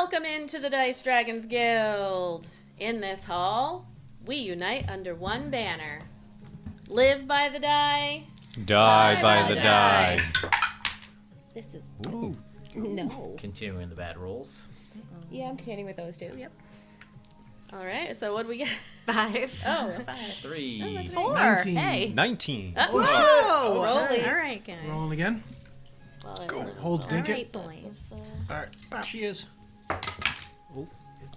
Welcome into the Dice Dragons Guild. In this hall, we unite under one banner. Live by the die. Die by the die. This is... Ooh. No. Continuing the bad rolls. Yeah, I'm continuing with those two. Yep. All right, so what do we get? 5. Oh, a 5. 3. 4. 19. Hey. 19. Whoa! Rollies. All right, guys. Rolling again. Well, Go. it's- Hold, All dink right, it. boys. All right. She is.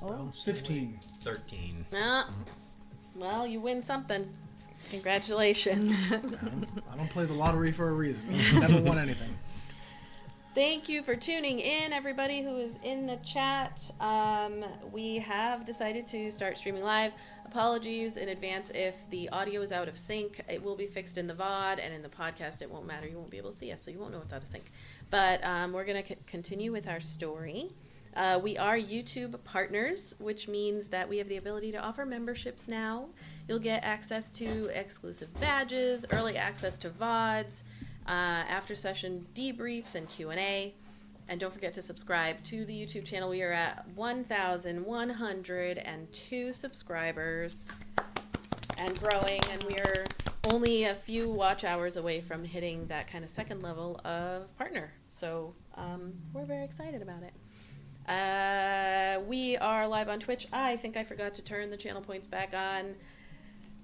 Oh, 15. 13. Well, you win something. Congratulations. I don't play the lottery for a reason. Never won anything. Thank you for tuning in, everybody who is in the chat. We have decided to start streaming live. Apologies in advance if the audio is out of sync. It will be fixed in the VOD, and in the podcast it won't matter. You won't be able to see us, so you won't know it's out of sync. But we're going to continue with our story. We are YouTube partners, which means that we have the ability to offer memberships now. You'll get access to exclusive badges, early access to VODs, after session debriefs and Q&A. And don't forget to subscribe to the YouTube channel. We are at 1,102 subscribers and growing, and we are only a few watch hours away from hitting that kind of second level of partner. So we're very excited about it. We are live on Twitch. I think I forgot to turn the channel points back on.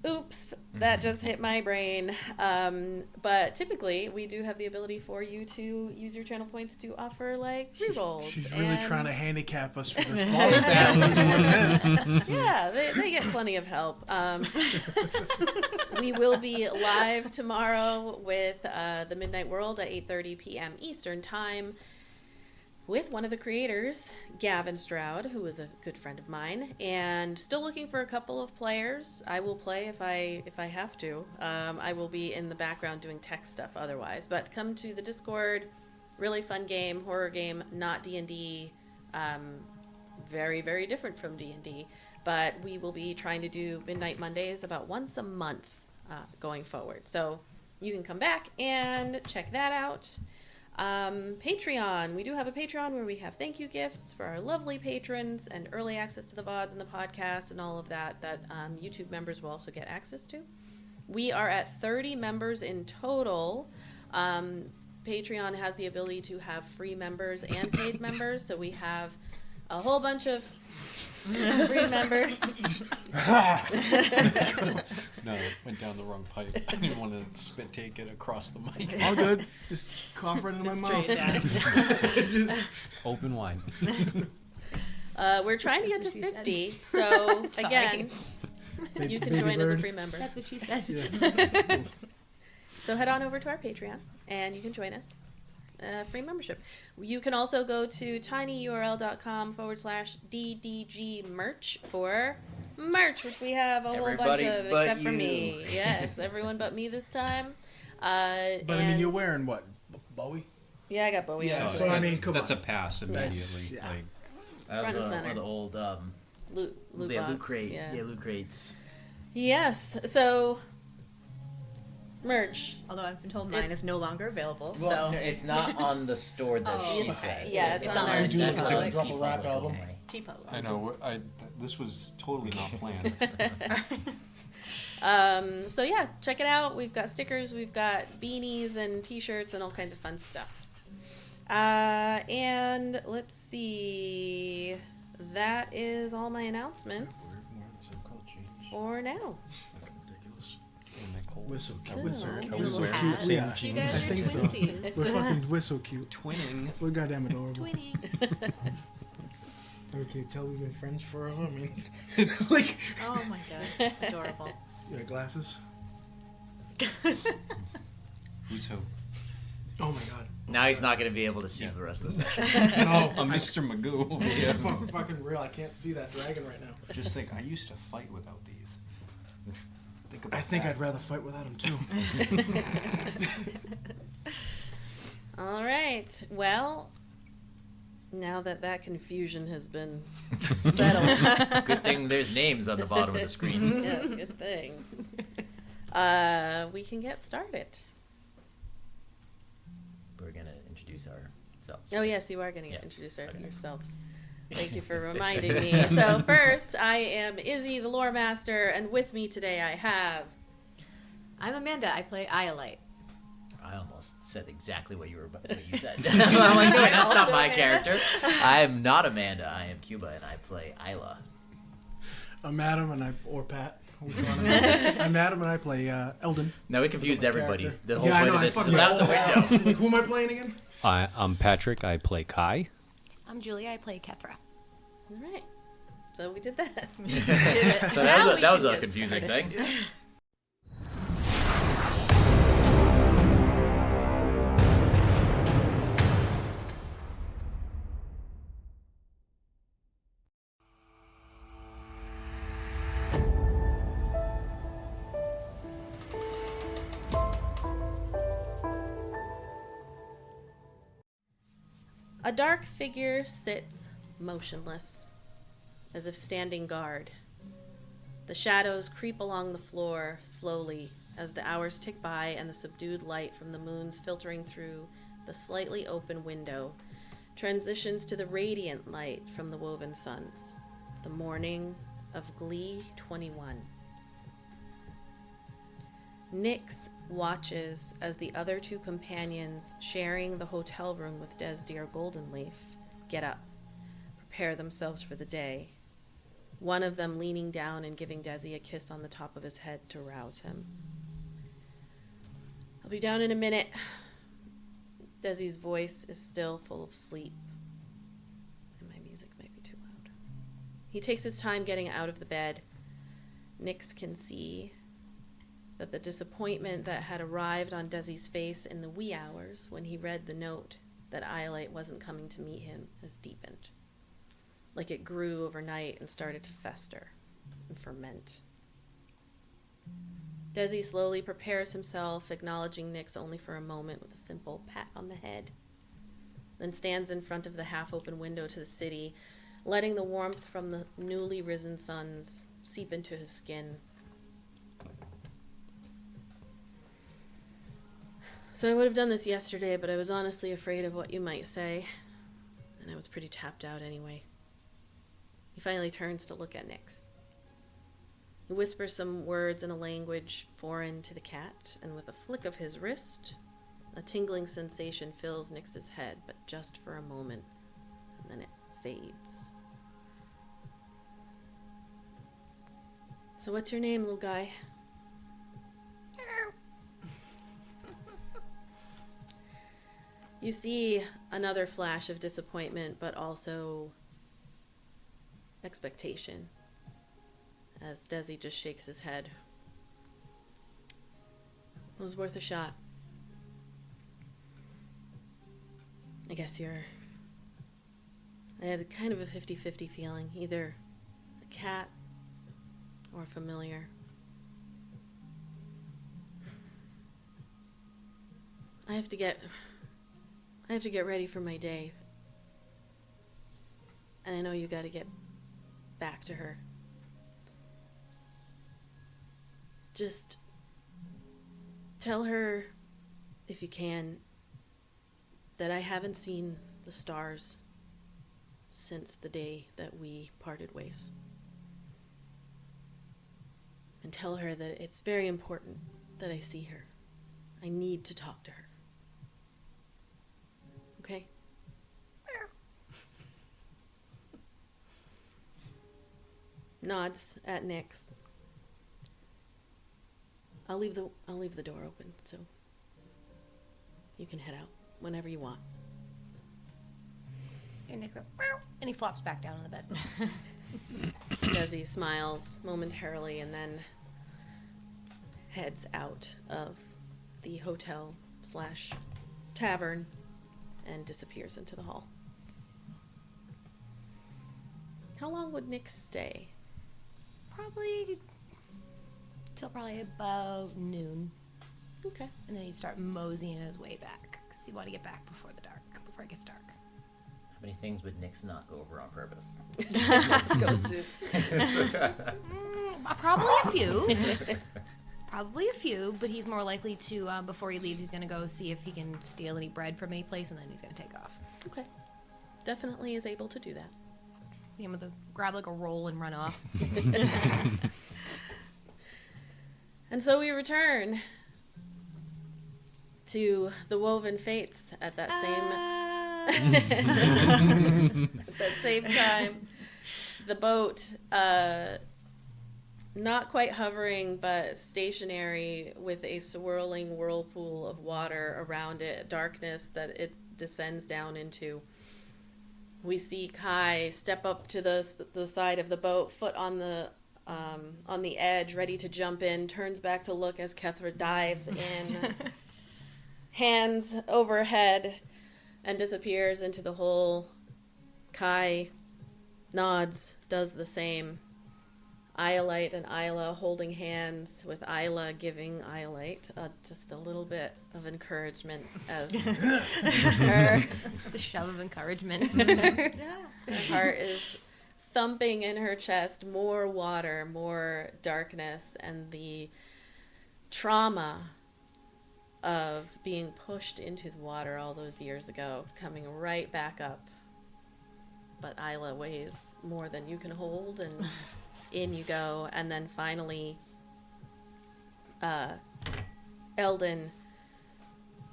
Oops, that just hit my brain. But typically, we do have the ability for you to use your channel points to offer, like, rerolls. She's really trying to handicap us for this boss battle. Is what it is. Yeah, they get plenty of help. We will be live tomorrow with The Midnight World at 8:30 p.m. Eastern Time with one of the creators, Gavin Stroud, who is a good friend of mine, and still looking for a couple of players. I will play if I have to. I will be in the background doing tech stuff otherwise. But come to the Discord. Really fun game, horror game, not D&D. Very, very different from D&D. But we will be trying to do Midnight Mondays about once a month going forward. So you can come back and check that out. Patreon. We do have a Patreon where we have thank you gifts for our lovely patrons and early access to the VODs and the podcast and all of that YouTube members will also get access to. We are at 30 members in total. Patreon has the ability to have free members and paid members, so we have a whole bunch of free members. No, it went down the wrong pipe. I didn't want to spit take it across the mic. All good. Just cough right into my mouth. Straight Open wide. We're trying to get to what she 50, so again, you can Baby join as a bird. free member. That's what she said. Yeah. So head on over to our Patreon, and you can join us. Free membership. You can also go to tinyurl.com/DDG merch for merch, which we have a whole bunch Everybody of, but except for you. me. Yes, everyone but me this time. But I mean, you're wearing what? Bowie? Yeah, I got Bowie. Yeah, on. so I mean, come that's on. a pass immediately. yeah. Like, That Front was and one center. of the old Loot loot box, crate. yeah. Yeah, loot crates. Yes, so merch. Although I've been told mine is no longer available, Well, so... it's not on the store that Oh, she okay. said. Yeah, it's on our I do T-Public. it's like drop a rap album. T-Public. I know. This was totally not planned. So yeah, check it out. We've got stickers, we've got beanies and t-shirts and all kinds of fun stuff. And let's see. That is all my announcements for now. We're so So, cute. Can We're so we cute. add- We are. Same You guys I are think so. twinsies. We're fucking, we're so cute. Twinning. We're goddamn adorable. Twinning. Okay, tell we've been friends forever. I mean, it's like, Oh my god. Adorable. you got glasses? Who's who? Oh my god. Now he's not going to be able to see the rest of the session. No, Mr. Magoo. it's fucking real. I can't see that dragon right now. Just think, I used to fight without these. Think about I think that. I'd rather fight without him too. All right. Well, now that confusion has been settled. Good thing there's names on the bottom of the screen. Yes, good thing. We can get started. We're going to introduce ourselves. Oh yes, you are going to Yes. introduce Okay. yourselves. Thank you for reminding me. So first, I am Izzi, the lore master, and with me today I have... I'm Amanda. I play Iolite. I almost said exactly what you said. I'm like, no, that's not my character. I am not Amanda. I am Cuba, and I play Ayla. I'm Adam, or Pat. Which one? I'm Adam, and I play Eldon. Now we confused everybody. Character. The whole Yeah, I point know, of I this fucking is out the window. Like, who am I playing again? I'm Patrick. I play Kai. I'm Julia. I play Kethra. All right. So we did that. So Now that was we a can get confusing started. thing. A dark figure sits motionless, as if standing guard. The shadows creep along the floor slowly as the hours tick by and the subdued light from the moons filtering through the slightly open window transitions to the radiant light from the woven suns. The morning of Glee 21. Nyx watches as the other two companions sharing the hotel room with Desdear Goldenleaf get up, prepare themselves for the day. One of them leaning down and giving Desi a kiss on the top of his head to rouse him. I'll be down in a minute. Desi's voice is still full of sleep. And my music might be too loud. He takes his time getting out of the bed. Nyx can see that the disappointment that had arrived on Desi's face in the wee hours when he read the note that Iolite wasn't coming to meet him has deepened. Like it grew overnight and started to fester and ferment. Desi slowly prepares himself, acknowledging Nyx only for a moment with a simple pat on the head, then stands in front of the half-open window to the city, letting the warmth from the newly risen suns seep into his skin. So I would have done this yesterday, but I was honestly afraid of what you might say, and I was pretty tapped out anyway. He finally turns to look at Nyx. He whispers some words in a language foreign to the cat, and with a flick of his wrist, a tingling sensation fills Nyx's head, but just for a moment, and then it fades. So what's your name, little guy? You see another flash of disappointment, but also expectation, as Desi just shakes his head. It was worth a shot. I guess I had kind of a 50-50 feeling, either a cat or familiar. I have to get ready for my day. And I know you gotta get back to her. Just tell her, if you can, that I haven't seen the stars since the day that we parted ways. And tell her that it's very important that I see her. I need to talk to her. Okay? Nods at Nyx. I'll leave the door open so you can head out whenever you want. And Nick goes, "Meow," and he flops back down on the bed. Desi smiles momentarily and then heads out of the hotel/tavern and disappears into the hall. How long would Nyx stay? Probably till about noon. Okay. And then he'd start moseying his way back because he'd want to get back before it gets dark. How many things would Nyx not go over on purpose? Let's go, Sue. Probably a few. Probably a few, but he's more likely to, before he leaves, he's going to go see if he can steal any bread from any place, and then he's going to take off. Okay. Definitely is able to do that. with a grab like a roll and run off. And so we return to the Woven Fates at that same time. The boat, not quite hovering, but stationary with a swirling whirlpool of water around it, darkness that it descends down into. We see Kai step up to the side of the boat, foot on the edge, ready to jump in, turns back to look as Kethra dives in, hands overhead, and disappears into the hole. Kai nods, does the same. Iolite and Ayla holding hands, with Ayla giving Iolite just a little bit of encouragement as her The shove of encouragement. her heart is thumping in her chest. More water, more darkness, and the trauma of being pushed into the water all those years ago coming right back up. But Ayla weighs more than you can hold, and in you go. And then finally, Eldon,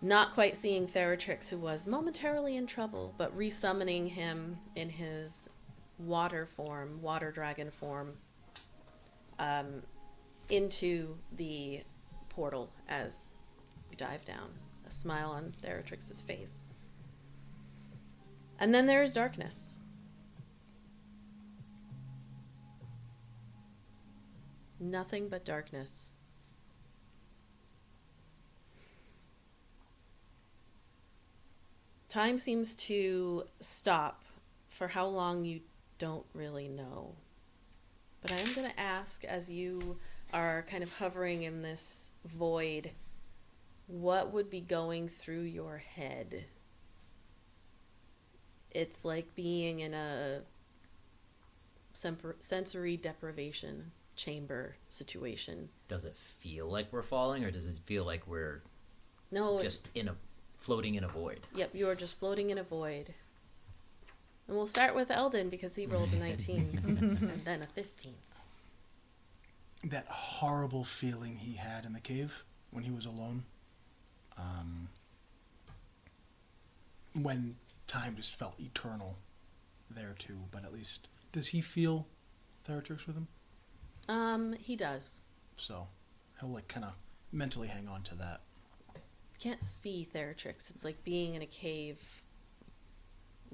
not quite seeing Theratrix, who was momentarily in trouble, but resummoning him in his water form, water dragon form, into the portal as you dive down. A smile on Theratrix's face. And then there is darkness. Nothing but darkness. Time seems to stop. For how long, you don't really know. But I am going to ask, as you are kind of hovering in this void, what would be going through your head? It's like being in a sensory deprivation chamber situation. Does it feel like we're falling, or does it feel like we're just floating in a void? Yep, you're just floating in a void. And we'll start with Eldon because he rolled a 19 and then a 15. That horrible feeling he had in the cave when he was alone. When time just felt eternal there too, but at least, does he feel Theratrix with him? He does. So he'll like kind of mentally hang on to that. You can't see Theratrix. It's like being in a cave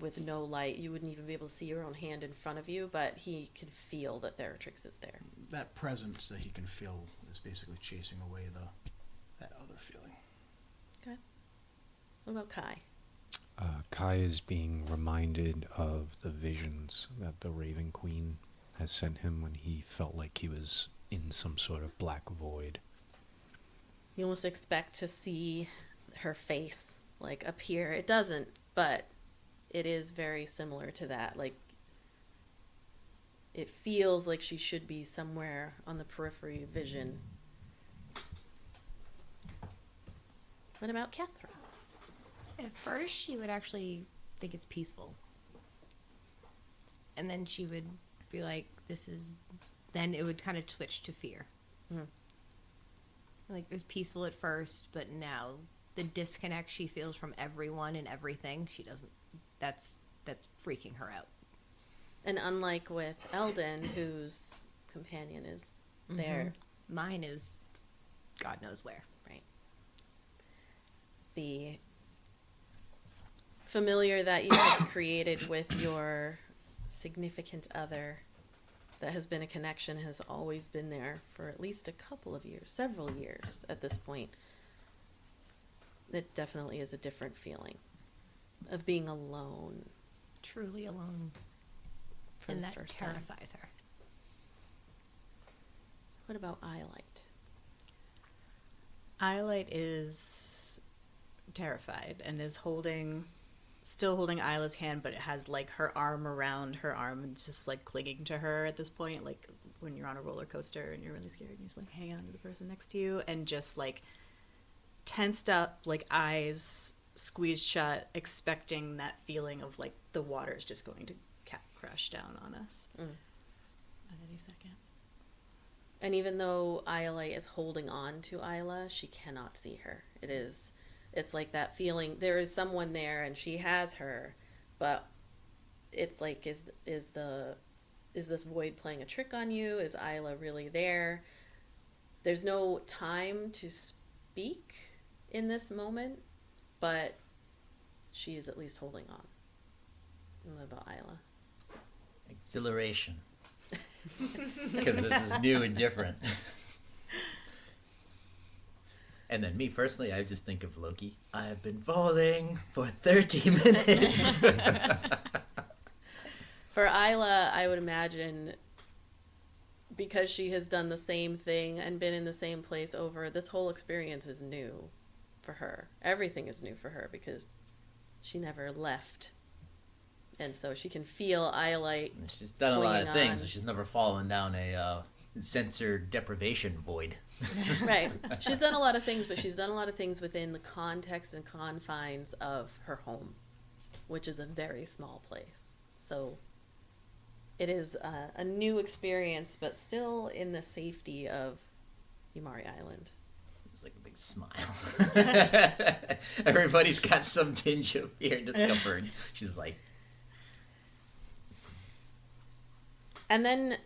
with no light. You wouldn't even be able to see your own hand in front of you, but he can feel that Theratrix is there. That presence that he can feel is basically chasing away that other feeling. Okay. What about Kai? Kai is being reminded of the visions that the Raven Queen has sent him when he felt like he was in some sort of black void. You almost expect to see her face, like, appear. It doesn't, but it is very similar to that. Like, it feels like she should be somewhere on the periphery of vision. What about Kethra? At first, she would actually think it's peaceful. And then she would be like, then it would kind of switch to fear. Mm-hmm. Like, it was peaceful at first, but now the disconnect she feels from everyone and everything, that's freaking her out. And unlike with Eldon, whose companion is there. Mine is God knows where. Right. The familiar that you have created with your significant other that has been a connection has always been there for at least a couple of years, several years at this point. It definitely is a different feeling of being alone. Truly alone. For and the that first time. terrifies her. What about Iolite? Iolite is terrified and is still holding Ayla's hand, but it has like her arm around her arm and it's just like clinging to her at this point, like when you're on a roller coaster and you're really scared and you just like hang on to the person next to you and just like tensed up, like eyes squeezed shut, expecting that feeling of like the water is just going to crash down on us Mm. at any second. And even though Iolite is holding on to Ayla, she cannot see her. It's like that feeling, there is someone there and she has her, but it's like, is this void playing a trick on you? Is Ayla really there? There's no time to speak in this moment, but she is at least holding on. What about Ayla? Exhilaration. Because this is new and different. And then me personally, I just think of Loki. I've been falling for 30 minutes. For Ayla, I would imagine, because she has done the same thing and been in the same place over, this whole experience is new for her. Everything is new for her because she never left. And so she can feel Iolite. She's done a lot of clinging things, on. but she's never fallen down a sensor deprivation void. Right. She's done a lot of things, but she's done a lot of things within the context and confines of her home, which is a very small place. So it is a new experience, but still in the safety of Imari Island. It's like a big smile. Everybody's got some tinge of fear and discomfort. She's like, and then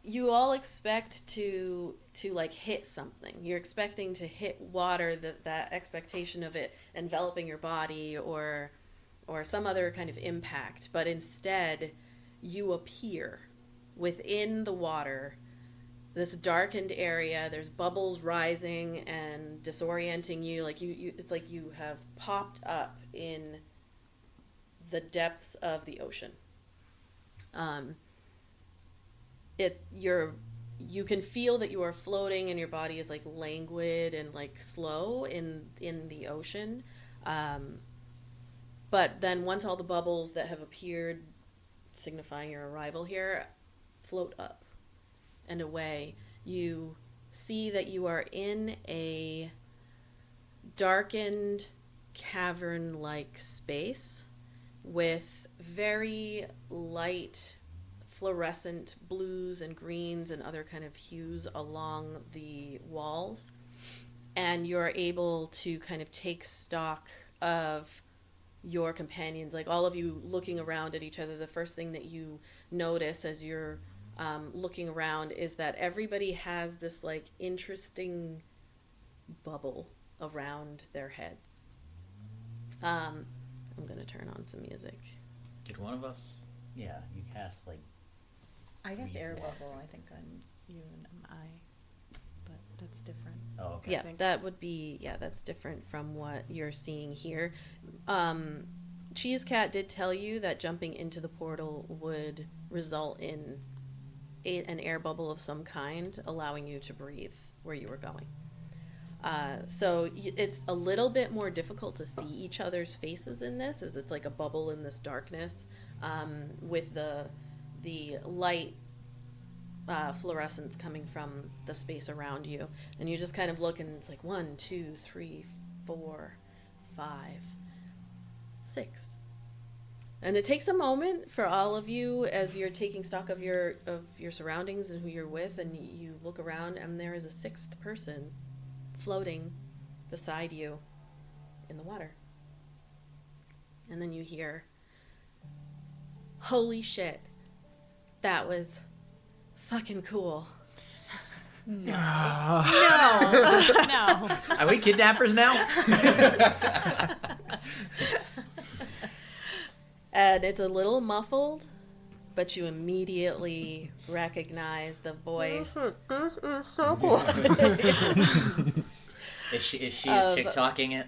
you all expect to like hit something. You're expecting to hit water, that expectation of it enveloping your body or some other kind of impact, but instead you appear within the water, this darkened area. There's bubbles rising and disorienting you. Like you it's like you have popped up in the depths of the ocean. You can feel that you are floating and your body is like languid and like slow in the ocean. But then once all the bubbles that have appeared, signifying your arrival here, float up and away, you see that you are in a darkened cavern-like space with very light fluorescent blues and greens and other kind of hues along the walls. And you're able to kind of take stock of your companions, like all of you looking around at each other. The first thing that you notice as you're looking around is that everybody has this like interesting bubble around their heads. I'm gonna turn on some music. did one of us? Yeah, you cast like. I cast air bubble, I think, on you and I, but that's different. Oh, okay. Yeah, that would be, that's different from what you're seeing here. Cheese Cat did tell you that jumping into the portal would result in an air bubble of some kind, allowing you to breathe where you were going. So it's a little bit more difficult to see each other's faces in this, as it's like a bubble in this darkness, with the light fluorescence coming from the space around you. And you just kind of look and it's like 1, 2, 3, 4, 5, 6. And it takes a moment for all of you as you're taking stock of your surroundings and who you're with, and you look around and there is a 6th person floating beside you in the water. And then you hear, "Holy shit, that was fucking cool." No. Are we kidnappers now? And it's a little muffled, but you immediately recognize the voice. This is so cool. Is she a chick talking it?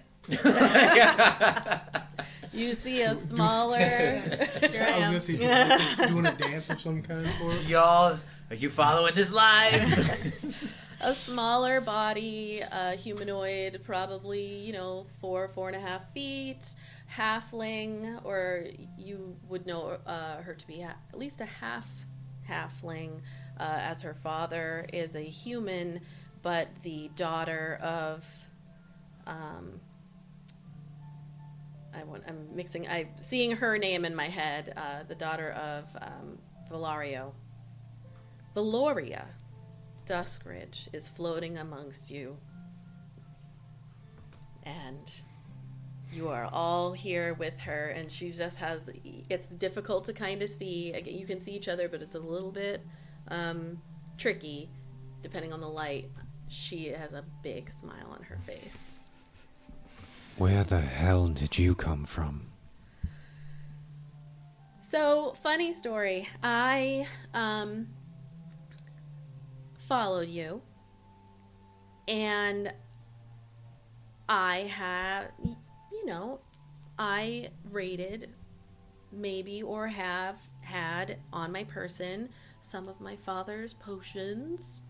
You see a smaller... I was gonna say, doing a dance of some kind for it. Y'all, are you following this live? a smaller body, humanoid, probably, 4.5 feet, halfling, or you would know her to be at least a halfling, as her father is a human, but the daughter of I'm mixing. I'm seeing her name in my head. The daughter of Valoria Duskridge is floating amongst you, and you are all here with her. And she just has. It's difficult to kind of see. You can see each other, but it's a little bit tricky, depending on the light. She has a big smile on her face. Where the hell did you come from? So, funny story. I followed you, and I have, I raided maybe or have had on my person some of my father's potions.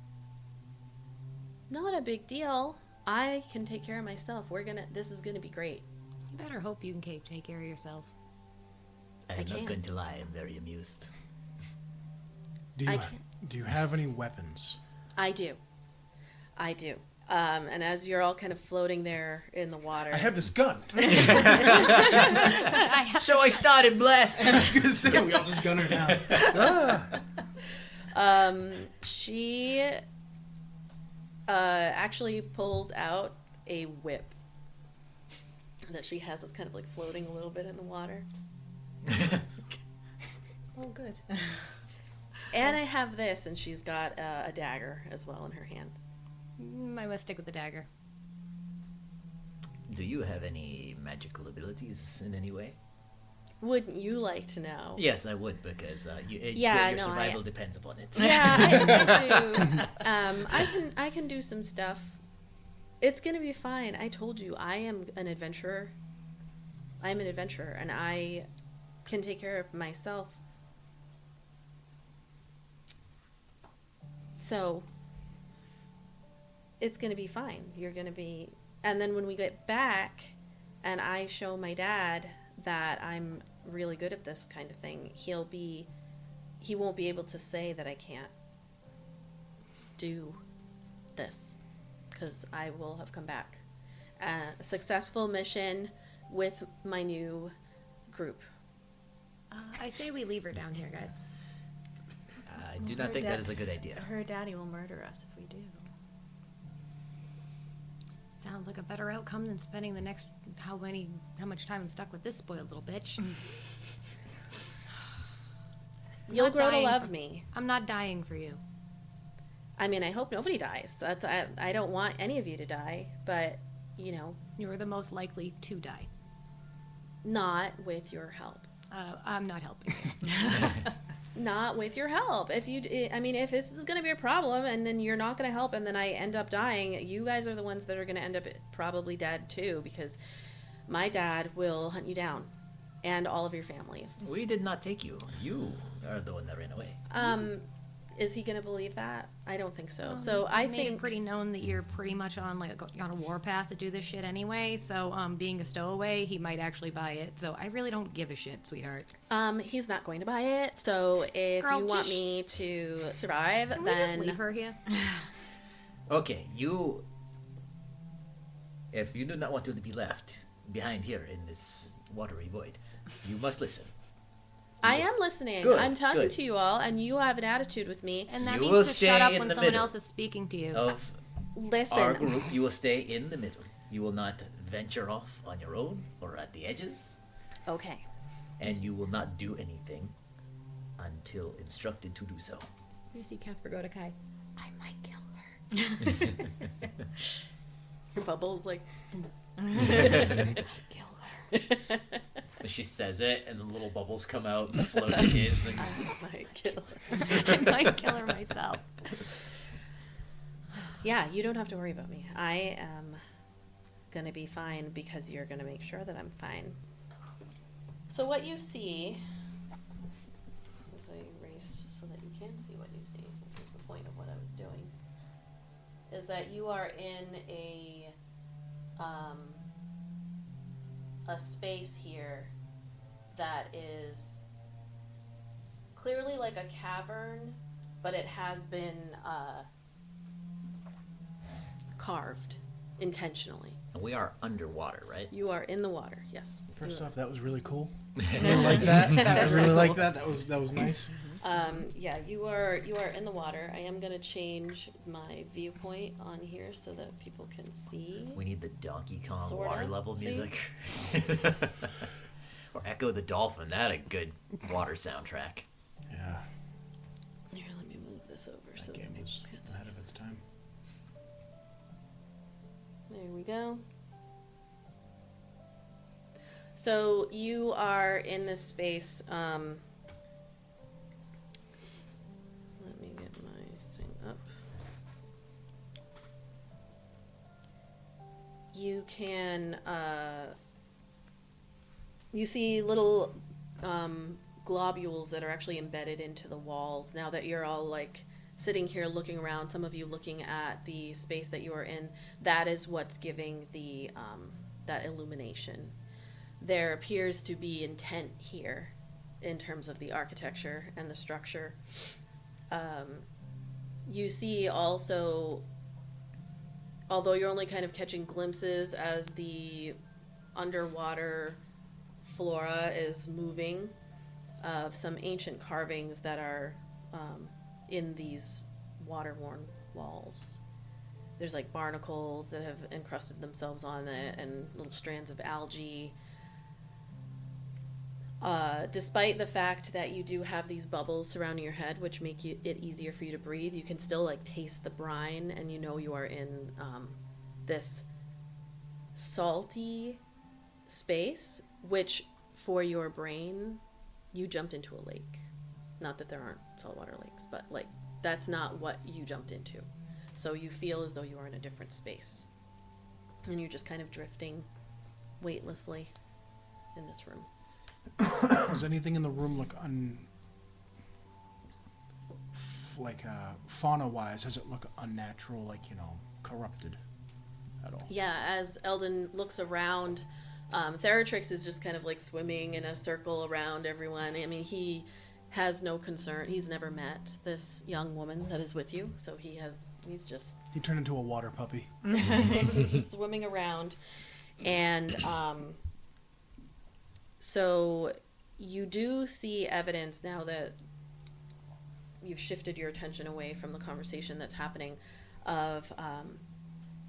Not a big deal. I can take care of myself. This is gonna be great. You better hope you can take care of yourself. I'm not can't. going to lie, I'm very amused. Do you have any weapons? I do. And as you're all kind of floating there in the water. I have this gun. So I started blessed. I was gonna say we all just gun her down. She actually pulls out a whip that she has that's kind of like floating a little bit in the water. Oh, good. And I have this, and she's got a dagger as well in her hand. I must stick with the dagger. Do you have any magical abilities in any way? Wouldn't you like to know? Yes, I would, because your survival depends upon it. Yeah, I do. I can do some stuff. It's gonna be fine. I told you, I am an adventurer. I'm an adventurer, and I can take care of myself. So, it's gonna be fine. You're gonna be... And then when we get back, and I show my dad that I'm really good at this kind of thing, he won't be able to say that I can't do this, because I will have come back. A successful mission with my new group. I say we leave her down here, guys. I do not think that is a good idea. Her daddy will murder us if we do. Sounds like a better outcome than spending the next how much time I'm stuck with this spoiled little bitch. You'll not grow to dying love for- me. I'm not dying for you. I mean, I hope nobody dies. I don't want any of you to die, but, You're the most likely to die. not with your help. I'm not helping you. Not with your help. If this is going to be a problem and then you're not going to help and then I end up dying, you guys are the ones that are going to end up probably dead too, because my dad will hunt you down and all of your families. We did not take you. You are the one that ran away. Is he going to believe that? I don't think so. So I made it think pretty known that you're pretty much on a warpath to do this shit anyway. So being a stowaway, he might actually buy it. So I really don't give a shit, sweetheart. he's not going to buy it. So if Girl, you want just- me to survive, Can we just then leave her here? Okay, if you do not want to be left behind here in this watery void, you must listen. I am listening. Good, I'm talking good. to you all, and you have an attitude with me. And that You will means to stay shut up in when the someone middle. else is speaking to you. Of Listen. our group, you will stay in the middle. You will not venture off on your own or at the edges, Okay. and you will not do anything until instructed to do so. You see Kethra go to Kai. I might kill her. Your bubble's like, kill her. She says it, and the little bubbles come out and float to his. And I might kill her. I might kill her myself. Yeah, you don't have to worry about me. I am gonna be fine because you're gonna make sure that I'm fine. So what you see, as I erase so that you can see what you see, which is the point of what I was doing, is that you are in a space here that is clearly like a cavern, but it has been carved intentionally. And we are underwater, right? You are in the water, yes. First off, that was really cool. I really like that. I really like that. That was nice. Yeah, you are in the water. I am gonna change my viewpoint on here so that people can see. We need the Donkey Kong Sorta. water level See? music. Or Echo the Dolphin. That a good water soundtrack. Yeah, Here, let me move this over so that that game people was can see. ahead of its time. There we go. So you are in this space. Let me get my thing up. You can, you see little globules that are actually embedded into the walls. Now that you're all like sitting here looking around, some of you looking at the space that you are in, that is what's giving the that illumination. There appears to be intent here in terms of the architecture and the structure. You see also, although you're only kind of catching glimpses as the underwater flora is moving, of some ancient carvings that are in these water-worn walls. There's like barnacles that have encrusted themselves on it and little strands of algae. Despite the fact that you do have these bubbles surrounding your head, which make it easier for you to breathe, you can still like taste the brine, and you know you are in this salty space, which for your brain, you jumped into a lake. Not that there aren't saltwater lakes, but like that's not what you jumped into. So you feel as though you are in a different space, and you're just kind of drifting weightlessly in this room. Does anything in the room look fauna-wise? Does it look unnatural, like corrupted at all? Yeah, as Eldon looks around, Theratrix is just kind of like swimming in a circle around everyone. I mean, he has no concern. He's never met this young woman that is with you, so he's just He turned into a water puppy. he's just swimming around, and so you do see evidence now that you've shifted your attention away from the conversation that's happening of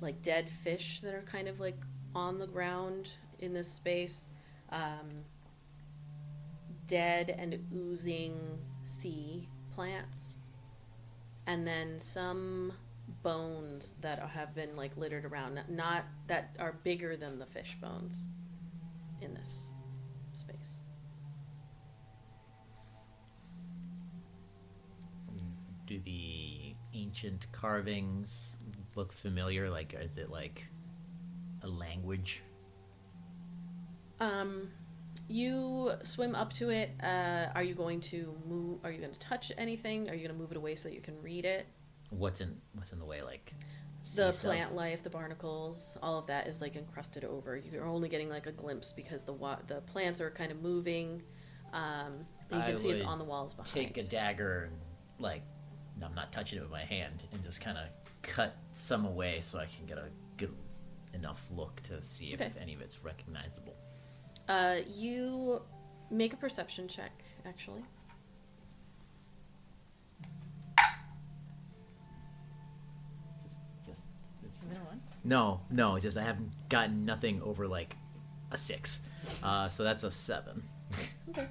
like dead fish that are kind of like on the ground in this space, dead and oozing sea plants, and then some bones that have been like littered around, not that are bigger than the fish bones in this space. Do the ancient carvings look familiar? Like, is it like a language? You swim up to it. Are you going to move? Are you going to touch anything? Are you going to move it away so that you can read it? What's in the way? Like The sea plant stuff? life, the barnacles, all of that is like encrusted over. You're only getting like a glimpse because the plants are kind of moving. And you I can see it's would on the walls behind. Take a dagger, and like, I'm not touching it with my hand, and just kind of cut some away so I can get a good enough look to see if Okay. any of it's recognizable. You make a perception check, actually. Just it's, Is there one? no, just I haven't gotten nothing over like a 6. So that's a 7. Okay.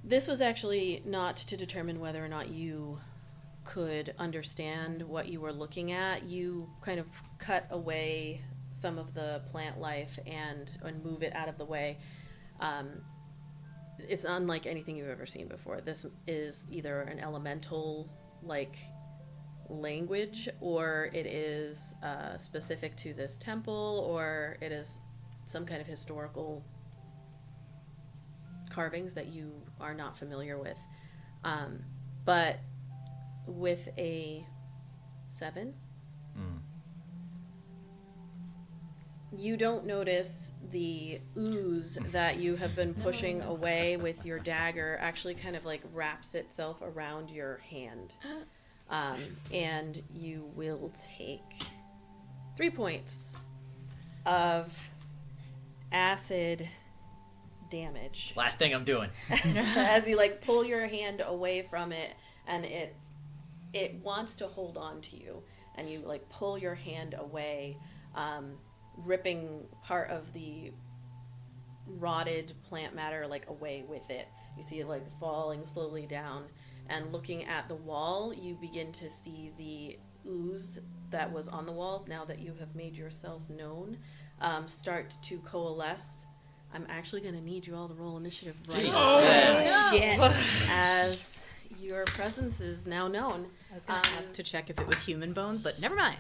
This was actually not to determine whether or not you could understand what you were looking at. You kind of cut away some of the plant life and move it out of the way. It's unlike anything you've ever seen before. This is either an elemental like language, or it is specific to this temple, or it is some kind of historical carvings that you are not familiar with. But with a 7, you don't notice the ooze that you have been pushing away with your dagger actually kind of like wraps itself around your hand. And you will take 3 points of acid damage. Last thing I'm doing. As you like pull your hand away from it, and it wants to hold on to you, and you like pull your hand away, ripping part of the rotted plant matter like away with it. You see it like falling slowly down, and looking at the wall, you begin to see the ooze that was on the walls, now that you have made yourself known, start to coalesce. I'm actually going to need you all to roll initiative right Jesus. shit, as your presence is now known. I was going to ask to check if it was human bones, but never mind.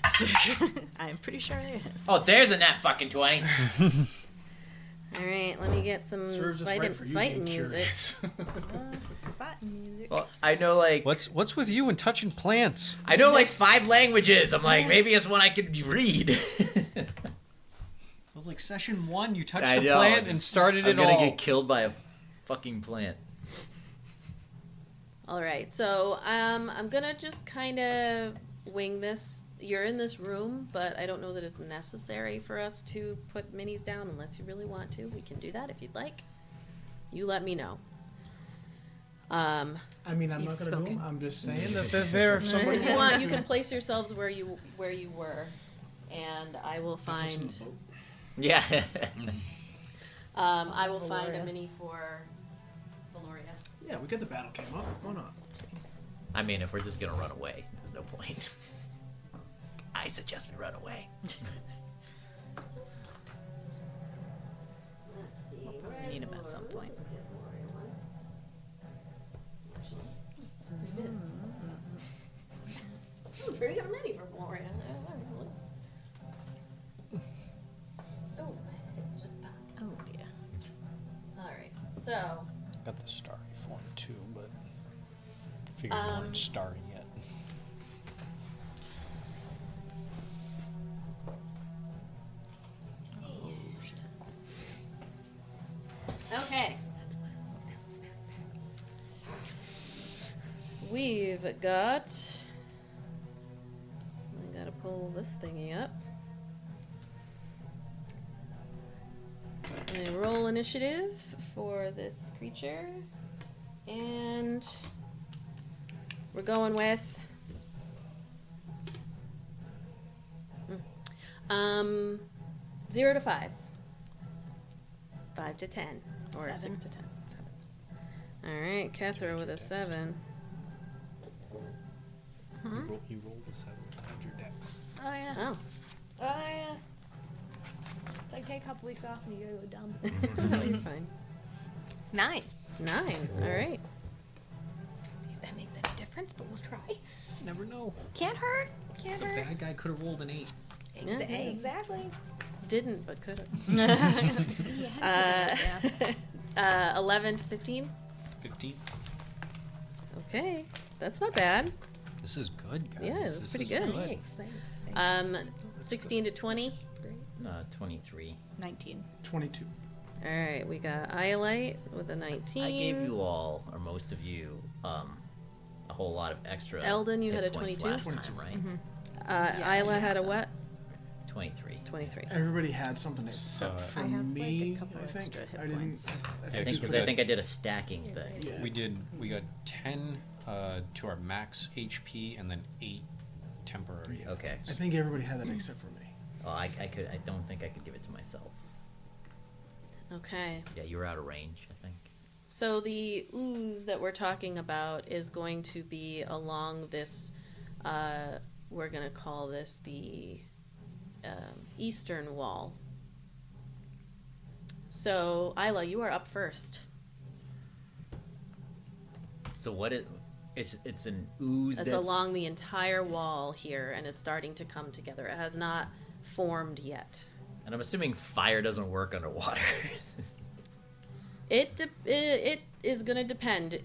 I'm pretty sure it is. Oh, there's a nat fucking 20. All right, let me get some Serves us right for you fight being music. curious. Well, I know like What's with you and touching plants? I know like 5 languages. I'm like, maybe it's one I could read. It was like session 1. You touched I a know, plant just- and started I'm it gonna all. get killed by a fucking plant. All right, so I'm gonna just kind of wing this. You're in this room, but I don't know that it's necessary for us to put minis down unless you really want to. We can do that if you'd like. You let me know. I mean, I'm He's not gonna do spoken. them. I'm just saying that they're there if somebody If you wants want, you to. can place yourselves where you were, and I will Puts us in find the boat. Yeah. I will find a Valoria. mini for Valoria. Yeah, we get the battle came up. Why not? I mean, if we're just gonna run away, there's no point. I suggest we run away. Let's see. probably need him at some point. Very many for Valoria. Oh, it just popped. Oh, dear. All right, so Got the starry form too, but figured you weren't starry yet. okay. We've got. I gotta pull this thingy up. I roll initiative for this creature, and we're going with 0 to 5, 5 to 10, or 6 7. to 10. 7. All right, Kethra with a 7. You rolled a 7 on your dex. Oh yeah. Oh, Oh yeah. It's like take a couple weeks off and you go to a dump. no, you're fine. 9. 9. All right. See if that makes any difference, but we'll try. Never know. Can't hurt. Can't The hurt. bad guy could have rolled an 8. Yeah. Exactly. Didn't, but could have. See, I yeah. 11 to 15. 15. Okay, that's not bad. This is good, guys. Yeah, that's This pretty is good. Thanks. Thanks. 16 to 20. 23. 19. 22. All right, we got Iolite with a 19. I gave you all, or most of you, a whole lot of extra. Eldon, you hit had a points 22? last 22. time, right? Yeah, Isla had a so. what? 23. 23. Everybody had something except for I have, like, a me. couple I think extra hit I didn't. points. I I think think because we I got- think I did a stacking thing. Yeah. We got 10 to our max HP and then 8 temporary. Okay. I think everybody had that except for me. Well, I don't think I could give it to myself. Okay. Yeah, you were out of range, I think. So the ooze that we're talking about is going to be along this, we're going to call this the eastern wall. So, Ayla, you are up first. So what it? It's an ooze. It's along the entire wall here, and it's starting to come together. It has not formed yet. And I'm assuming fire doesn't work underwater. It is going to depend.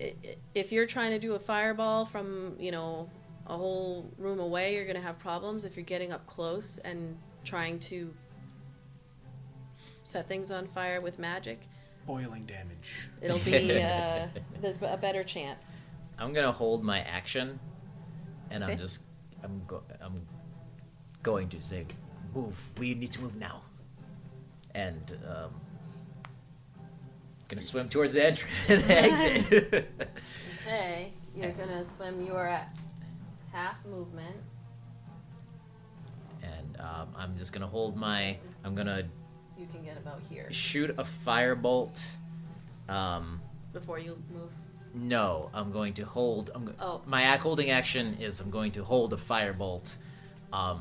If you're trying to do a fireball from, a whole room away, you're going to have problems. If you're getting up close and trying to set things on fire with magic, Boiling damage. it'll be, there's a better chance. I'm gonna hold my action, and Okay. I'm going to say, move. We need to move now. And gonna swim towards the the exit. Okay, you're gonna swim. You are at half movement. And I'm just gonna hold my. I'm gonna You can get about here shoot a firebolt. before you move. No, I'm going to hold. Oh. My holding action is I'm going to hold a firebolt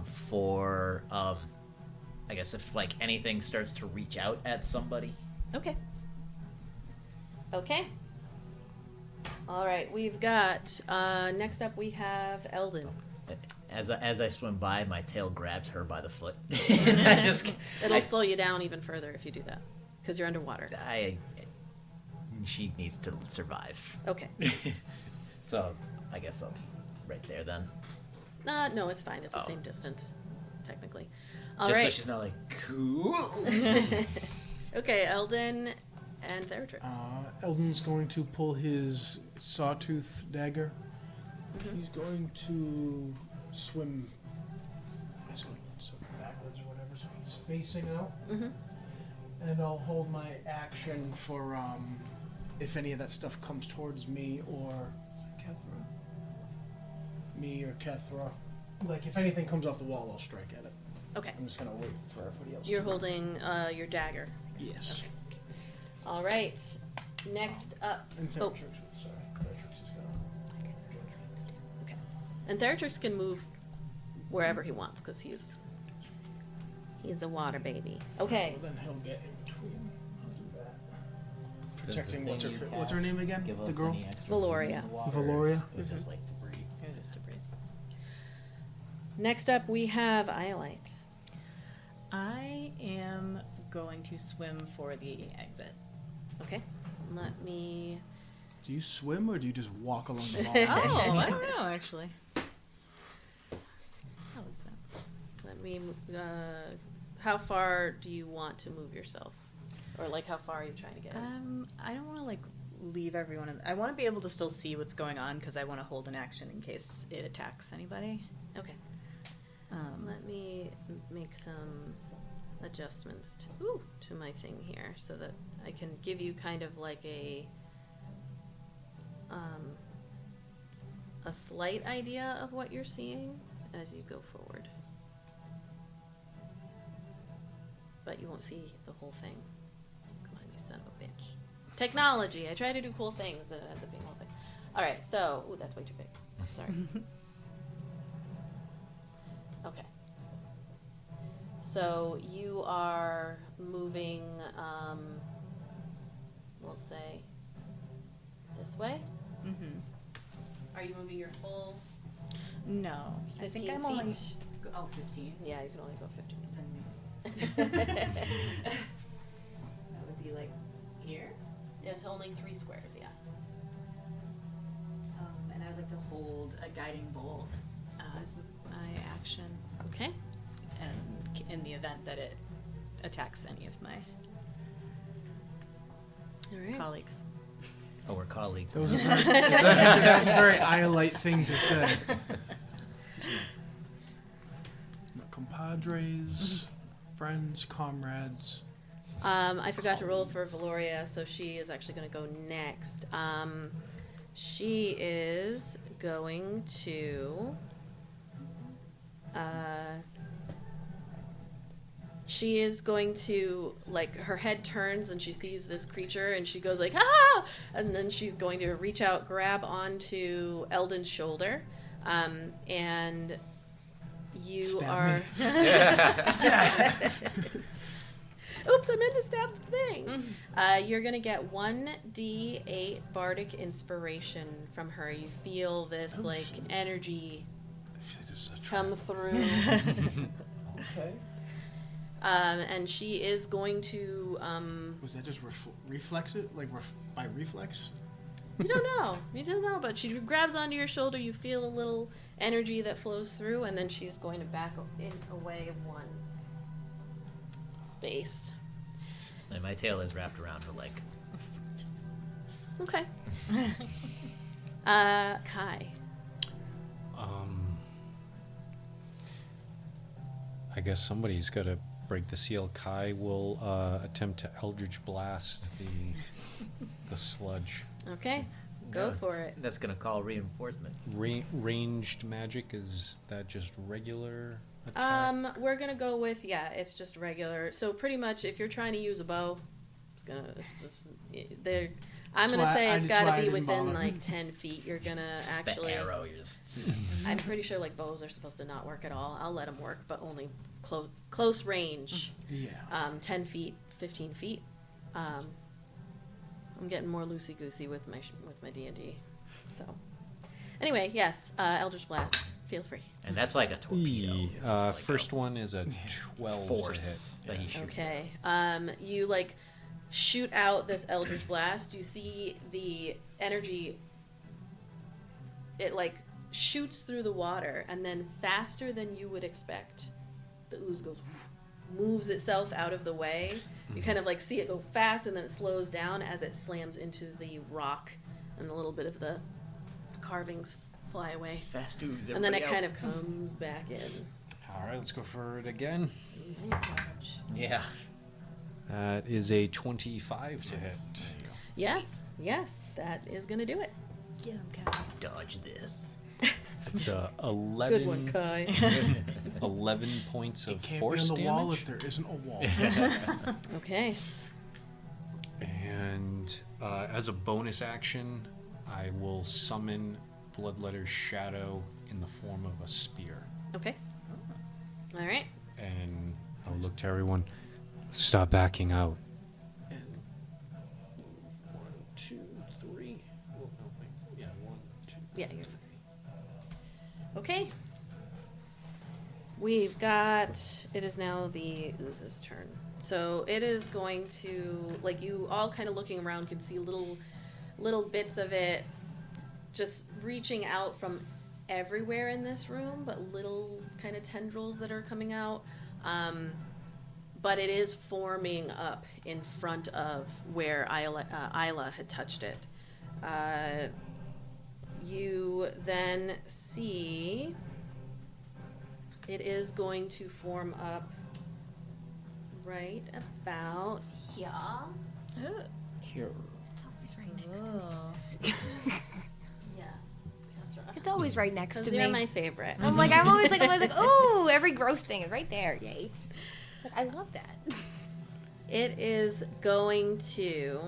for I guess if like anything starts to reach out at somebody. Okay. Okay. All right, we've got next up we have Eldon. As I swim by, my tail grabs her by the foot. And I just It'll slow you down even further if you do that, because you're underwater. She needs to survive. Okay. So I guess I'll right there then. No, it's fine. It's the Oh. same distance, technically. All Just right. so she's not like cool. Okay, Eldon and Theratrix. Eldon's going to pull his sawtooth dagger. He's going to swim backwards or whatever, so he's facing out. And I'll hold my action for if any of that stuff comes towards me or is it Kethra? Me or Kethra. Like if anything comes off the wall, I'll strike at it. Okay. I'm just gonna wait for everybody else. You're to holding your dagger. Yes. All right. Next up. And Oh, Theratrix, sorry. Theratrix is gonna. okay. And Theratrix can move wherever he wants because he's a water baby. Okay. Well, then he'll get in between. I'll do that. Does Protecting the what's her thing you what's her name cast again? give The us girl. any extra Valoria. room in the water? Valoria? It was just like to breathe. It was just a breathe. Next up we have Iolite. I am going to swim for the exit. Okay. Let me. Do you swim or do you just walk along the Oh, wall? I don't know actually. I would swim. Let me. How far do you want to move yourself, or like how far are you trying to get? I don't want to like leave everyone. I want to be able to still see what's going on because I want to hold an action in case it attacks anybody. Okay. Let me make some adjustments to my thing here so that I can give you kind of like a slight idea of what you're seeing as you go forward. But you won't see the whole thing. Come on, you son of a bitch. Technology. I try to do cool things and it ends up being a whole thing. All right, so that's way too big. Sorry. Okay. So you are moving, we'll say, this way? Mm-hmm. Are you moving your full No, I 15 think I'm feet? only. Oh, 15. Yeah, you can only go 15. That would be like here. It's only 3 squares, yeah. And I would like to hold a guiding bolt as my action, Okay. and in the event that it attacks any of my All right. colleagues. Oh, we're colleagues. That was a very, that was a very Iolite thing to say. Compadres, friends, comrades. I forgot to roll for Valoria, so she is actually going to go next. She is going to. She is going to, like, her head turns and she sees this creature and she goes like, ah! And then she's going to reach out, grab onto Eldon's shoulder, and you Stab are. me. Oops, I meant to stab the thing. You're going to get 1d8 bardic inspiration from her. You feel this, Oh, like, shit. energy This is such come through. okay. And she is going to, Was that just reflex it? Like by reflex? you don't know. You don't know, but she grabs onto your shoulder. You feel a little energy that flows through, and then she's going to back away 1 space. And my tail is wrapped around her leg. Okay. I guess somebody's got to break the seal. Kai will attempt to Eldritch Blast the sludge. Okay, go for it. That's gonna call reinforcements. Ranged magic, is that just regular attack? We're gonna go with it's just regular. So pretty much, if you're trying to use a bow, I'm gonna say it's gotta be within like 10 feet. You're gonna actually. The arrow, you're just. I'm pretty sure like bows are supposed to not work at all. I'll let them work, but only close range. Yeah. 10 feet, 15 feet. I'm getting more loosey goosey with my D&D. So, anyway, yes, Eldritch Blast. Feel free. And that's like a torpedo. It's just like First one is a 12 force to that hit. he shoots. Okay. You like shoot out this Eldritch Blast. You see the energy. It like shoots through the water, and then faster than you would expect, the ooze goes, moves itself out of the way. You kind of like see it go fast, and then it slows down as it slams into the rock, and a little bit of the carvings fly away. Fast ooze. And then it kind of comes back in. All right, let's go for it again. Yeah. That is a 25 to hit. Yes, that is gonna do it. Get him, Kai. Dodge this. It's 11. Good one, Kai. 11 points of It can't force be on the wall damage. if there isn't a wall. Okay. And as a bonus action, I will summon Bloodletter's shadow in the form of a spear. Okay. All right. And I'll look to everyone. Stop backing out. And 1, 2, 3. Well, no, wait. Yeah, 1, 2. Yeah, you're fine. Okay. We've got. It is now the ooze's turn. So it is going to, like, you all kind of looking around can see little bits of it just reaching out from everywhere in this room, but little kind of tendrils that are coming out. But it is forming up in front of where Ayla had touched it. You then see it is going to form up right about here. Here. It's always right next to me. Yes. It's always right next to Because me. you're my favorite. I'm always like, ooh, every gross thing is right there. Yay. But I love that. It is going to.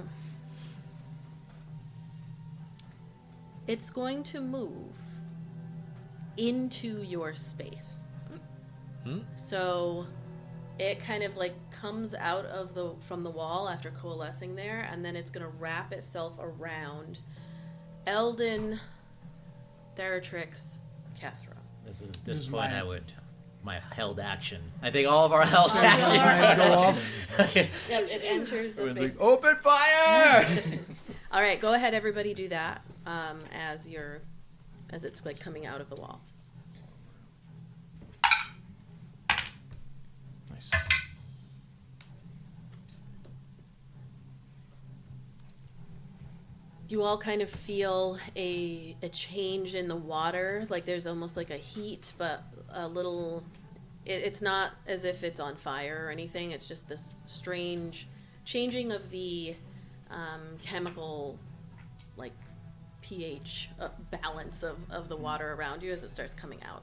It's going to move into your space. So it kind of like comes out of from the wall after coalescing there, and then it's going to wrap itself around Eldon, Theratrix, Kethra. This is point my- I would. My held action. I think all of our held actions. Yep, it enters the Everyone's space. like, open fire! All right, go ahead, everybody, do that as it's like coming out of the wall. Nice. You all kind of feel a change in the water, like there's almost like a heat, but a little. It's not as if it's on fire or anything. It's just this strange changing of the chemical, like pH balance of the water around you as it starts coming out.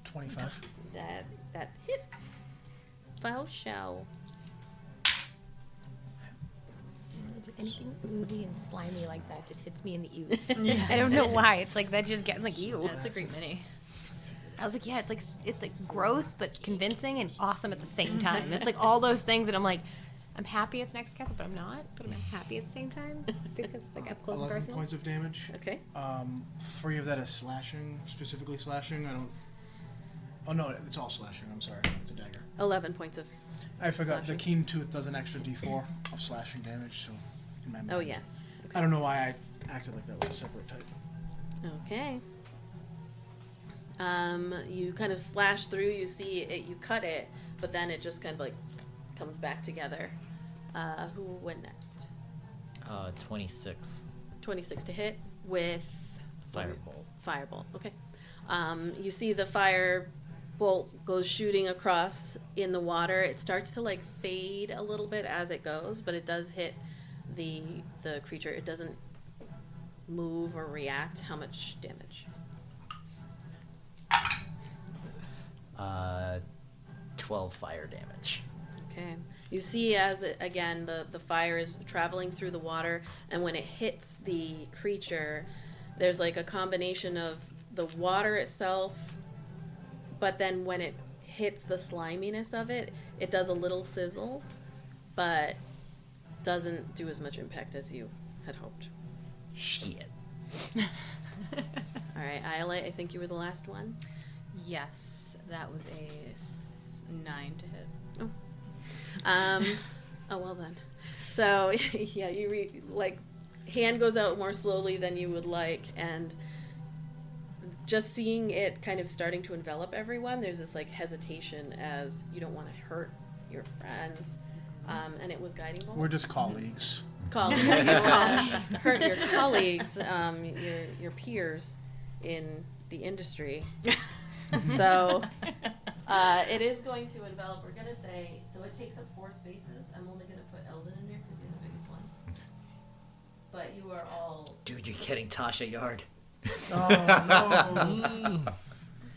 25. That hits. Foul show. Anything oozy and slimy like that just hits me in the ooze. I don't know why. It's like that just getting like ew. That's a great mini. I was like, yeah, it's like gross but convincing and awesome at the same time. It's like all those things, and I'm like, I'm happy it's next Kethra, but I'm not. But I'm happy at the same time because like up close and 11 personal. points of damage. Okay. 3 of that is slashing, specifically slashing. I don't. Oh no, it's all slashing. I'm sorry, it's a dagger. 11 points of. I forgot Slashing. the keen tooth does an extra D4 of slashing damage. So, in my mind. Oh yes. I don't know why I acted like that was a separate type. Okay. You kind of slash through. You see it. You cut it, but then it just kind of like comes back together. Who went next? 26. 26 to hit with Firebolt. Firebolt. Okay. You see the fire bolt goes shooting across in the water. It starts to like fade a little bit as it goes, but it does hit the creature. It doesn't move or react. How much damage? 12 fire damage. Okay. You see as it, again, the fire is traveling through the water, and when it hits the creature, there's like a combination of the water itself, but then when it hits the sliminess of it, it does a little sizzle, but doesn't do as much impact as you had hoped. Shit. All right, Iolite, I think you were the last one. Yes, that was a 9 to hit. Oh, well then. So, yeah, like, hand goes out more slowly than you would like, and just seeing it kind of starting to envelop everyone, there's this, like, hesitation as you don't want to hurt your friends, and it was guiding bolt. We're just colleagues. Colleagues. You don't want to hurt your colleagues, your peers in the industry. So, it is going to envelop. We're going to say, so it takes up 4 spaces. I'm only going to put Eldon in there because you're the biggest one. But you are all... Dude, you're getting Tasha Yard. Oh, no.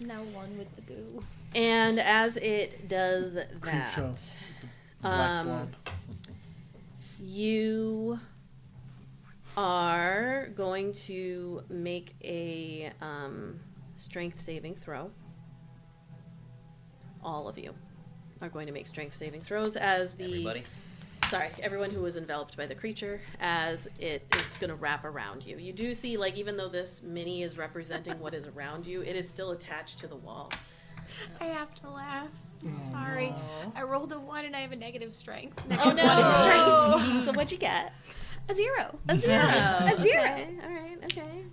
Now one with the goo. And as it does Creepshow. that, Black blob. you are going to make a strength saving throw. All of you are going to make strength saving throws as the... Everybody? Sorry, everyone who was enveloped by the creature, as it is going to wrap around you. You do see, like, even though this mini is representing what is around you, it is still attached to the wall. I have to laugh. I'm sorry. I rolled a 1 and I have a negative strength. Oh, no! Strength. So what'd you get? A 0. A 0. A 0. Okay. All right, okay.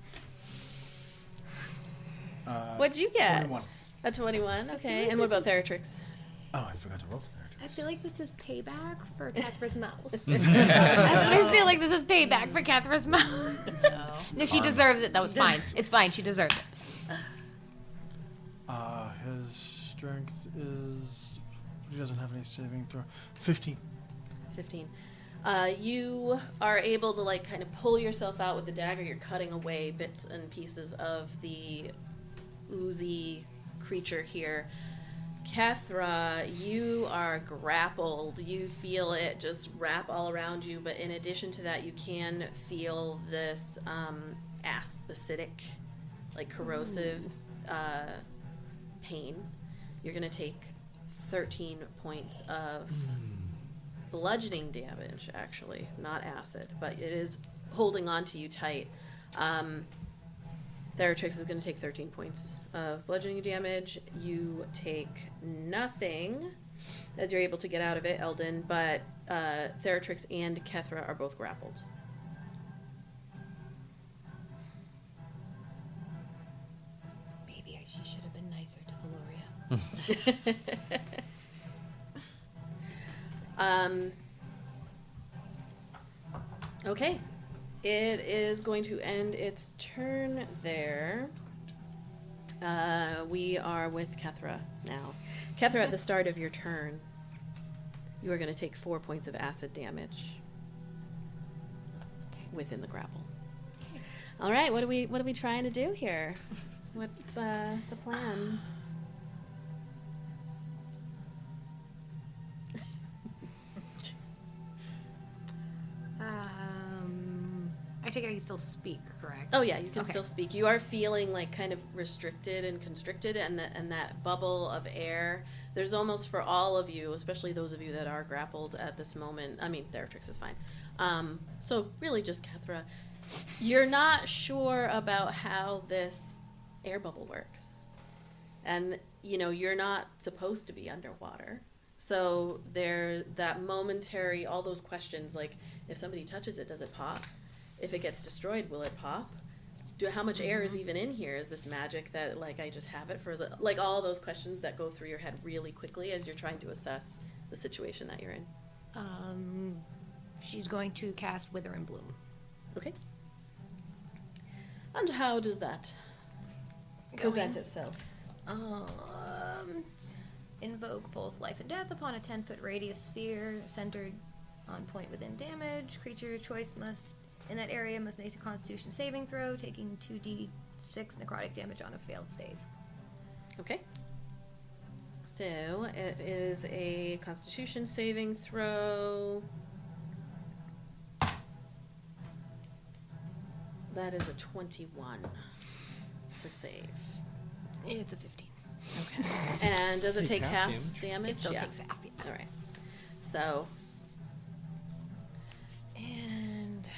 What'd you get? 21. A 21, okay. like And what this about Theratrix? Oh, I forgot to roll for that. I feel like this is payback for Kethra's mouth. That's what I feel like this is payback for Kethra's mouth. No, she deserves it, though. It's fine. It's fine. She deserves it. His strength is... He doesn't have any saving throw. 15. 15. You are able to, like, kind of pull yourself out with the dagger. You're cutting away bits and pieces of the oozy creature here. Kethra, you are grappled. You feel it just wrap all around you, but in addition to that, you can feel this acidic, like corrosive pain. You're going to take 13 points of bludgeoning damage, actually, not acid, but it is holding on to you tight. Theratrix is going to take 13 points of bludgeoning damage. You take nothing as you're able to get out of it, Eldon, but Theratrix and Kethra are both grappled. Maybe she should have been nicer to Valoria. Okay. It is going to end its turn there. We are with Kethra now. Kethra, at the start of your turn, you are going to take 4 points of acid damage within the grapple. All right, what are we trying to do here? What's the plan? I take it I can still speak, correct? Oh yeah, you can Okay. still speak. You are feeling like kind of restricted and constricted, and that bubble of air. There's almost for all of you, especially those of you that are grappled at this moment. I mean, Theratrix is fine. So really, just Kethra. You're not sure about how this air bubble works, and you're not supposed to be underwater. So there, that momentary, all those questions like, if somebody touches it, does it pop? If it gets destroyed, will it pop? How much air is even in here? Is this magic that, like, I just have it for? Like, all those questions that go through your head really quickly as you're trying to assess the situation that you're in. She's going to cast Wither and Bloom. Okay. And how does that present itself? Invoke both life and death upon a 10-foot radius sphere centered on point within damage. Creature choice in that area must make a Constitution saving throw, taking 2d6 necrotic damage on a failed save. Okay. So it is a Constitution saving throw. That is a 21 to save. It's a 15. Okay. And does it Takes take half half damage? It still Yeah. takes half, yeah. All right. So, and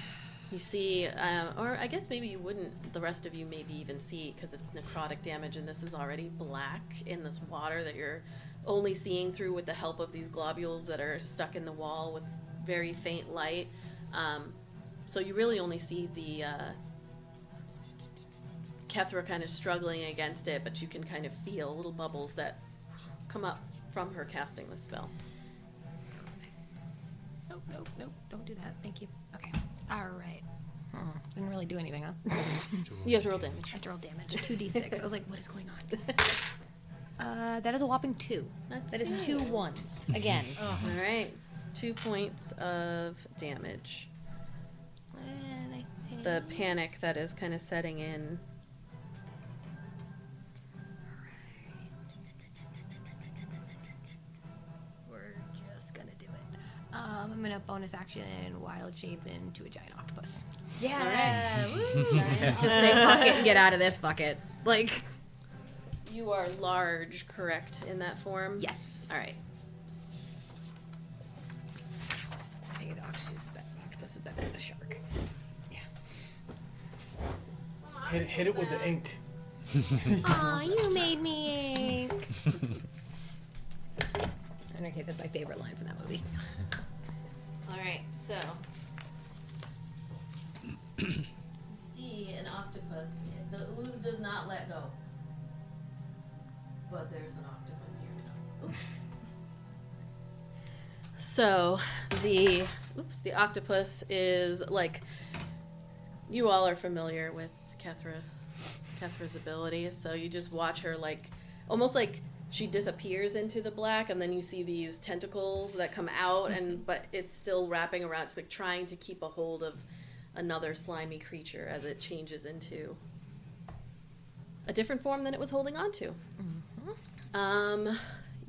you see, or I guess maybe you wouldn't, the rest of you maybe even see, because it's necrotic damage and this is already black in this water that you're only seeing through with the help of these globules that are stuck in the wall with very faint light. So you really only see the Kethra kind of struggling against it, but you can kind of feel little bubbles that come up from her casting the spell. Nope, nope, nope. Don't do that. Thank you. Okay. All right. Didn't really do anything, huh? You have to roll damage. I have to roll damage. 2d6. I was like, what is going on? That is a whopping 2. That is 2 1s. Again. All right. 2 points of damage. And I think... The panic that is kind of setting in. We're just gonna do it. I'm gonna bonus action and wild shape into a giant octopus. Yeah. Just say fuck it and get out of this bucket. Like, You are large, correct, in that form? yes. All right. I think the octopus is better than a shark. Yeah. Hit it with the ink. Aw, you made me ink. Okay, that's my favorite line from that movie. All right, so. You see an octopus. The ooze does not let go. But there's an octopus here now. Oops. So, the octopus is like, you all are familiar with Kethra's abilities, so you just watch her like, almost like she disappears into the black, and then you see these tentacles that come out, but it's still wrapping around. It's like trying to keep a hold of another slimy creature as it changes into a different form than it was holding on to.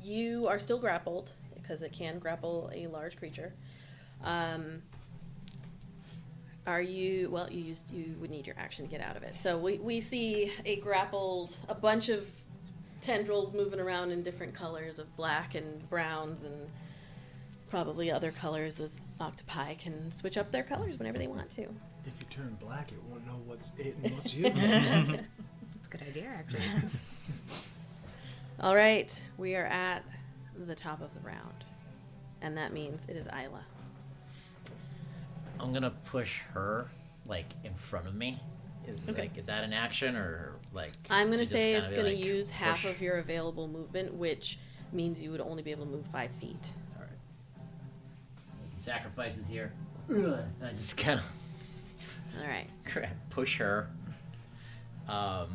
You are still grappled, because it can grapple a large creature. You would need your action to get out of it. So we see a bunch of tendrils moving around in different colors of black and browns and probably other colors, as octopi can switch up their colors whenever they want to. If you turn black, it won't know what's it and what's you. That's a good idea, actually. All right, we are at the top of the round, and that means it is Ayla. I'm gonna push her like in front of me. Is that an action or like? I'm going to just say kinda it's be going to like, use half push? of your available movement, which means you would only be able to move 5 feet. All right. Making sacrifices here. Ugh. I just kind of All right. push her. Gonna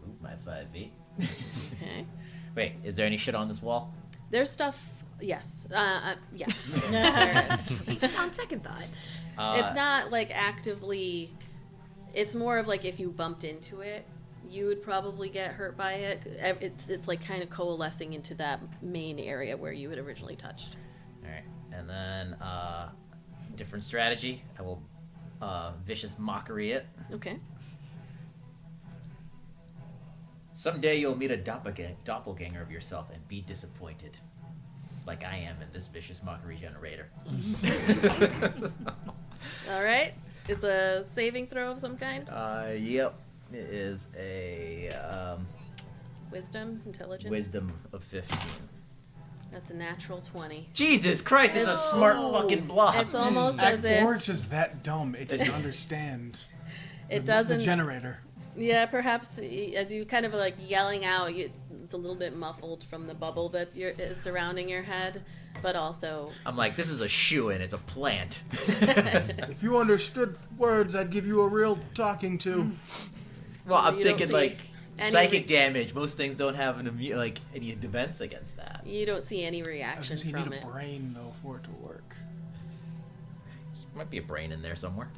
move my 5 feet. Okay. Wait, is there any shit on this wall? There's stuff. Yes. Yeah. There is. Just on second thought. It's not like actively. It's more of like if you bumped into it, you would probably get hurt by it. It's like kind of coalescing into that main area where you had originally touched. All right, and then different strategy. I will vicious mockery it. Okay. Someday you'll meet a doppelganger of yourself and be disappointed, like I am in this vicious mockery generator. All right. It's a saving throw of some kind. Yep. It is a Wisdom, intelligence. wisdom of 15. That's a natural 20. Jesus Christ, it's a It's- smart fucking block. It's almost as if Or it's just that dumb. It doesn't understand. it the doesn't. generator. Yeah, perhaps as you kind of like yelling out, it's a little bit muffled from the bubble that is surrounding your head, but also. I'm like, this is a shoe-in. It's a plant. If you understood words, I'd give you a real talking to. Well, So I'm you don't thinking see- like psychic damage. Most things don't have any defense against that. You don't see any I was reaction gonna say, you from need it. a brain though for it to work. Might be a brain in there somewhere.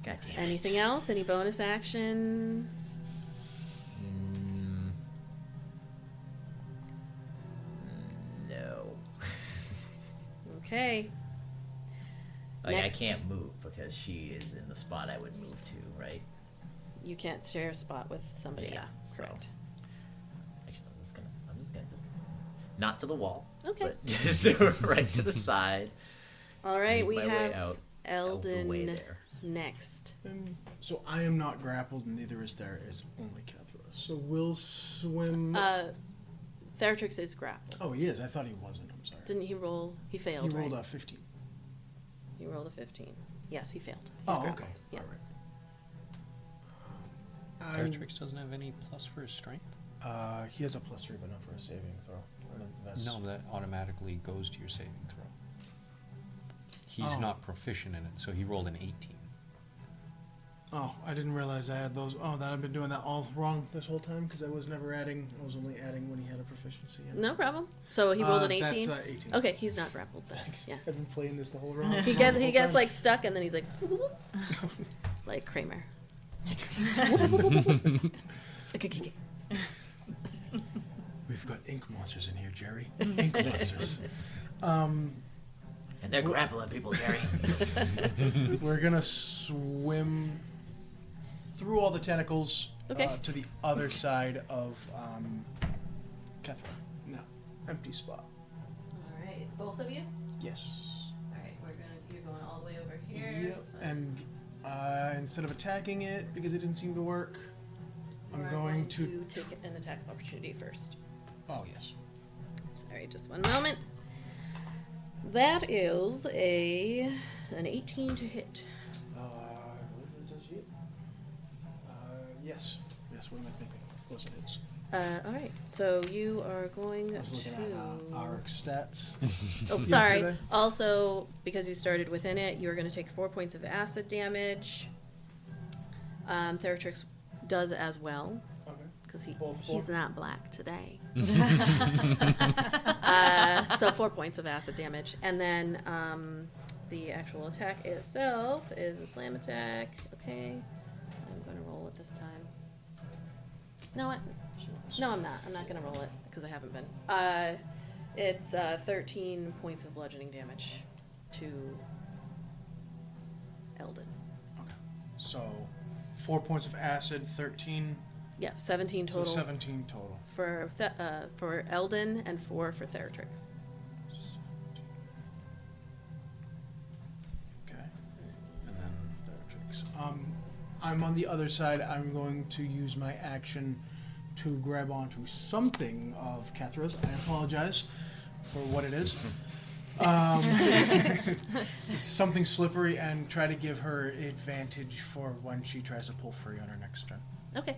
God damn it. Anything else? Any bonus action? No. Okay. Like, Next. I can't move because she is in the spot I would move to, right? You can't share a spot with somebody. Yeah, so- Correct. Actually, I'm just gonna not to the wall. Okay. But just right to the side. All right, make we my way have out the way Eldon there. next. So I am not grappled, and neither is only Kethra. So we'll swim. Theratrix is grappled. Oh, he is. I thought he wasn't. I'm sorry. Didn't he roll? He failed, He rolled right? a 15. He rolled a 15. Yes, he failed. He's Oh, grappled. okay. Yeah. All right. Theratrix doesn't have any plus for his strength? He has a +3, but not for a saving throw. No, that automatically goes to your saving throw. He's Oh. not proficient in it, so he rolled an 18. Oh, I didn't realize I had those. Oh, that I've been doing that all wrong this whole time because I was never adding. I was only adding when he had a proficiency. In. No problem. So he rolled an 18. That's 18. Okay, he's not grappled then. Thanks. Yeah. I've been playing this the whole wrong. He gets like stuck and then he's like like Kramer. We've got ink monsters in here, Jerry. Ink monsters. And they're grappling people, Gary. We're gonna swim through all the tentacles Okay. to the other side of Kethra. No, empty spot. All right, both of you. Yes. All right, you're going all the way over here. Yep. And instead of attacking it because it didn't seem to work, I'm We're going to. take an attack of opportunity first. Oh yes. Sorry, just one moment. That is an 18 to hit. Yes. Yes. What am I thinking? Close it hits. All right, so you are going I was looking to. at our stats. Oh, sorry. yesterday. Also, because you started within it, you're going to take 4 points of acid damage. Theratrix does as well, Okay. because Both four? he's not black today. So 4 points of acid damage. And then the actual attack itself is a slam attack. Okay. I'm going to roll it this time. No, no, I'm not. I'm not going to roll it, because I haven't been. It's 13 points of bludgeoning damage to Eldon. Okay. So 4 points of acid, 13. Yeah, 17 total So 17 total. for Eldon and 4 for Theratrix. Okay. And then Theratrix. I'm on the other side. I'm going to use my action to grab onto something of Kethra's. I apologize for what it is. Just something slippery and try to give her advantage for when she tries to pull free on her next turn. Okay.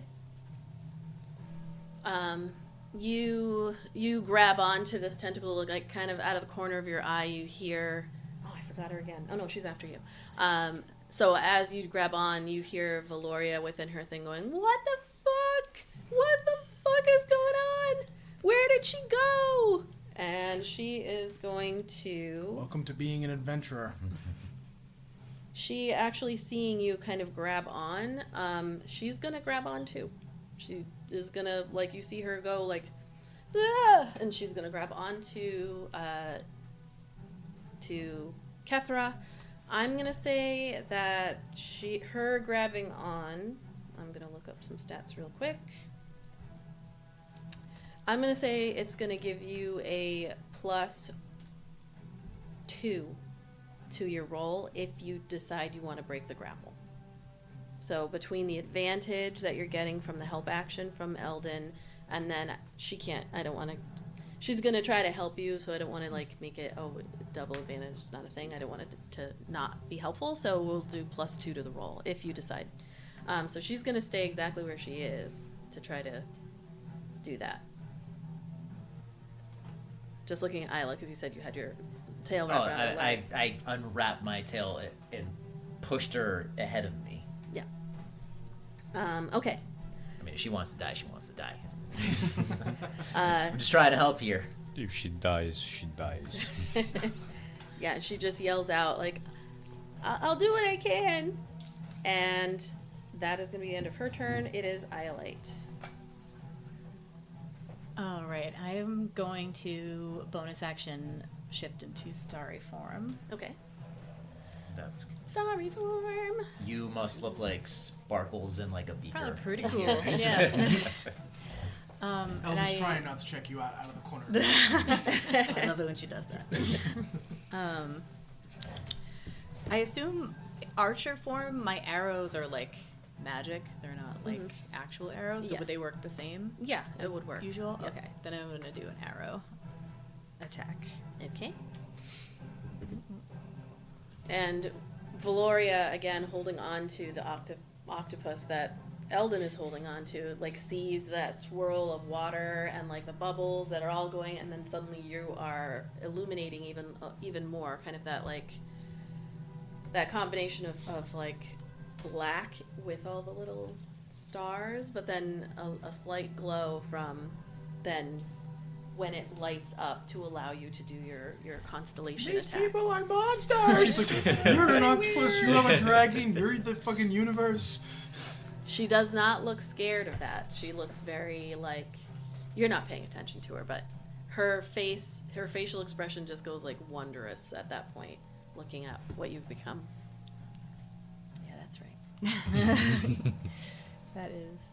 You grab onto this tentacle, like kind of out of the corner of your eye. You hear, oh, I forgot her again. Oh no, she's after you. So as you grab on, you hear Valoria within her thing going, "What the fuck? What the fuck is going on? Where did she go?" And she is going to. Welcome to being an adventurer. She actually seeing you kind of grab on, she's gonna grab on too. She is gonna, like, you see her go like, ah! And she's gonna grab on to Kethra. I'm gonna say that her grabbing on, I'm gonna look up some stats real quick. I'm gonna say it's gonna give you a +2 to your roll if you decide you want to break the grapple. So between the advantage that you're getting from the help action from Eldon, and then she's gonna try to help you, so I don't want to like make it, oh, double advantage is not a thing. I don't want it to not be helpful, so we'll do +2 to the roll if you decide. So she's gonna stay exactly where she is to try to do that. Just looking at Ayla, because you said you had your tail wrapped around her leg. I unwrapped my tail and pushed her ahead of me. Okay. she wants to die, she wants to die. I'm just trying to help here. If she dies, she dies. Yeah, she just yells out, like, I'll do what I can. And that is going to be the end of her turn. It is Iolite. All right, I am going to bonus action shift into starry form. Okay. That's Starry form. you must look like sparkles in like a beaker. Probably pretty cool. Yeah. And Eldon's trying not to check you out of the corner. I love it when she does that. I assume archer form, my arrows are like magic. They're not like actual arrows, so Yeah. would they work the same? Yeah, it as would work. Usual? Yep. Okay, then I'm going to do an arrow attack. Okay. And Valoria, again, holding on to the octopus that Eldon is holding on to, like, sees that swirl of water and, like, the bubbles that are all going, and then suddenly you are illuminating even more, kind of that, like, that combination of like, black with all the little stars, but then a slight glow from then when it lights up to allow you to do your constellation These attacks. people are monsters! You're an octopus, you're a dragon, you're the fucking universe. She does not look scared of that. She looks very like, you're not paying attention to her, but her facial expression just goes like wondrous at that point, looking at what you've become. Yeah, that's right. That is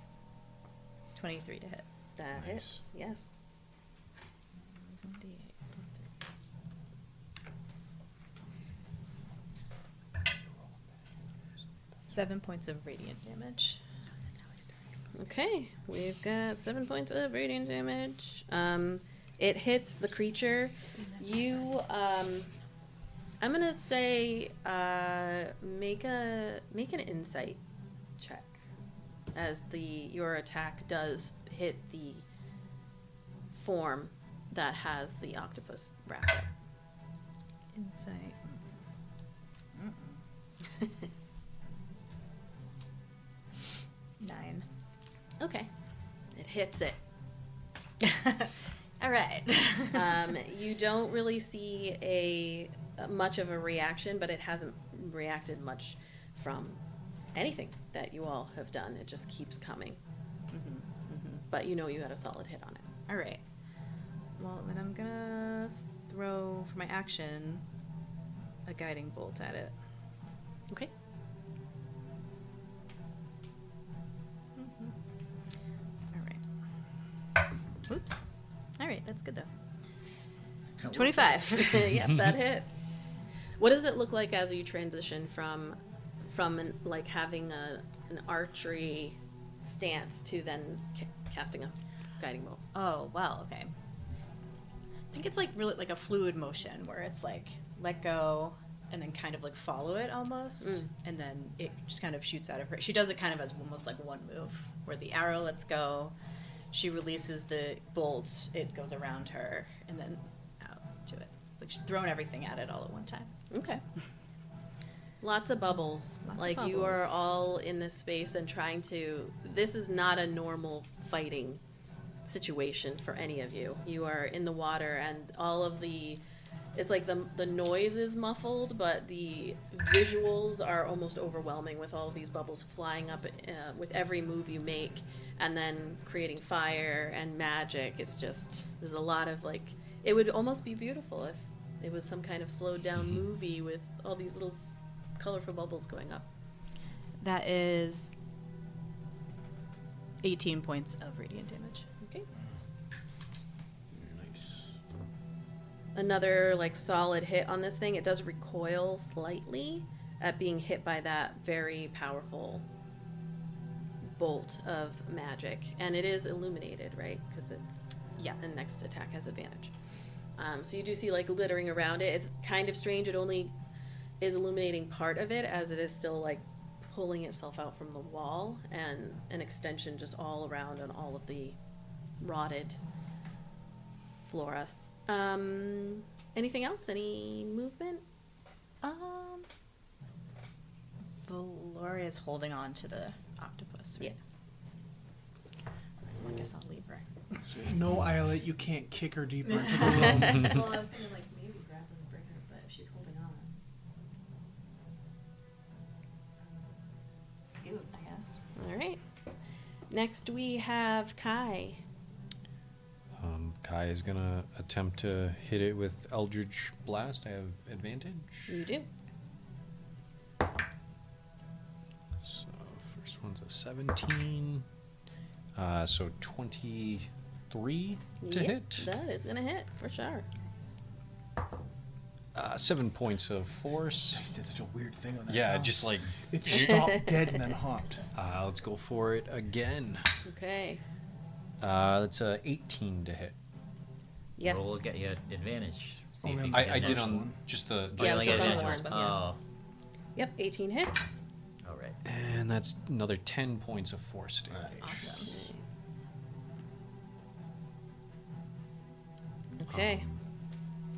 23 to hit. That Nice. hits, yes. 1d8 plus 3. 7 points of radiant damage. Okay, we've got 7 points of radiant damage. It hits the creature. You, I'm gonna say, make an insight check, as your attack does hit the form that has the octopus wrapped up. Insight. 9. Okay, it hits it. All right. You don't really see a much of a reaction, but it hasn't reacted much from anything that you all have done. It just keeps coming. But you know you had a solid hit on it. All right. Well, then I'm gonna throw for my action a guiding bolt at it. Okay. All right. Oops. All right, that's good though. 25. Yep, that hits. What does it look like as you transition from like having an archery stance to then casting a guiding bolt? Oh, well, okay. I think it's like really like a fluid motion where it's like let go and then kind of like follow it almost, and then it just kind of shoots out of her. She does it kind of as almost like one move where the arrow lets go, she releases the bolt, it goes around her, and then out to it. It's like she's throwing everything at it all at one time. Okay. Lots of bubbles. Lots of like you are bubbles. all in this space and trying to. This is not a normal fighting situation for any of you. You are in the water, and all of the. It's like the noise is muffled, but the visuals are almost overwhelming with all of these bubbles flying up with every move you make, and then creating fire and magic. It's just there's a lot of like. It would almost be beautiful if it was some kind of slowed down movie with all these little colorful bubbles going up. That is 18 points of radiant damage. Okay. Nice. Another like solid hit on this thing. It does recoil slightly at being hit by that very powerful bolt of magic, and it is illuminated, right? Because it's the next attack has advantage. So you do see like glittering around it. It's kind of strange. It only is illuminating part of it, as it is still like pulling itself out from the wall, and an extension just all around on all of the rotted flora. Anything else? Any movement? Valoria's holding on to the octopus. Right? Yeah. guess I'll leave her. No, Iolite, you can't kick her deeper into the room. Well, I was gonna like maybe grab her and bring her, but if she's holding on, scoot, I guess. All right. Next we have Kai. Kai is gonna attempt to hit it with Eldritch Blast. I have advantage. You do. So first one's a 17. So 23 to Yep, hit. That is gonna hit for sure. 7 points of force. I just did such a weird thing on that. Yeah, mouse. just like It stopped dead and then hopped. let's go for it again. Okay. That's a 18 to hit. Yes. Roll will get you advantage. See if Only you on can I get did First on one. just the. Oh, you Yeah, only just get on the advantage. one, yeah. Oh, Yep. 18 hits. all right. And that's another 10 points of force damage. Awesome. Okay.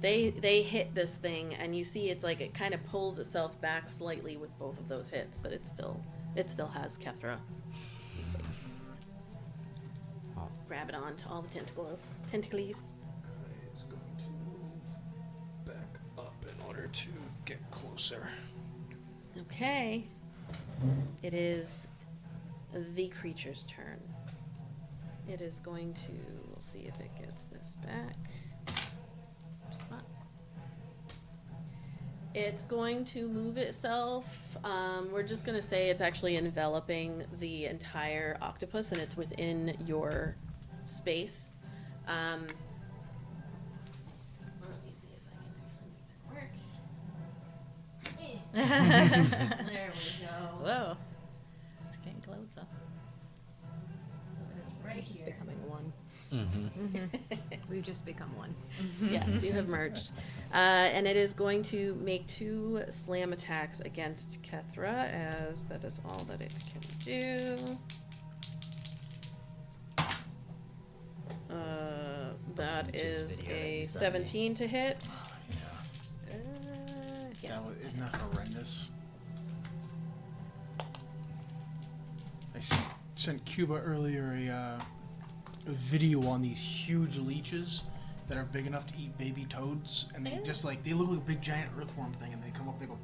They hit this thing, and you see it's like it kind of pulls itself back slightly with both of those hits, but it still has Kethra. It's like grab it onto all the tentacles. Tentacles. Is going to move back up in order to get closer. Okay. It is the creature's turn. It is going to. We'll see if it gets this back. It's not. It's going to move itself. We're just going to say it's actually enveloping the entire octopus, and it's within your space. Let me see if I can actually make that work. There we go. Whoa. It's getting closer. So it is right Just here. becoming one. We've just become one. Yes, you have merged. And it is going to make 2 slam attacks against Kethra, as that is all that it can do. That Which is is video that a you sent me. 17 to hit. Yeah. Yes. Isn't that horrendous? I sent Cuba earlier a video on these huge leeches that are big enough to eat baby toads, and they just like they look like a big giant earthworm thing, and they come up, they go.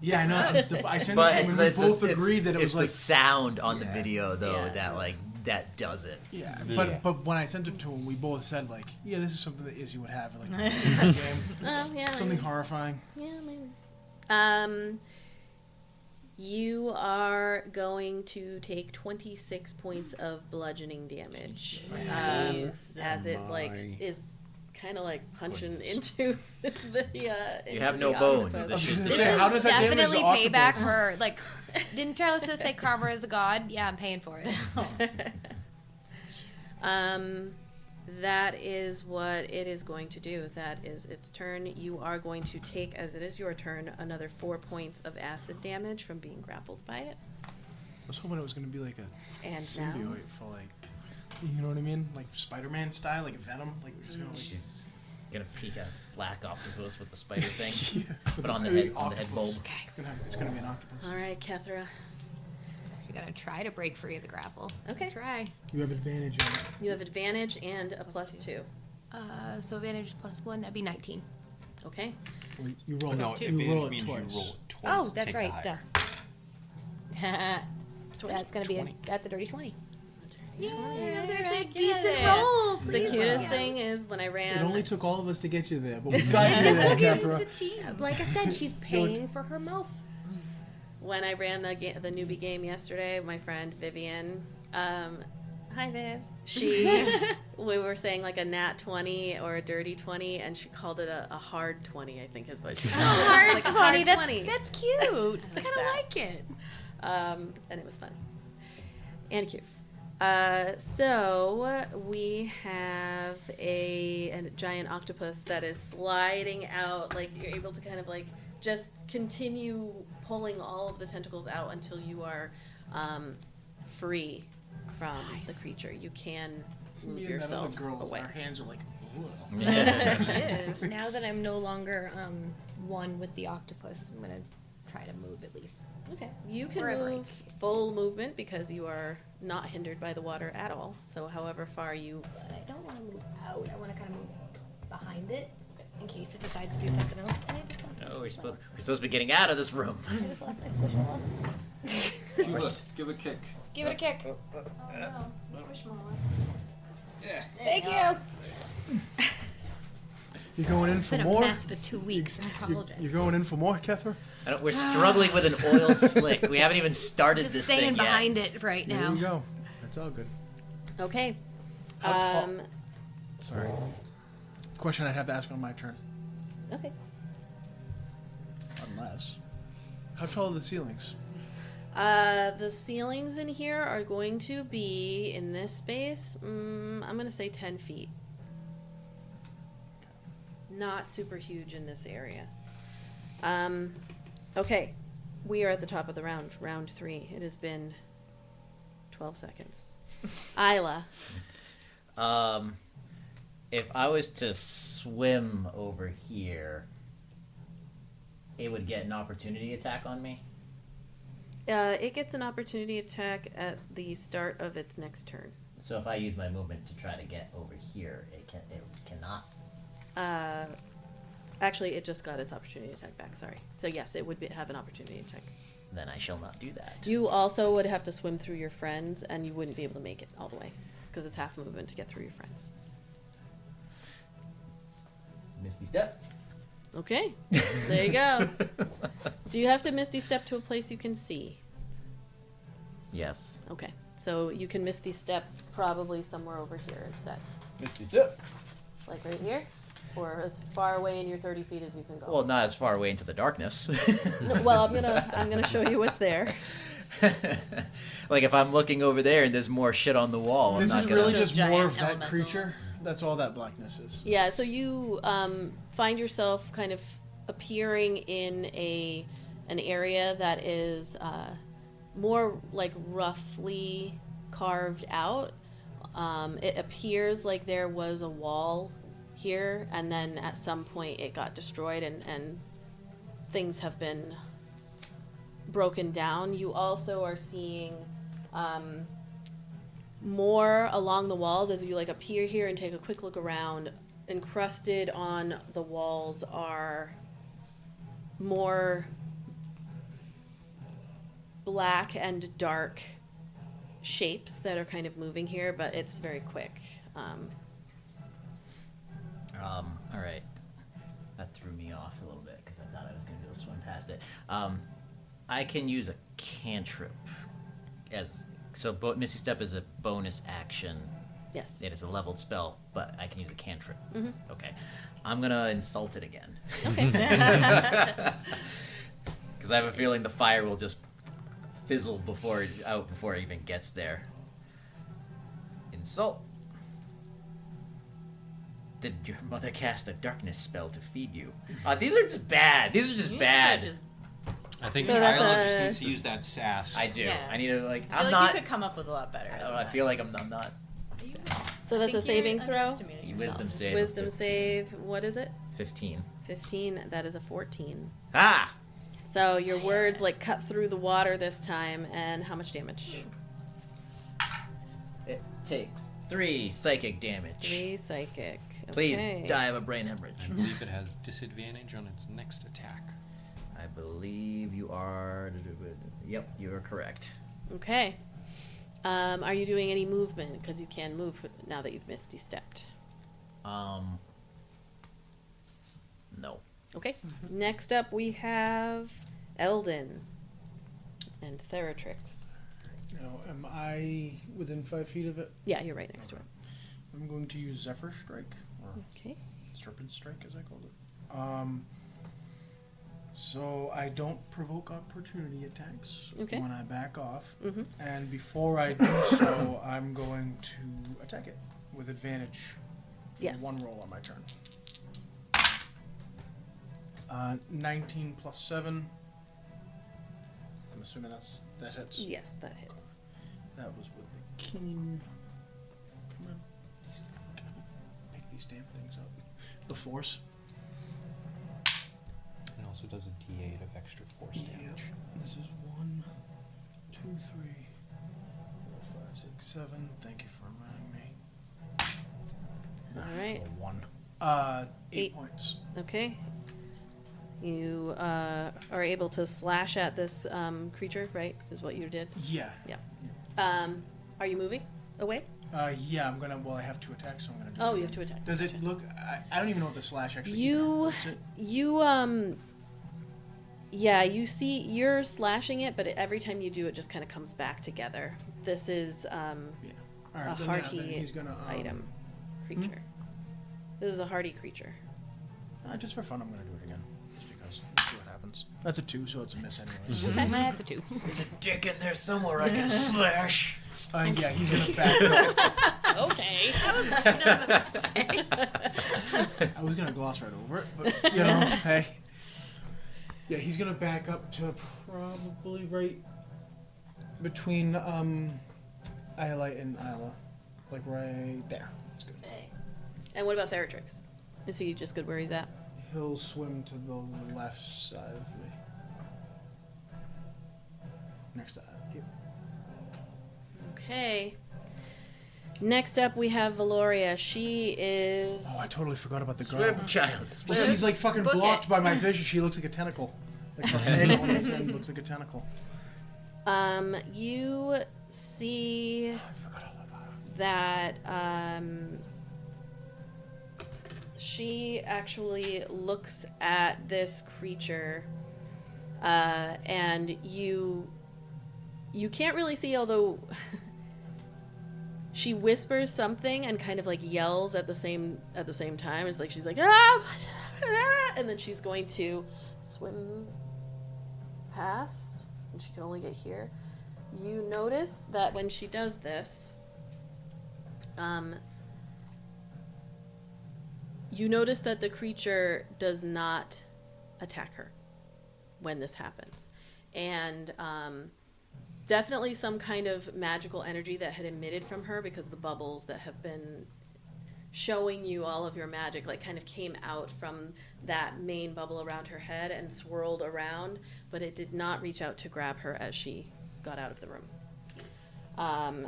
Yeah, I know. I sent But it to it's, him, and it's, we both it's, agreed that it it's was like. the sound on the Yeah. video though Yeah. that does it. Yeah, Yeah. but when I sent it to him, we both said like, yeah, this is something that Izzy would have, like in a video game. Oh, yeah. Something maybe. horrifying. Yeah, maybe. You are going to take 26 points of bludgeoning damage. Nice. As it like My is kind of like punching goodness. into the You into have the no bones. octopus. This gonna is say, how does that damage the Definitely payback octopus? for like. Didn't Charles say karma is a god? Yeah, I'm paying for it. That is what it is going to do. That is its turn. You are going to take, as it is your turn, another 4 points of acid damage from being grappled by it. I was hoping it was going to be like a And symbiote for like, you know what I mean? Like Spider-Man style, like Venom. Like we're just going to like. She's gonna peek a black octopus with the spider thing. Yeah, Put on the a head bulb. octopus. It's gonna be an octopus. All right, Kethra. You're gonna try to break free of the grapple. Okay. Try. You have advantage on it. You have advantage and a +2. So advantage +1. That'd be 19. Okay. Well, you roll No, it. You advantage roll it means twice. you roll it twice. Oh, that's take the right. higher. Duh. That's gonna be 20. that's a dirty 20. Yay, that was I actually a get decent it. roll. The Please. cutest thing is when I It ran. only took all of us to get you there, but we got you Just there, look at Kethra. it's a team. Like I said, she's paying for her mouth. When I ran the newbie game yesterday, my friend Vivian, hi Viv. She, we were saying like a nat 20 or a dirty 20, and she called it a hard 20. I think is what she. Hard Like a 20. hard That's 20. that's cute. I kind of like it. And it was fun and cute. So we have a giant octopus that is sliding out. Like you're able to kind of like just continue pulling all of the tentacles out until you are free from the creature. You can move Me and that other yourself girl, away. our hands are like. Ugh. Now that I'm no longer one with the octopus, I'm gonna try to move at least. Okay, you can Wherever I move full movement because you are not hindered by the water at all. So however far you... But I don't want to move out. I want to kind of move behind it in case it decides to do something else. And I just lost my No, we're squishmallow. supposed to be getting out of this room. I just lost my squishmallow. Cuba, give a kick. Give it a kick. Oh no, squishmallow. Thank you. You're going in for Been a more? mess for 2 weeks. I apologize. You're going in for more, Kethra? We're struggling with an oil slick. We haven't even started Just this staying thing behind yet. it right There now. you go. That's all good. Okay. How tall- Sorry. Question I'd have to ask on my turn. Okay. Unless. How tall are the ceilings? The ceilings in here are going to be, in this space, I'm going to say 10 feet. Not super huge in this area. Okay. We are at the top of the round. Round 3. It has been 12 seconds. Ayla. If I was to swim over here, it would get an opportunity attack on me. It gets an opportunity attack at the start of its next turn. So if I use my movement to try to get over here, it cannot. Actually, it just got its opportunity attack back. Sorry. So yes, it would have an opportunity attack. Then I shall not do that. You also would have to swim through your friends, and you wouldn't be able to make it all the way because it's half movement to get through your friends. Misty step. Okay, there you go. Do you have to Misty Step to a place you can see? Yes. Okay, so you can Misty Step probably somewhere over here instead. Misty step. Like right here? Or as far away in your 30 feet as you can go? Well, not as far away into the darkness. No, well, I'm gonna show you what's there. Like if I'm looking over there and there's more shit on the wall, This I'm is not gonna. really Just just more more of that elemental. creature. That's all that blackness is. Yeah, so you find yourself kind of appearing in an area that is more like roughly carved out. It appears like there was a wall here, and then at some point it got destroyed and things have been broken down. You also are seeing more along the walls as you like appear here and take a quick look around. Encrusted on the walls are more black and dark shapes that are kind of moving here, but it's very quick. All right. That threw me off a little bit because I thought I was going to be able to swim past it. I can use a cantrip Misty Step is a bonus action. Yes. It is a leveled spell, but I can use a cantrip. Mhm. Okay. I'm going to insult it again. Okay. Because I have a feeling the fire will just fizzle before it even gets there. Insult. Did your mother cast a darkness spell to feed you? These are just bad. These are just bad. I think So that's Ayla a- just needs to use that sass. I do. Yeah. I need to I I'm feel like not. you could come up with a lot better. I don't know, I feel like I'm not. So that's a saving throw. Wisdom save. of Wisdom 15. save. What is it? 15. 15. That is a 14. Ah! So your words like cut through the water this time, and how much damage? It takes 3 psychic damage. 3 psychic. Please Okay. die of a brain hemorrhage. I believe it has disadvantage on its next attack. I believe you are. Yep, you are correct. Okay. Are you doing any movement? Because you can move now that you've Misty Stepped. No. Okay. Next up, we have Eldon and Theratrix. Now, am I within 5 feet of it? Yeah, you're right next to it. I'm going to use Zephyr Strike, or Okay. Serpent Strike as I called it. So I don't provoke opportunity attacks Okay. when I back off. Mm-hmm. And before I do so, I'm going to attack it with advantage for Yes. 1 roll on my turn. 19 plus 7. I'm assuming that hits. Yes, that hits. That was with the keen. Come on. Pick these damn things up. The force. It also does a D8 of extra force damage. This is 1, 2, 3, 4, 5, 7. Thank you for reminding me. All right. 1. 8 8. points. Okay. You are able to slash at this creature, right? Is what you did. Yeah. Yeah. Are you moving away? Yeah, I'm gonna. Well, I have 2 attacks, so I'm gonna. Do Oh, it you have again. 2 attacks. Does it Gotcha. look? I don't even know what the slash actually. You, What's it? yeah, you see, you're slashing it, but every time you do, it just kind of comes back together. This is All right, a then, hardy then he's gonna, item creature. This is a hardy creature. Just for fun, I'm gonna do it again. Just because. Let's see what happens. That's a 2, so it's a miss anyways. That's a 2. There's a dick in there somewhere I can slash. Yeah, he's gonna back up. Okay. I was gonna gloss right over it, but you know, hey. Yeah, he's gonna back up to probably right between Iolite and Ayla, like right there. That's good. Okay. And what about Theratrix? Is he just good where he's at? He'll swim to the left side of me. Next to you. Okay. Next up, we have Valoria. She is. Oh, I totally forgot about the girl. Swim, child. Swim. She's like fucking Book blocked it. by my vision. She looks like a tentacle. Like her head on its end looks like a tentacle. You see I forgot all about her. that she actually looks at this creature, and you can't really see, although she whispers something and kind of like yells at the same time. It's like she's like, and then she's going to swim past, and she can only get here. You notice that when she does this, you notice that the creature does not attack her when this happens. And definitely some kind of magical energy that had emitted from her, because the bubbles that have been showing you all of your magic like kind of came out from that main bubble around her head and swirled around, but it did not reach out to grab her as she got out of the room.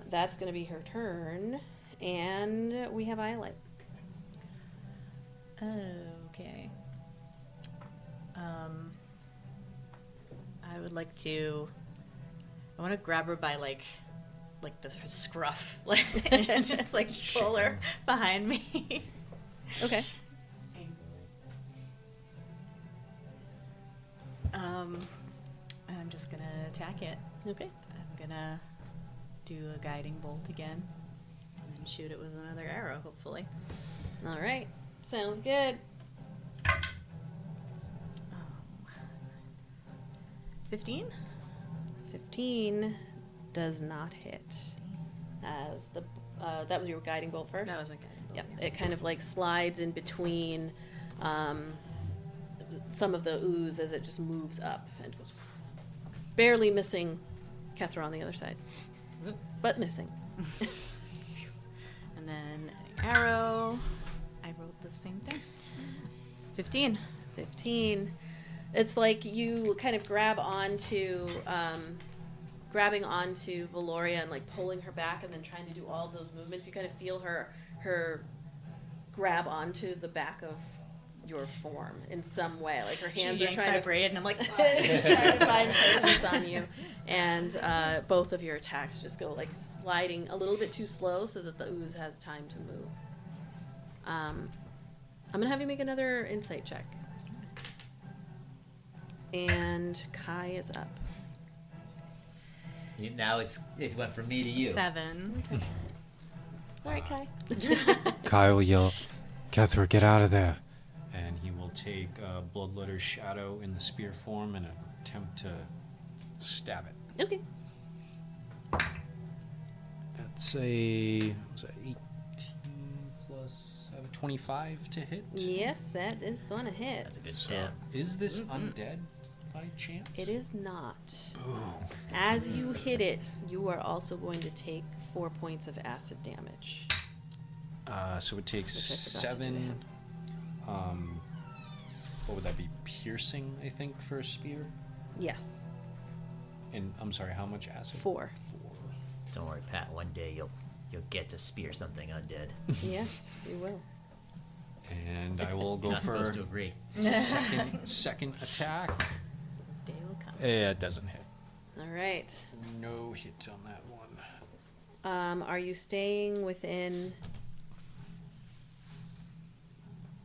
That's going to be her turn, and we have Iolite. Okay. I would like to. I want to grab her by like the her scruff, and just like pull her behind me. Okay. And I'm just gonna attack it. Okay. I'm gonna do a guiding bolt again, and then shoot it with another arrow, hopefully. All right. Sounds good. 15? 15 does not hit. As the that was your guiding bolt first? That was my guiding bolt. Yep. It kind of like slides in between some of the ooze as it just moves up and goes, barely missing Kethra on the other side, but missing. And then arrow. I wrote the same thing. 15. 15. It's like you kind of grabbing onto Valoria and like pulling her back and then trying to do all those movements. You kind of feel her grab onto the back of your form in some way. Like her hands She are yanks trying my to braid, and I'm like, she's trying to find purchase on you. And both of your attacks just go like sliding a little bit too slow so that the ooze has time to move. I'm gonna have you make another insight check. And Kai is up. Now it went from me to you. 7. All right, Kai. Kai will yell, Kethra, get out of there. And he will take Bloodletter's shadow in the spear form and attempt to stab it. Okay. That's a, was that 18 plus 7, 25 to hit? Yes, that is gonna hit. That's a good So, stab. is this undead by chance? It is not. Boom. As you hit it, you are also going to take 4 points of acid damage. So it takes Which I forgot to do 7. What would that be? Piercing, I think, for a spear. Yes. And I'm sorry, how much acid? 4. 4 Don't worry, Pat. One day you'll get to spear something undead. Yes, you will. And I will go Not for supposed to agree. second attack. This day will come. It doesn't hit. All right. No hit on that one. Are you staying within?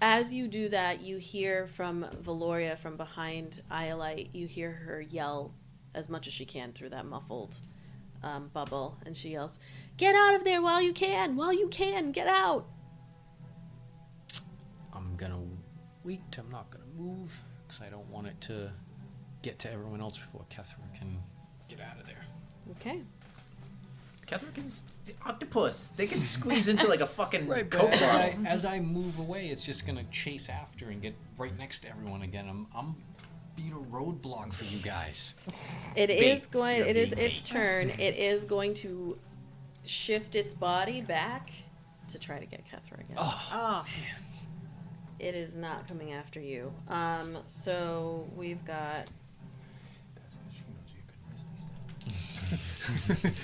As you do that, you hear from Valoria from behind Iolite. You hear her yell as much as she can through that muffled bubble, and she yells, "Get out of there while you can! While you can, get out!" I'm gonna wait. I'm not gonna move because I don't want it to get to everyone else before Kethra can get out of there. Okay. Kethra can the octopus. They can squeeze into like a fucking But Coke bottle. as I move away, it's just gonna chase after and get right next to everyone again. I'm being a roadblock for you guys. It Bait. is going. You're It is being its bait. turn. It is going to shift its body back to try to get Kethra again. Oh, It is not coming after you. So we've got.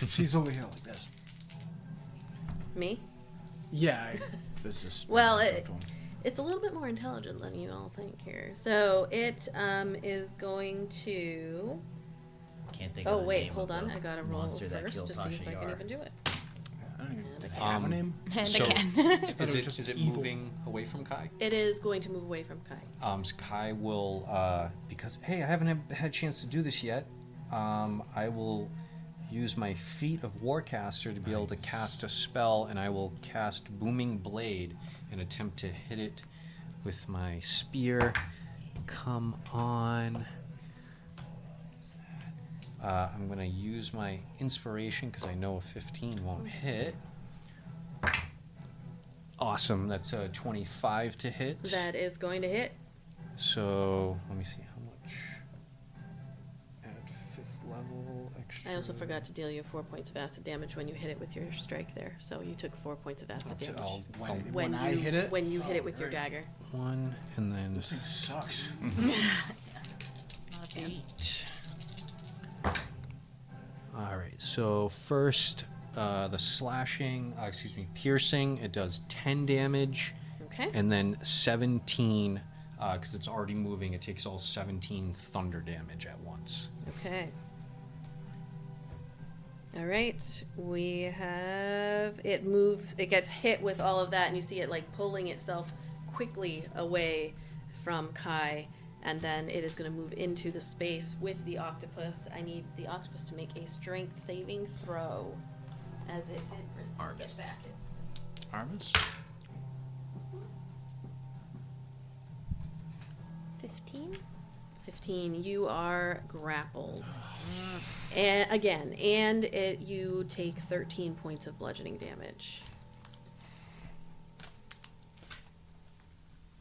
She's over here like this. Me? Yeah, this is. Well, it's a little bit more intelligent than you all think here. So it is going to. Can't think Oh of the wait, name hold of on. the I gotta roll monster that first killed to see if I Tasha can Yar. even do it. I don't even And think again. I have a name. And So- again. thought it was Is just it evil. moving away from Kai? It is going to move away from Kai. So Kai will, because, hey, I haven't had a chance to do this yet, I will use my feat of Warcaster to be able to cast a spell, and I will cast Booming Blade and attempt to hit it with my spear. Come on. I'm going to use my inspiration because I know a 15 won't hit. Awesome. That's a 25 to hit. That is going to hit. So, let me see how much. At 5th level, extra. I also forgot to deal you 4 points of acid damage when you hit it with your strike there. So you took 4 points of acid That's- damage. When I hit it? When you hit it with Oh, your great. dagger. 1, and then This thing sucks. 8. Alright, so first, the slashing, piercing, it does 10 damage. Okay. And then 17, because it's already moving, it takes all 17 thunder damage at once. Okay. All right. We have it moves. It gets hit with all of that, and you see it like pulling itself quickly away from Kai, and then it is going to move into the space with the octopus. I need the octopus to make a strength saving throw, as it did receive Argus. get back its Armis? 15? 15. You are grappled. And you take 13 points of bludgeoning damage.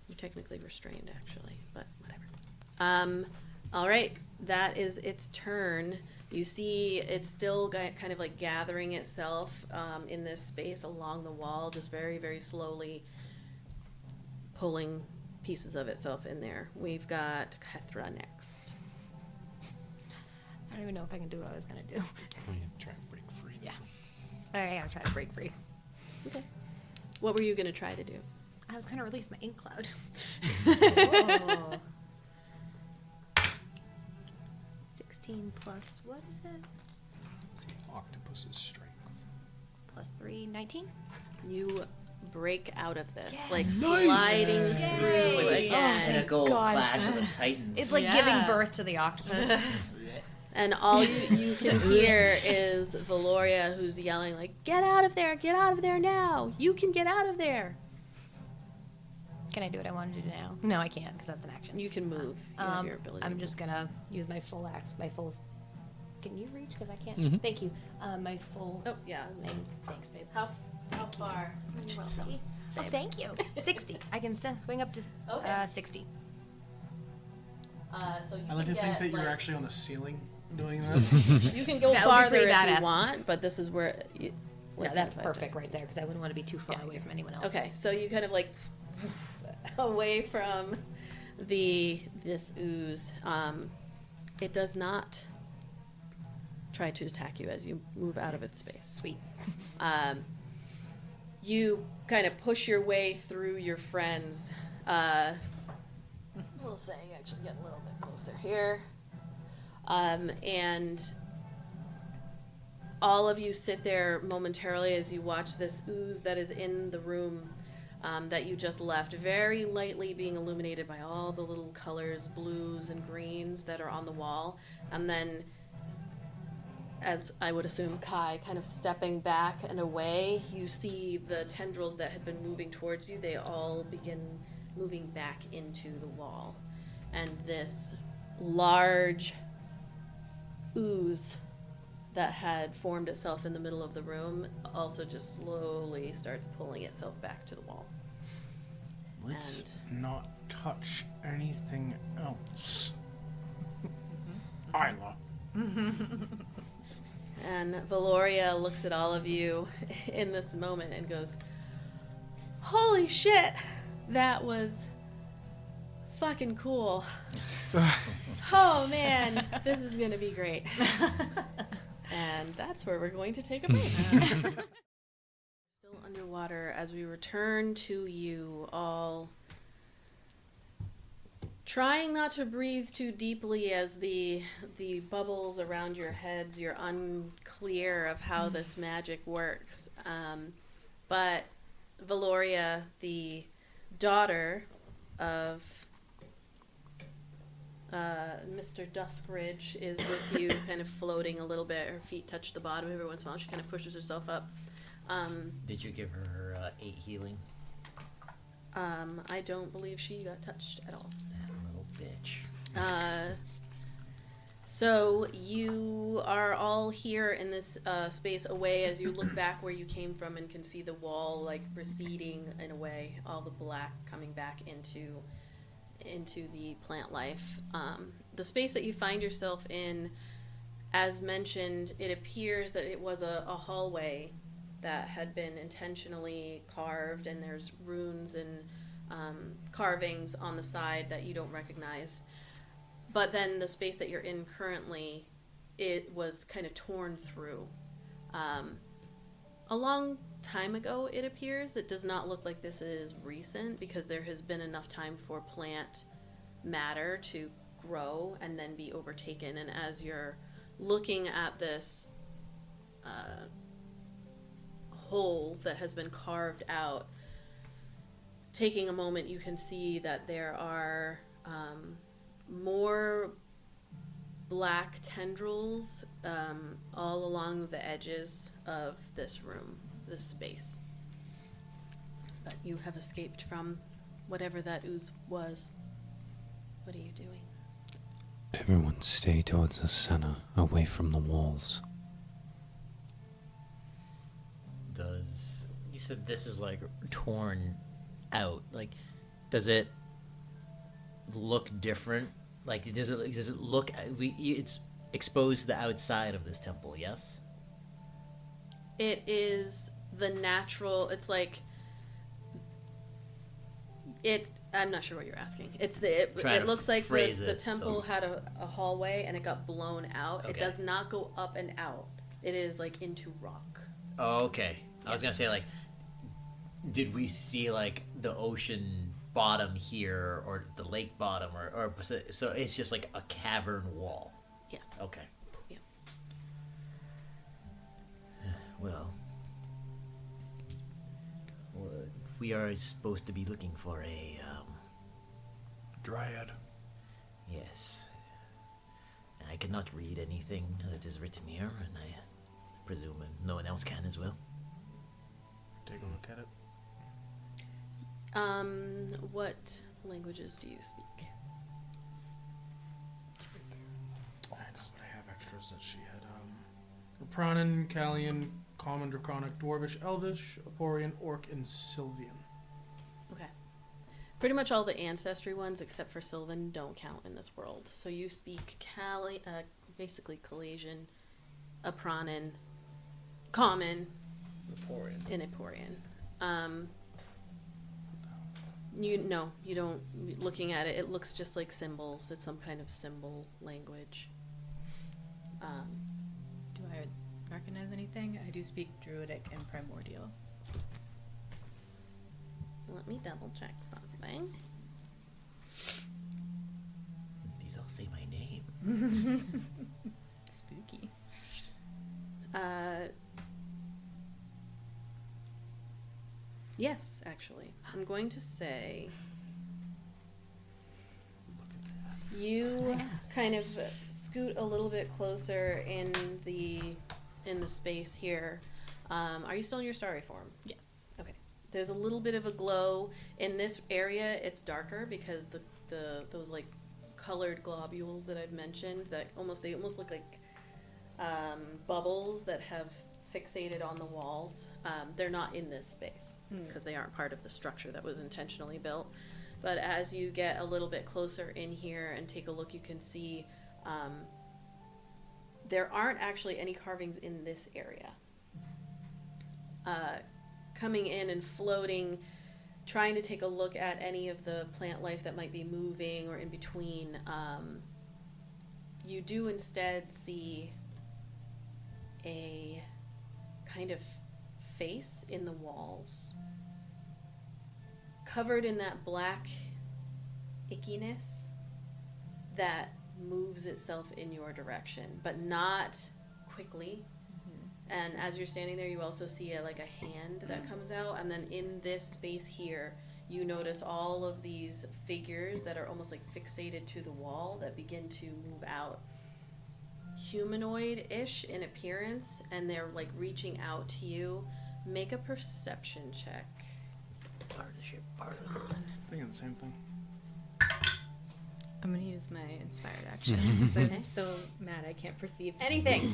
You're technically restrained, actually, but whatever. All right, that is its turn. You see it's still kind of like gathering itself in this space along the wall, just very, very slowly pulling pieces of itself in there. We've got Kethra next. I don't even know if I can do what I was going to do. I'm going to try and break free. Yeah. Alright, I'm trying to break free. Okay. What were you going to try to do? I was going to release my ink cloud. oh. 16 plus, what is it? See, octopus's strength. Plus 3, 19? You break out of this, Yes. like Nice. sliding Yay. This is like through this again. pinnacle God. clash of the titans. It's like Yeah. giving birth to the octopus. And all you can hear is Valoria, who's yelling like, get out of there now! You can get out of there! Can I do what I want to do now? No, I can't, because that's an action. You can move. You have your ability I'm to just gonna use my full my full. Can you reach? Because I can't. Mhm. Thank you. My full. move. Oh, yeah. Thanks, babe. How far? You're welcome. Oh, thank you. 60. I can swing up to Okay. 60. So you I like can to think get, that you're like- actually on the ceiling doing that. You can go That would be farther pretty if badass. you want, but this is where... Yeah, that's perfect right there, because I wouldn't want to be too far away from anyone else. Okay, so you kind of like away from this ooze. It does not try to attack you as you move out of its space. Sweet. You kind of push your way through your friends. We'll say, actually get a little bit closer here. And all of you sit there momentarily as you watch this ooze that is in the room that you just left, very lightly being illuminated by all the little colors, blues and greens that are on the wall. And then, as I would assume, Kai kind of stepping back and away, you see the tendrils that had been moving towards you, they all begin moving back into the wall. And this large ooze that had formed itself in the middle of the room also just slowly starts pulling itself back to the wall. Let's not touch anything else. Ayla. And Valoria looks at all of you in this moment and goes, "Holy shit, that was fucking cool. Oh man, this is gonna be great." And that's where we're going to take a break. Still underwater as we return to you all, trying not to breathe too deeply as the bubbles around your heads, you're unclear of how this magic works. But Valoria, the daughter of Mr. Duskridge, is with you, kind of floating a little bit. Her feet touch the bottom every once in a while. She kind of pushes herself up. Did you give her 8 healing? I don't believe she got touched at all. That little bitch. So you are all here in this space away as you look back where you came from and can see the wall like receding in a way, all the black coming back into the plant life. The space that you find yourself in, as mentioned, it appears that it was a hallway that had been intentionally carved, and there's runes and carvings on the side that you don't recognize. But then the space that you're in currently, it was kind of torn through. A long time ago, it appears. It does not look like this is recent, because there has been enough time for plant matter to grow and then be overtaken. And as you're looking at this hole that has been carved out, taking a moment, you can see that there are more black tendrils all along the edges of this room, this space. But you have escaped from whatever that ooze was. What are you doing? Everyone stay towards the center, away from the walls. You said this is like torn out. Like, does it look different? Like, does it look? It's exposed to the outside of this temple. Yes. It is the natural. It's like it. I'm not sure what you're asking. It looks like the temple had a hallway and it got blown out. Okay. It does not go up and out. It is like into rock. Oh, okay. I was gonna say, like, did we see like the ocean bottom here or the lake bottom or so it's just like a cavern wall? Yes. Okay. Yeah. Well, we are supposed to be looking for a dryad. Yes. I cannot read anything that is written here, and I presume no one else can as well. Take a look at it. What languages do you speak? I know, but I have extras that she had. Pranin, Callian, Common, Draconic, Dwarvish, Elvish, Aporian, Orc, and Sylvian. Okay. Pretty much all the ancestry ones, except for Sylvan, don't count in this world. So you speak basically Calasian, Apranin, Common, and Aporian. You don't. Looking at it, it looks just like symbols. It's some kind of symbol language. anything, I do speak Druidic and Primordial. Let me double check something. These all say my name. Spooky. Yes, actually. I'm going to say you kind of scoot a little bit closer in the space here. Are you still in your starry form? Yes. Okay. There's a little bit of a glow in this area. It's darker because those like colored globules that I've mentioned that they almost look like bubbles that have fixated on the walls. They're not in this space because they aren't part of the structure that was intentionally built. But as you get a little bit closer in here and take a look, you can see there aren't actually any carvings in this area. Coming in and floating, trying to take a look at any of the plant life that might be moving or in between, you do instead see a kind of face in the walls, covered in that black ickiness that moves itself in your direction, but not quickly. And as you're standing there, you also see a hand that comes out, and then in this space here, you notice all of these figures that are almost like fixated to the wall that begin to move out. Humanoid-ish in appearance, and they're like reaching out to you. Make a perception check. Part of the ship, part of the I'm thinking the same thing. I'm gonna use my inspired action because I'm so mad I can't perceive anything.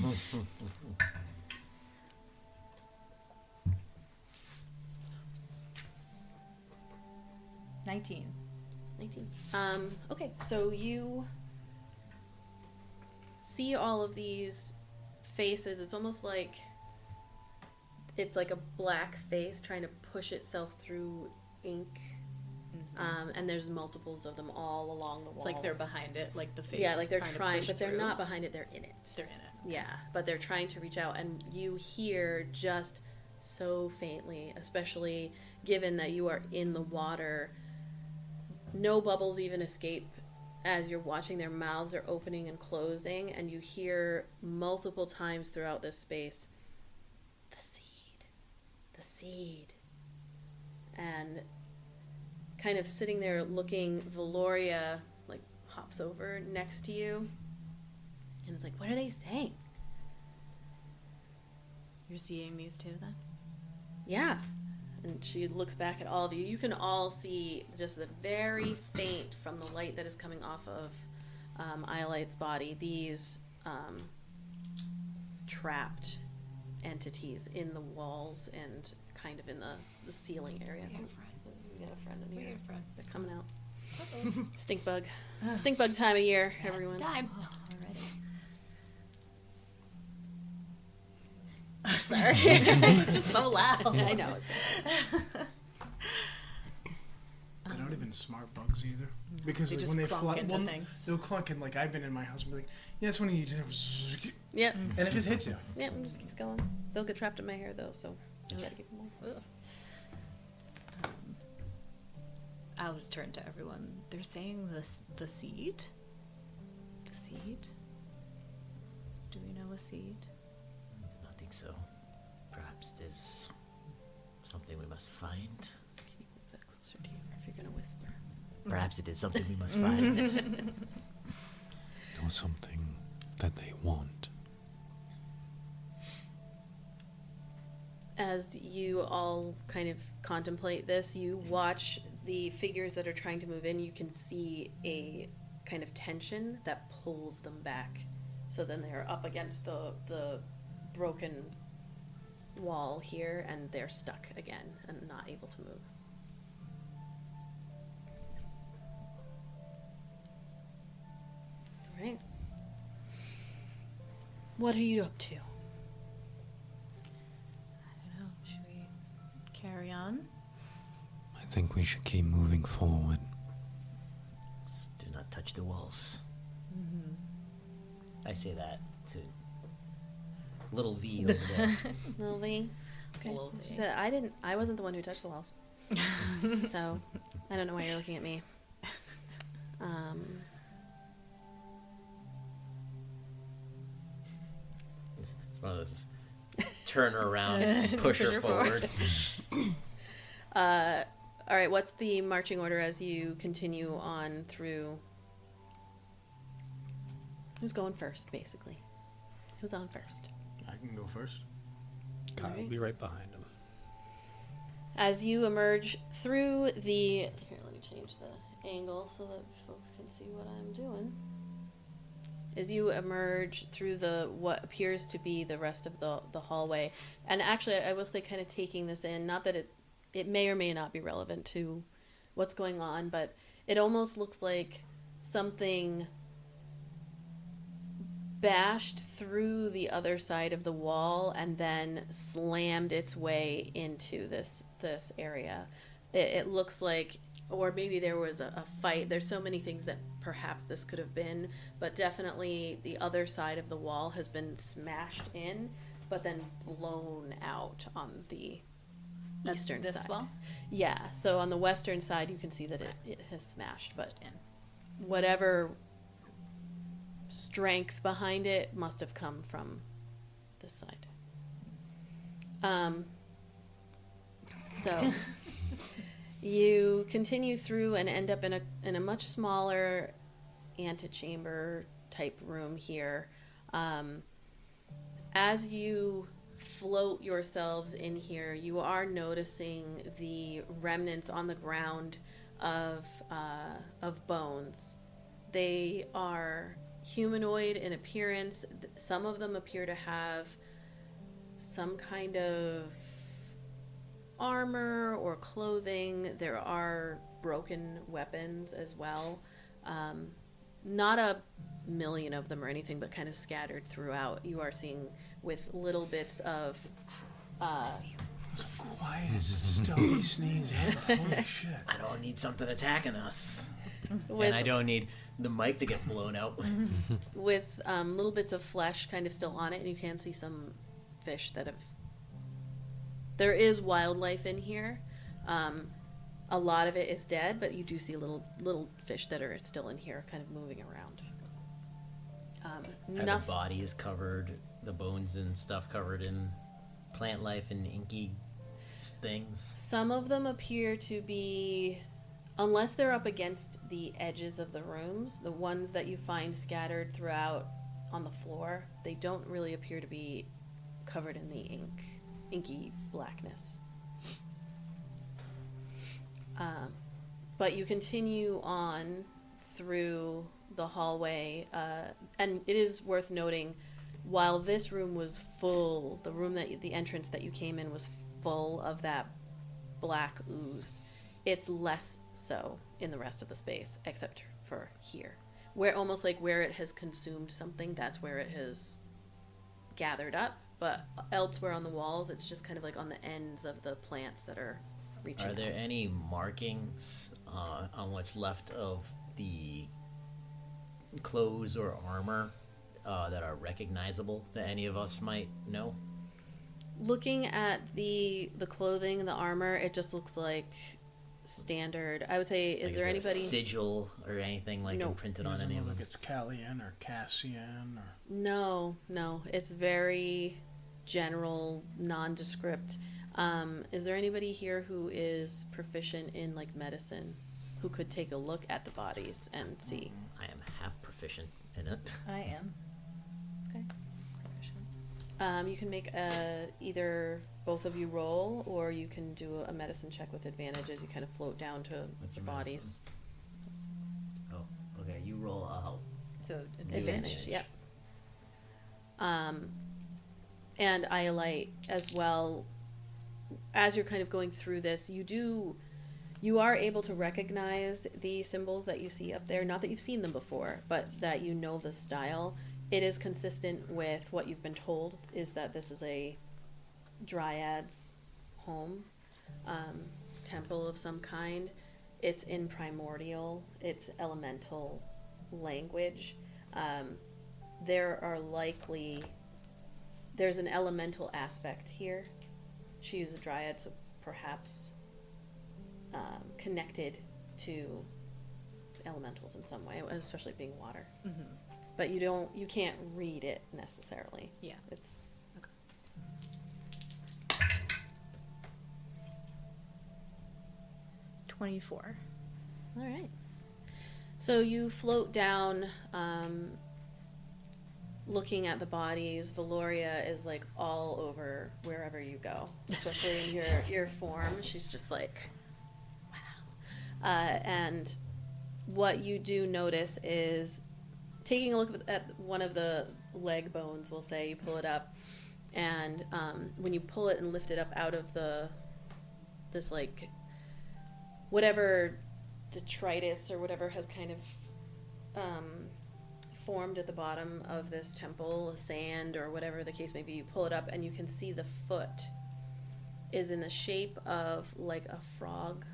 19. 19. Okay, so you see all of these faces. It's almost like it's like a black face trying to push itself through ink. And there's multiples of them all along the walls. It's like they're behind it, like the face. Yeah, like they're trying, but they're through. not behind it, they're in it. They're in it. Yeah, but they're trying to reach out, and you hear just so faintly, especially given that you are in the water. No bubbles even escape as you're watching. Their mouths are opening and closing, and you hear multiple times throughout this space, the seed. And kind of sitting there looking, Valoria like hops over next to you and is like, what are they saying? You're seeing these two then? Yeah. And she looks back at all of you. You can all see just the very faint from the light that is coming off of Iolite's body, these trapped entities in the walls and kind of in the ceiling area. We got a friend in here. They're coming out. Stink bug. Stink bug time of year, everyone. It's time. Already. Sorry. It's just so loud. I know. They're not even smart bugs either. Because They like, just when they clunk fly, into well, things. they'll clunk and like I've been in my house and be like, yeah, that's when you do it. Yep. And it just hits you. Yep, it just keeps going. They'll get trapped in my hair, though, so I gotta keep them away. I'll just turn to everyone. They're saying the seed? The seed? Do we know a seed? I think so. Perhaps there's something we must find. Can you move that closer to you if you're gonna whisper? Perhaps it is something we must find. Or something that they want. As you all kind of contemplate this, you watch the figures that are trying to move in. You can see a kind of tension that pulls them back. So then they're up against the broken wall here, and they're stuck again and not able to move. All right. What are you up to? I don't know. Should we carry on? I think we should keep moving forward. Do not touch the walls. I say that to Little V over there. Little V. Okay. Little She V. said, I wasn't the one who touched the walls. So, I don't know why you're looking at me. It's one of those turn her around, and push her forward. All right, what's the marching order as you continue on through? Who's going first, basically? Who's on first? I can go first. Kyle will Alright. be right behind him. As you emerge through the... Here, let me change the angle so that folks can see what I'm doing. As you emerge through what appears to be the rest of the hallway, and actually I will say, kind of taking this in, not that it may or may not be relevant to what's going on, but it almost looks like something bashed through the other side of the wall and then slammed its way into this area. It looks like, or maybe there was a fight. There's so many things that perhaps this could have been, but definitely the other side of the wall has been smashed in, but then blown out on the eastern this side. wall? Yeah, so on the western side you can see that it has smashed, but whatever strength behind it must have come from this side. So you continue through and end up in a much smaller antechamber type room here. As you float yourselves in here, you are noticing the remnants on the ground of bones. They are humanoid in appearance. Some of them appear to have some kind of armor or clothing. There are broken weapons as well. Not a million of them or anything, but kind of scattered throughout. You are seeing with little bits of Quietest stealthy sneeze ever. Holy shit. I don't need something attacking us. with And I don't need the mic to get blown out. with little bits of flesh kind of still on it, and you can see some fish that have... There is wildlife in here. A lot of it is dead, but you do see little fish that are still in here kind of moving around. Are the bodies covered, the bones and stuff covered in plant life and inky things? Some of them appear to be, unless they're up against the edges of the rooms, the ones that you find scattered throughout on the floor, they don't really appear to be covered in the inky blackness. But you continue on through the hallway, and it is worth noting, while this room was full, the entrance that you came in was full of that black ooze. It's less so in the rest of the space, except for here, where almost like where it has consumed something, that's where it has gathered up. But elsewhere on the walls, it's just kind of like on the ends of the plants that are reaching. Are there any markings on what's left of the clothes or armor that are recognizable that any of us might know? Looking at the clothing and the armor, it just looks like standard. I would say, is there a anybody... sigil or anything like No. imprinted on any of them? Like it's Callian or Cassian or... No. It's very general, nondescript. Is there anybody here who is proficient in like medicine, who could take a look at the bodies and see? I am half proficient in it. I am. Okay. You can make either both of you roll, or you can do a medicine check with advantage as you kind of float down to What's the your bodies. Oh, okay. You roll out. So Advantage, yep. And Iolite as well. As you're kind of going through this, you are able to recognize the symbols that you see up there. Not that you've seen them before, but that you know the style. It is consistent with what you've been told, is that this is a dryad's home, temple of some kind. It's in primordial, it's elemental language. There are likely there's an elemental aspect here. She is a dryad, so perhaps connected to elementals in some way, especially being water. Mm-hmm. But you can't read it necessarily. Yeah. It's 24. all right. So you float down, looking at the bodies. Valoria is like all over wherever you go, especially in your form. She's just like, wow. And what you do notice is taking a look at one of the leg bones. We'll say you pull it up, and when you pull it and lift it up out of this like whatever detritus or whatever has kind of formed at the bottom of this temple, sand or whatever the case may be, you pull it up and you can see the foot is in the shape of like a frog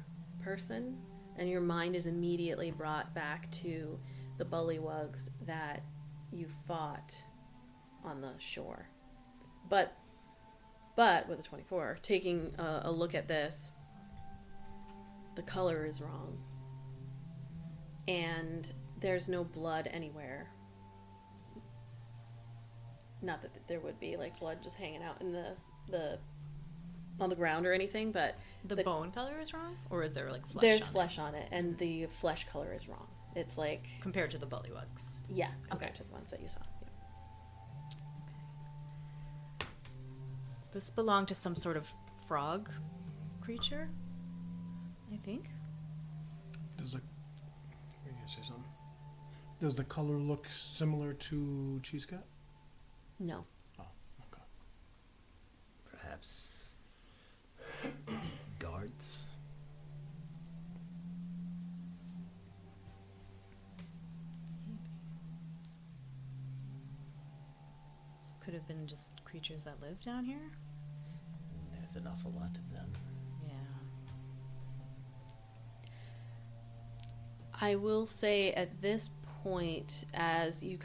person, and your mind is immediately brought back to the bullywugs that you fought on the shore. But with a 24, taking a look at this, the color is wrong. And there's no blood anywhere. Not that there would be like blood just hanging out in the on the ground or anything, but The bone color is wrong, or is there like flesh? there's on flesh on it, and the flesh color is wrong. It's like it compared to the bullywugs? yeah, compared Okay. to the ones that you saw. Yeah. This belonged to some sort of frog creature, I think. Does the... Were you gonna say something? Does the color look similar to cheese cat? No. Oh, okay. Perhaps guards. Could have been just creatures that live down here. There's an awful lot of them. Yeah. I will say at this point, as you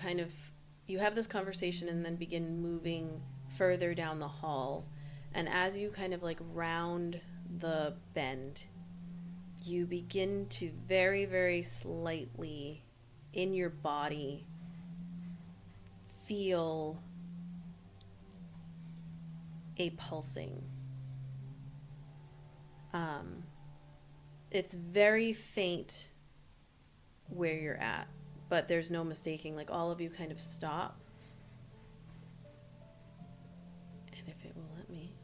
you have this conversation and then begin moving further down the hall, and as you kind of like round the bend, you begin to very, very slightly in your body feel a pulsing. It's very faint where you're at, but there's no mistaking. Like all of you kind of stop, and if it will let me,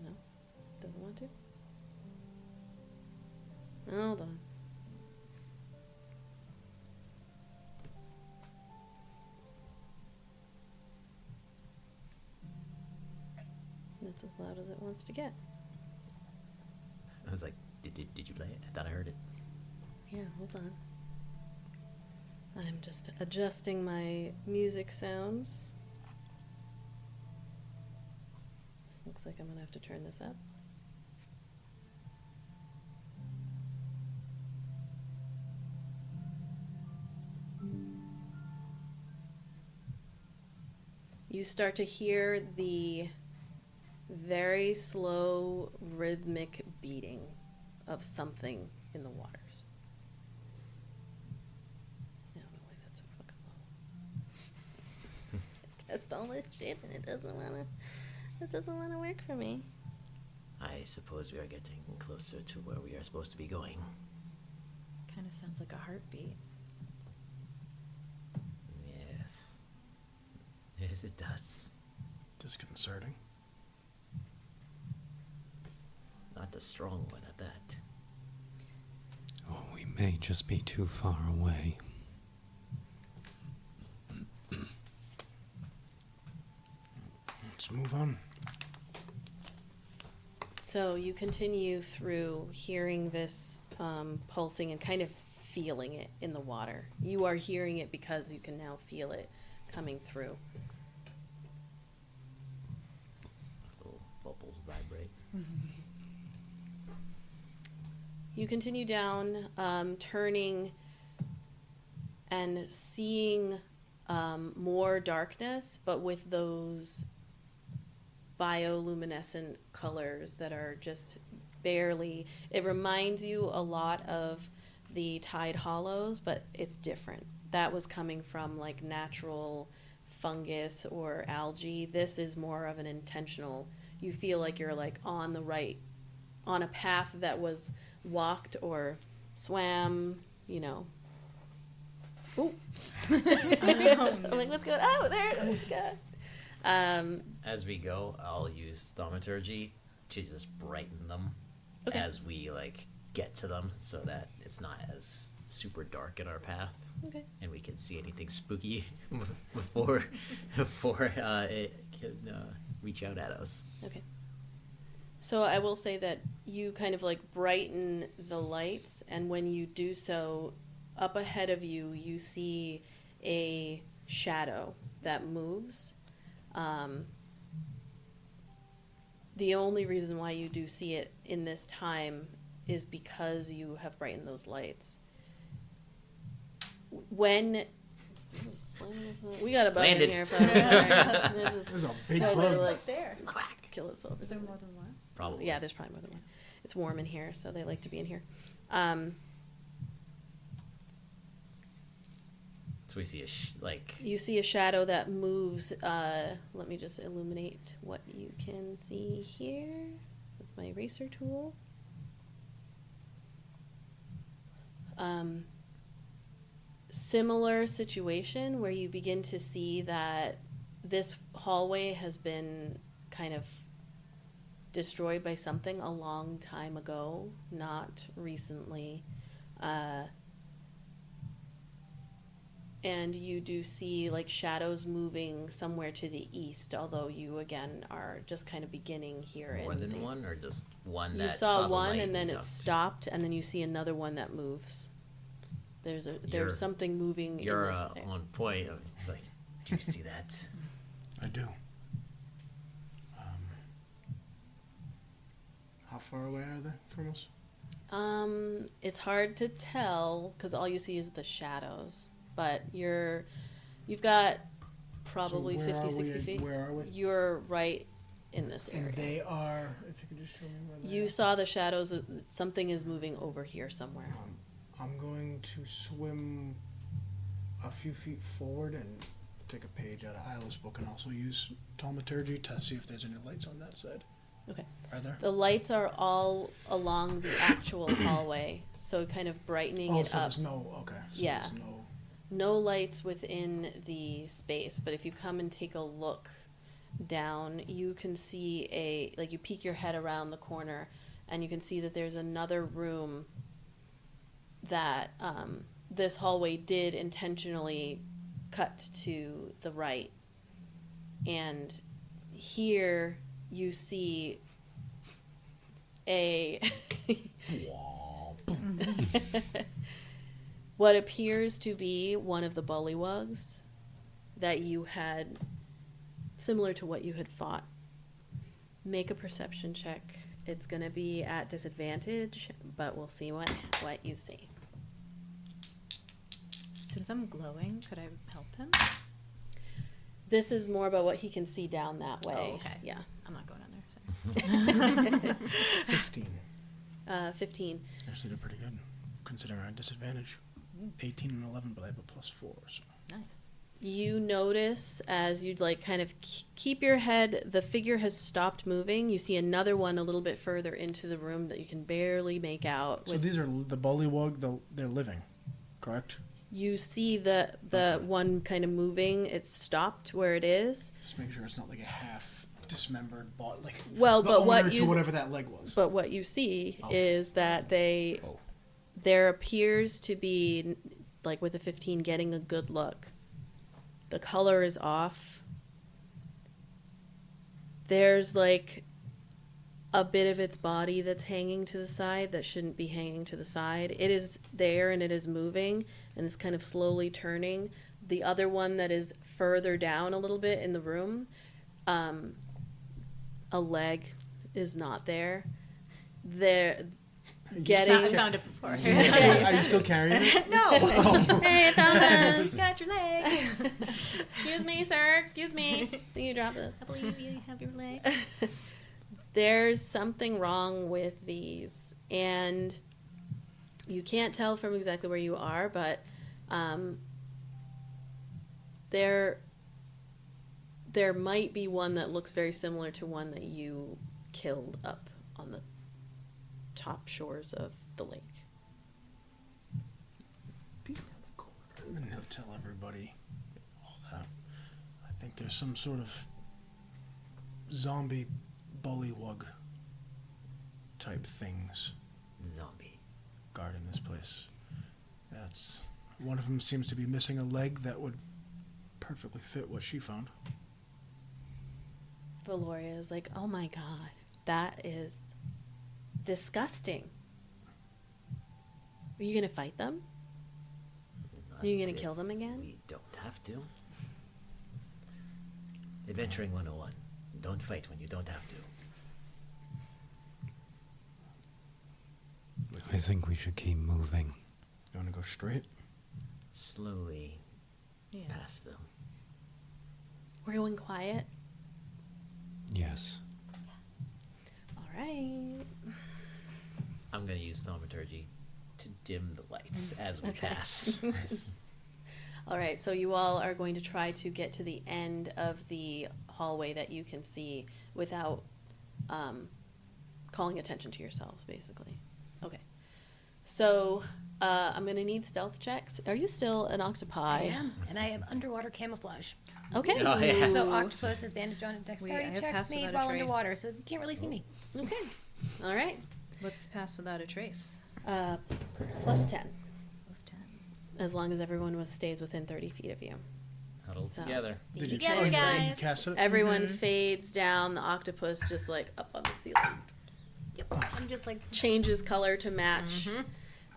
no, doesn't want to. Hold on. That's as loud as it wants to get. I was like, did you play it? I thought I heard it. Yeah, hold on. I'm just adjusting my music sounds. Looks like I'm gonna have to turn this up. You start to hear the very slow rhythmic beating of something in the waters. I don't know why that's so fucking low. I test all this shit and it doesn't wanna work for me. I suppose we are getting closer to where we are supposed to be going. Kind of sounds like a heartbeat. Yes. Yes, it does. Disconcerting. Not a strong one at that. Oh, we may just be too far away. Let's move on. So you continue through hearing this pulsing and kind of feeling it in the water. You are hearing it because you can now feel it coming through. Little bubbles vibrate. You continue down, turning and seeing more darkness, but with those bioluminescent colors that are just barely. It reminds you a lot of the Tide Hollows, but it's different. That was coming from like natural fungus or algae. This is more of an intentional. You feel like you're like on a path that was walked or swam, you know. Ooh. I'm like, what's going on? Oh, there. Oh, God. As we go, I'll use thaumaturgy to just brighten them Okay. as we like get to them, so that it's not as super dark in our path, Okay. and we can see anything spooky before it can reach out at us. Okay. So I will say that you kind of like brighten the lights, and when you do so, up ahead of you, you see a shadow that moves. The only reason why you do see it in this time is because you have brightened those lights. When we got a bug Landed. in here, probably. There's a big tried to, bug. like, There. kill us all. Is there more than one? Probably. Yeah, there's probably more than one. It's warm in here, so they like to be in here. So we see You see a shadow that moves. Let me just illuminate what you can see here with my eraser tool. Similar situation where you begin to see that this hallway has been kind of destroyed by something a long time ago, not recently. And you do see like shadows moving somewhere to the east, although you again are just kind of beginning here. more than one, or just one You that saw the one, light and then it ducked? stopped, and then you see another one that moves. You're- There's something moving You're in this. on point. Like, do you see that? I do. How far away are they from us? It's hard to tell because all you see is the shadows. But you've got probably So 50, 60 feet. Where are we? You're right in this area. And they are, if you could just show me where they You are. saw the shadows. Something is moving over here somewhere. I'm going to swim a few feet forward and take a page out of Ayla's book, and also use thaumaturgy to see if there's any lights on that side. Okay. Are there? The lights are all along the actual hallway, so kind of brightening Oh, it so up. there's no, okay. So Yeah. there's no, No lights within the space, but if you come and take a look down, you can see you peek your head around the corner, and you can see that there's another room that this hallway did intentionally cut to the right. And here you see what appears to be one of the bullywugs that you had, similar to what you had fought. Make a perception check. It's going to be at disadvantage, but we'll see what you see. Since I'm glowing, could I help him? This is more about what he can see down that way. Oh, okay. Yeah. I'm not going down there. Sorry. 15. 15. Actually, they're pretty good, considering our disadvantage. 18 and 11, but I have a +4, so. Nice. You notice as you'd like kind of keep your head, the figure has stopped moving. You see another one a little bit further into the room that you can barely make out. So these are the bullywug, they're living, correct? You see the one kind of moving. It's stopped where it is. Just making sure it's not like a half dismembered body, like Well, the but owner what to you whatever that leg was. but what you see Oh. is that there appears to be, like with a 15, getting a good look. The color is off. There's like a bit of its body that's hanging to the side that shouldn't be hanging to the side. It is there and it is moving and it's kind of slowly turning. The other one that is further down a little bit in the room, a leg is not there. getting. I found it before. Are you still carrying it? No. Hey, I found this. Got your leg. Excuse me, sir. Excuse me. Can you drop this? I believe you have your leg. There's something wrong with these, and you can't tell from exactly where you are, but there might be one that looks very similar to one that you killed up on the top shores of the lake. And then he'll tell everybody all that. I think there's some sort of zombie bullywug type things Zombie. guarding this place. That's one of them seems to be missing a leg that would perfectly fit what she found. Valoria is like, oh my god, that is disgusting. Are you going to fight them? Are you going to kill them again? We don't have to. Adventuring 101. Don't fight when you don't have to. I think we should keep moving. You want to go straight? Slowly Yeah. past them. We're going quiet. Yes. All right. I'm going to use thaumaturgy to dim the lights as we Okay. pass. All right, so you all are going to try to get to the end of the hallway that you can see without calling attention to yourselves, basically. Okay. So I'm going to need stealth checks. Are you still an octopi? I am, and I have underwater camouflage. Okay. Oh, yeah. So octopus has advantage on dexterity I have checks pass made without a while trace. underwater, so you can't really see me. Okay. All right. What's pass without a trace? Plus 10, Plus 10. as long as everyone stays within 30 feet of you. Huddled So- together. Did you, Together, you guys. cast it? Everyone fades down. The octopus just like up on the ceiling. Yep. I'm just like, Changes color to match.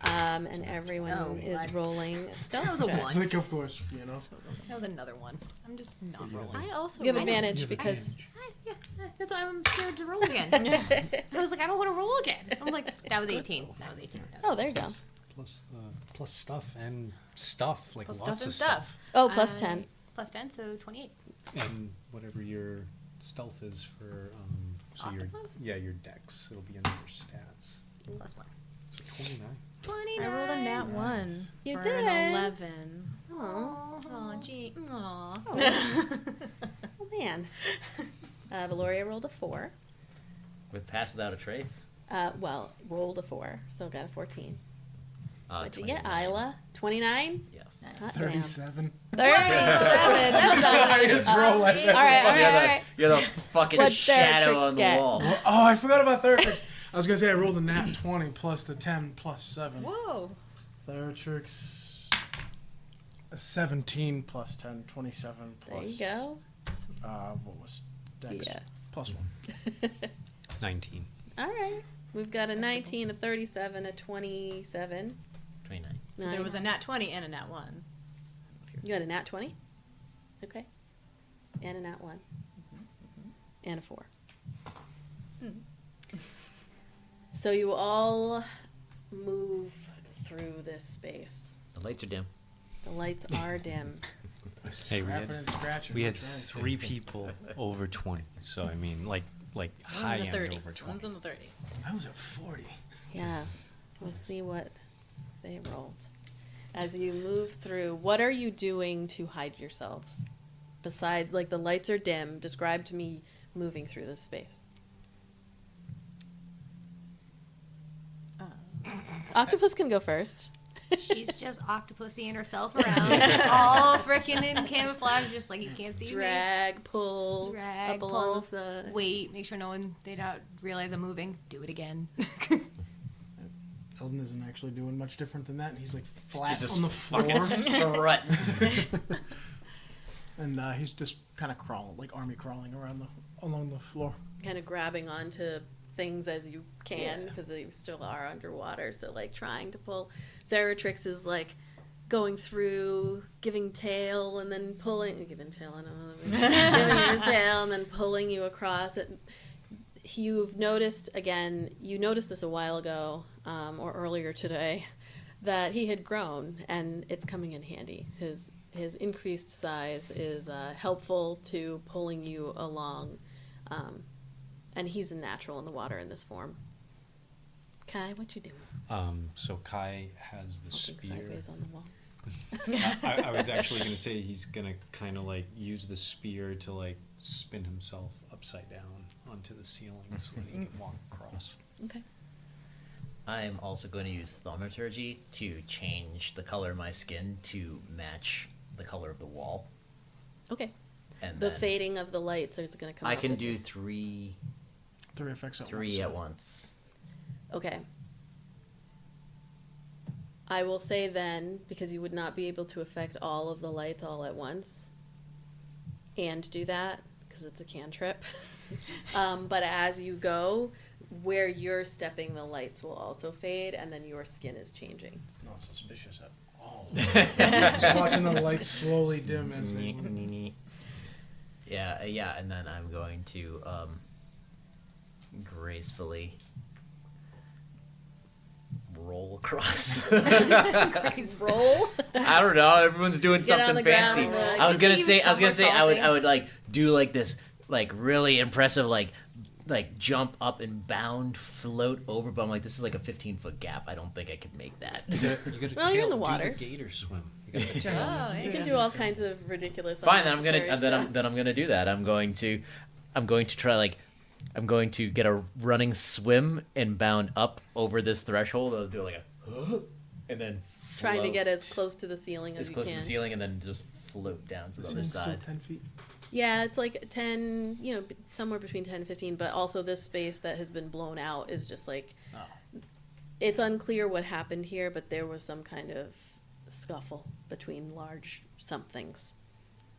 And everyone Oh, is God. rolling stealth That was a checks. It's like, of course, you know. that was another one. I'm just not rolling. I also You have rolled- advantage because Yeah, that's why I'm scared to roll again. I was like, I don't want to roll again. I'm like, that was 18. That was 18. That was oh, there you go. Plus stuff and stuff, like Plus lots stuff and of stuff. Oh, plus I- 10. Plus 10, so 28. And whatever your stealth is for, so Octopus? your dex, it'll be under your stats. Plus 1. So 29. 29. I rolled a nat 1. You for did? an 11. Oh, Aw, gee. Aw. oh man. Valoria rolled a 4. With pass without a trace. Well, rolled a 4, so got a 14. What'd you get, 29. Isla? 29? Yes. Hot damn. 37. 37. That's not Highest roll I've ever all right, all got. right, all right. You're the fucking What'd shadow Theratrix on the get? wall. Oh, I forgot about Theratrix. I was going to say I rolled a nat 20 plus the 10 plus 7. Whoa. Theratrix, a 17 plus 10, 27 There plus... you go. What was Dex? Yeah. Plus 1. 19. All right. We've got a 19, a 37, a 27. 29. So there was a nat 20 and a nat 1. You had a nat 20? Okay. And a nat 1. And a 4. So you all move through this space. The lights are dim. The lights are dim. Hey, we Scrapping had- and scratching. We had That's right. 3 people over 20. So, I mean, like high One's in end the over 30s. 20. One's in the 30s. I was at 40. Yeah. We'll see what they rolled. As you move through, what are you doing to hide yourselves? Besides, like, the lights are dim. Describe to me moving through this space. Octopus can go first. She's just octopusying herself around, all freaking in camouflage, just like you can't see Drag, pull, Drag, up along pull. the side. me. Wait, make sure no one, they don't realize I'm moving. Do it again. Eldon isn't actually doing much different than that. And he's like flat He's just on the floor. fucking strutting. And he's just kind of crawling, like army crawling along the floor. Kind of grabbing onto things as you can Yeah. because you still are underwater. So, like, trying to pull. Theratrix is, like, going through, giving tail and then pulling. Giving tail, I don't know. Giving you tail and then pulling you across it. You've noticed, again, you noticed this a while ago, or earlier today, that he had grown, and it's coming in handy. His increased size is helpful to pulling you along, and he's a natural in the water in this form. Kai, what you doing? So Kai has the Looking spear. sideways on the wall. I was actually going to say he's going to kind of like use the spear to like spin himself upside down onto the ceiling so that he can walk across. Okay. I'm also going to use thaumaturgy to change the color of my skin to match the color of the wall. Okay. And The then fading of the lights is going to come I out can with do you. Three effects at three once. at once. Okay. I will say then, because you would not be able to affect all of the lights all at once and do that, because it's a cantrip. But as you go, where you're stepping, the lights will also fade, and then your skin is changing. It's not suspicious at all. Just watching the lights slowly dim as they... Yeah, and then I'm going to gracefully roll across. Roll. I don't know. Everyone's doing Get on something the ground fancy. and roll. I was You gonna see say I would somersaulting. like do like this like really impressive like jump up and bound float over, but I'm like, this is like a 15-foot gap. I don't think I could make that. You got to Well, you're in the water. do the gator swim. You got the tail. Oh, You can do all kinds of ridiculous. Fine, then I'm gonna unnecessary stuff. then I'm gonna do that. I'm going to try like I'm going to get a running swim and bound up over this threshold. I'll do like a and then Trying to float get as close to the ceiling as as you close can. to the ceiling and then just float down to the other It's still side. 10 feet. Yeah, it's like 10, somewhere between 10 and 15, but also this space that has been blown out is just like, Oh. it's unclear what happened here, but there was some kind of scuffle between large somethings.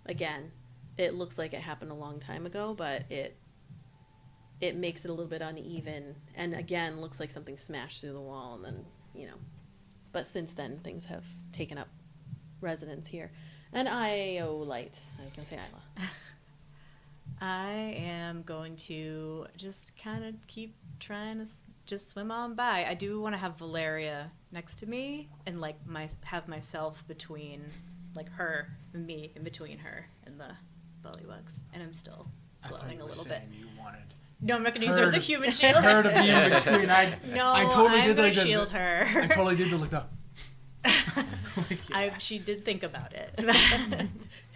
Again, it looks like it happened a long time ago, but it makes it a little bit uneven, and again, looks like something smashed through the wall, and then, but since then, things have taken up residence here. And Iolite. I was going to say Ayla. I am going to just kind of keep trying to just swim on by. I do want to have Valeria next to me and like have myself between like her and me in between her and the bullywugs, and I'm still I thought glowing you a were little bit. saying you wanted No, I'm not going to use her as a Heard- human shield. her to be in between. No, I totally I'm did going like to the- shield her. I totally did like the... She did think about it.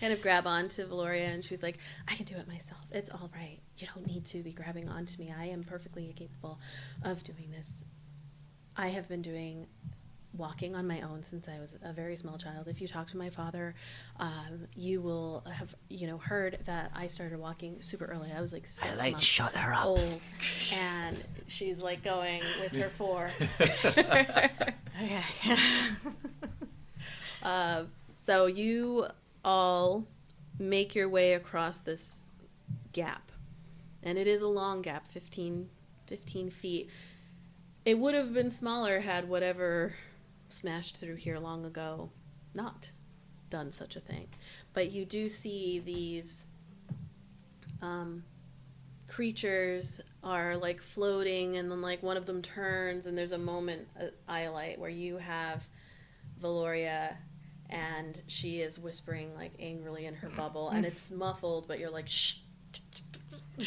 Kind of grab onto Valoria, and she's like, I can do it myself. It's all right. You don't need to be grabbing onto me. I am perfectly capable of doing this. I have been doing walking on my own since I was a very small child. If you talk to my father, you will have, heard that I started walking super early. I was like 6 Iolite, months shut her up. old, and she's like going with her 4. Okay. So you all make your way across this gap, and it is a long gap, 15 feet. It would have been smaller had whatever smashed through here long ago not done such a thing. But you do see these creatures are like floating, and then like one of them turns, and there's a moment, Iolite, where you have Valoria, and she is whispering like angrily in her bubble, and it's muffled, but you're like shh,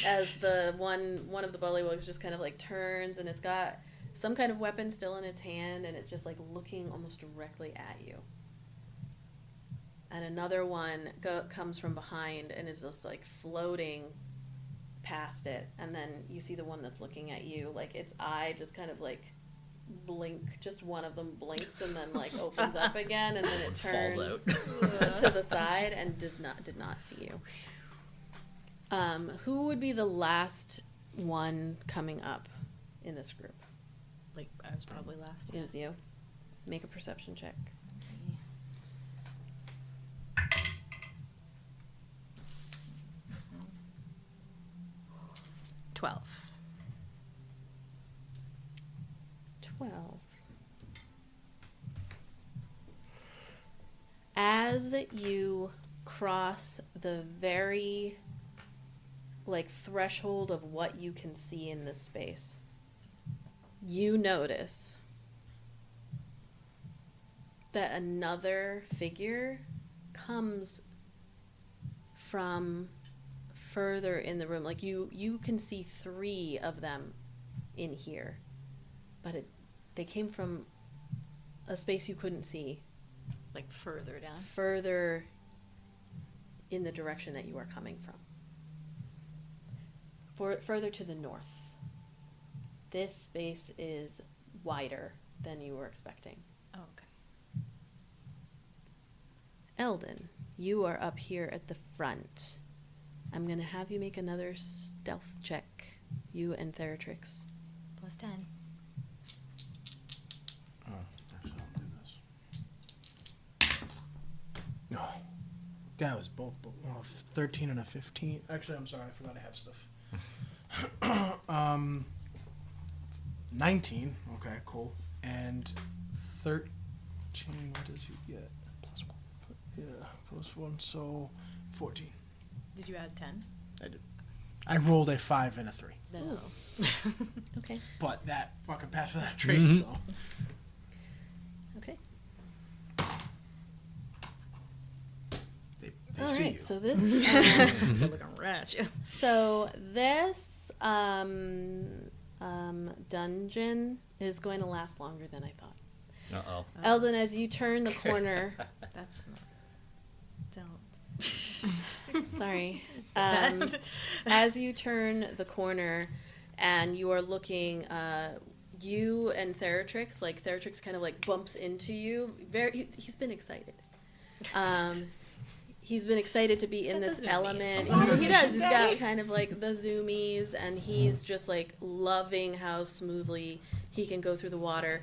as the one of the bullywugs just kind of like turns, and it's got some kind of weapon still in its hand, and it's just like looking almost directly at you. And another one comes from behind and is just like floating past it, and then you see the one that's looking at you, like its eye just kind of like blink, just one of them blinks and then like opens up again, and then it turns Falls to the side and did not see you. Who would be the last one coming up in this group? Like, I was probably last. It was you. Make a perception check. 12. 12. As you cross the very threshold of what you can see in this space, you notice that another figure comes from further in the room. Like you can see 3 of them in here, but they came from a space you couldn't see, Like further down. further in the direction that you are coming from. Further to the north. This space is wider than you were expecting. Oh, okay. Eldon, you are up here at the front. I'm going to have you make another stealth check, you and Theratrix. +10. Oh, actually, I'll do this. No. That was both. 13 and a 15. Actually, I'm sorry. I forgot I have stuff. 19. Okay, cool. And 13. What does he get? +1. Yeah, +1. So 14. Did you add 10? I did. I rolled a 5 and a 3. No. Okay. But that fucking passed without a trace, though. Okay. They All see right. you. So this They're looking right at you. this dungeon is going to last longer than I thought. Uh-oh. Eldon, as you turn the corner, That's not... Don't. sorry. That. As you turn the corner and you are looking, you and Theratrix, like Theratrix kind of like bumps into you. He's been excited. He's been excited to be in got this the zoomies. element. He does. He's got kind of like the zoomies, and he's just like loving how smoothly he can go through the water.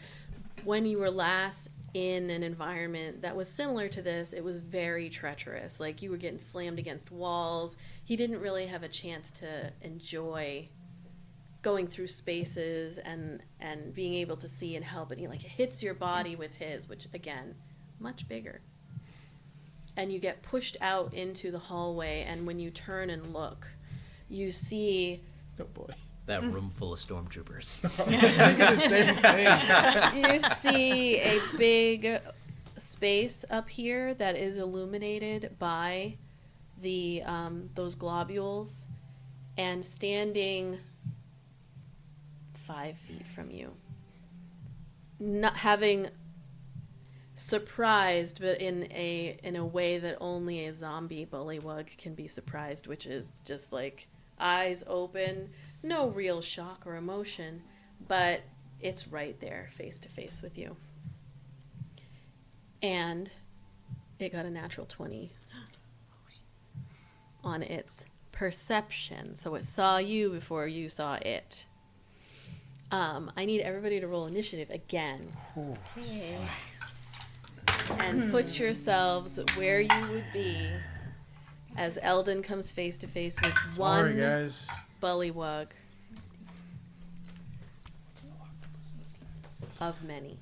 When you were last in an environment that was similar to this, it was very treacherous. Like you were getting slammed against walls. He didn't really have a chance to enjoy going through spaces and being able to see and help. And he like hits your body with his, which again, much bigger. And you get pushed out into the hallway, and when you turn and look, you see Oh, boy. That room full of stormtroopers. Same thing. you see a big space up here that is illuminated by the those globules, and standing 5 feet from you, not having surprised, but in a way that only a zombie bullywug can be surprised, which is just like eyes open, no real shock or emotion, but it's right there face to face with you. And it got a natural 20 on its perception, so it saw you before you saw it. I need everybody to roll initiative again. And put yourselves where you would be as Eldon comes face to face with Sorry, one guys. bullywug of many.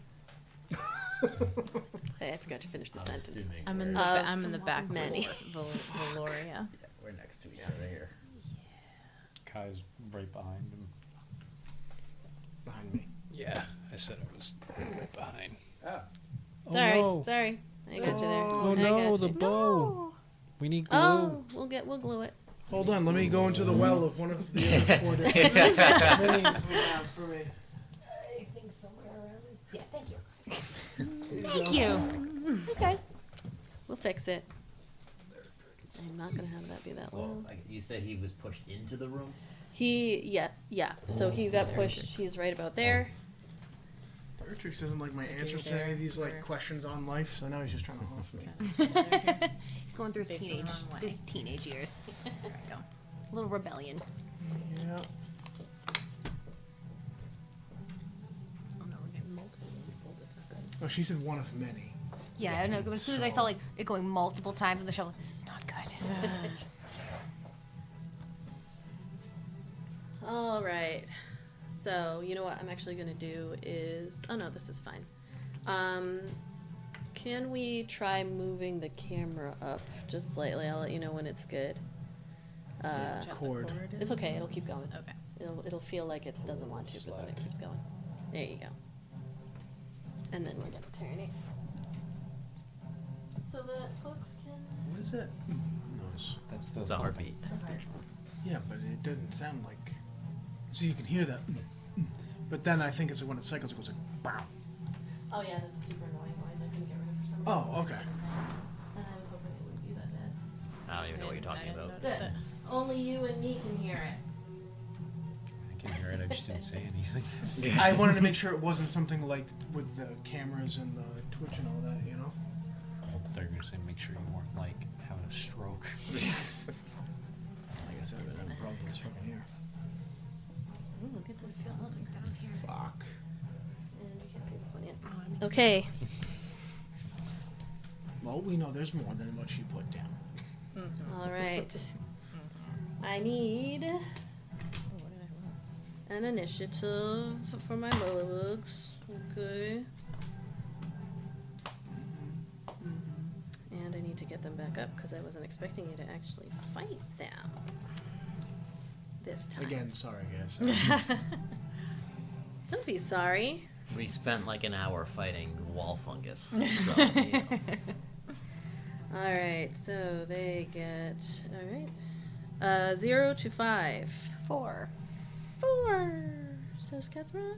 I forgot to finish the sentence. Assuming I'm in the back many. Valoria. Yeah, we're next to each other here. Kai's right behind him. Behind me. Yeah, I said I was right behind. Oh. Sorry, no. sorry. I got you there. Oh I no, got the you. bow. We need glue. Oh, we'll glue it. Hold on, let me go into the well of one of the other 4 different minis we have for me. I think somewhere around. Yeah, thank you. Thank you. Okay. We'll fix it. I'm not gonna have that be that Well, long. like you said, he was pushed into the room. Yeah. So he got pushed. He's right about there. Bertrix doesn't like my answers to there, any of these like or- questions on life, so now he's just trying to off me. He's going through his Facing the wrong way. teenage years. There we go. A little rebellion. Yeah. Oh no, we're getting multiple. That's not good. Oh, she said one of many. Yeah, I know. But as soon as I saw like it going multiple times in the show, like, this is not good. All right. So, you know what I'm actually going to do is... Oh, no, this is fine. Can we try moving the camera up just slightly? I'll let you know when it's good. Check the Cord. It's okay. It'll keep going. Okay. It'll feel like it doesn't want to, but then it keeps going. There you go. And then we're going to turn it. so that folks can. What is that noise? That's the It's a heartbeat. Yeah, but it doesn't sound like. So you can hear that. But then I think it's when it cycles, it goes like, BOW. Oh yeah, that's a super annoying noise. I couldn't get rid of for some reason. Oh, okay. And I was hoping it wouldn't be that bad. I don't even know what you're talking about. Good. Only you and me can hear it. I can hear it. I just didn't say anything. I wanted to make sure it wasn't something like with the cameras and the Twitch and all that, you know? Oh, they're going to say make sure you weren't like having a stroke. Like I said, I've been having problems with this fucking here. Ooh, look at the down here. Fuck. And you can't see this one yet. Okay. Well, we know there's more than what she put down. All right. I need an initiative for my bullywugs. Okay. And I need to get them back up because I wasn't expecting you to actually fight them this time. Again, sorry, guys. Don't be sorry. We spent like an hour fighting wall fungus. So, yeah. All right, so they get 0 to 5. 4. 4, says Kethra.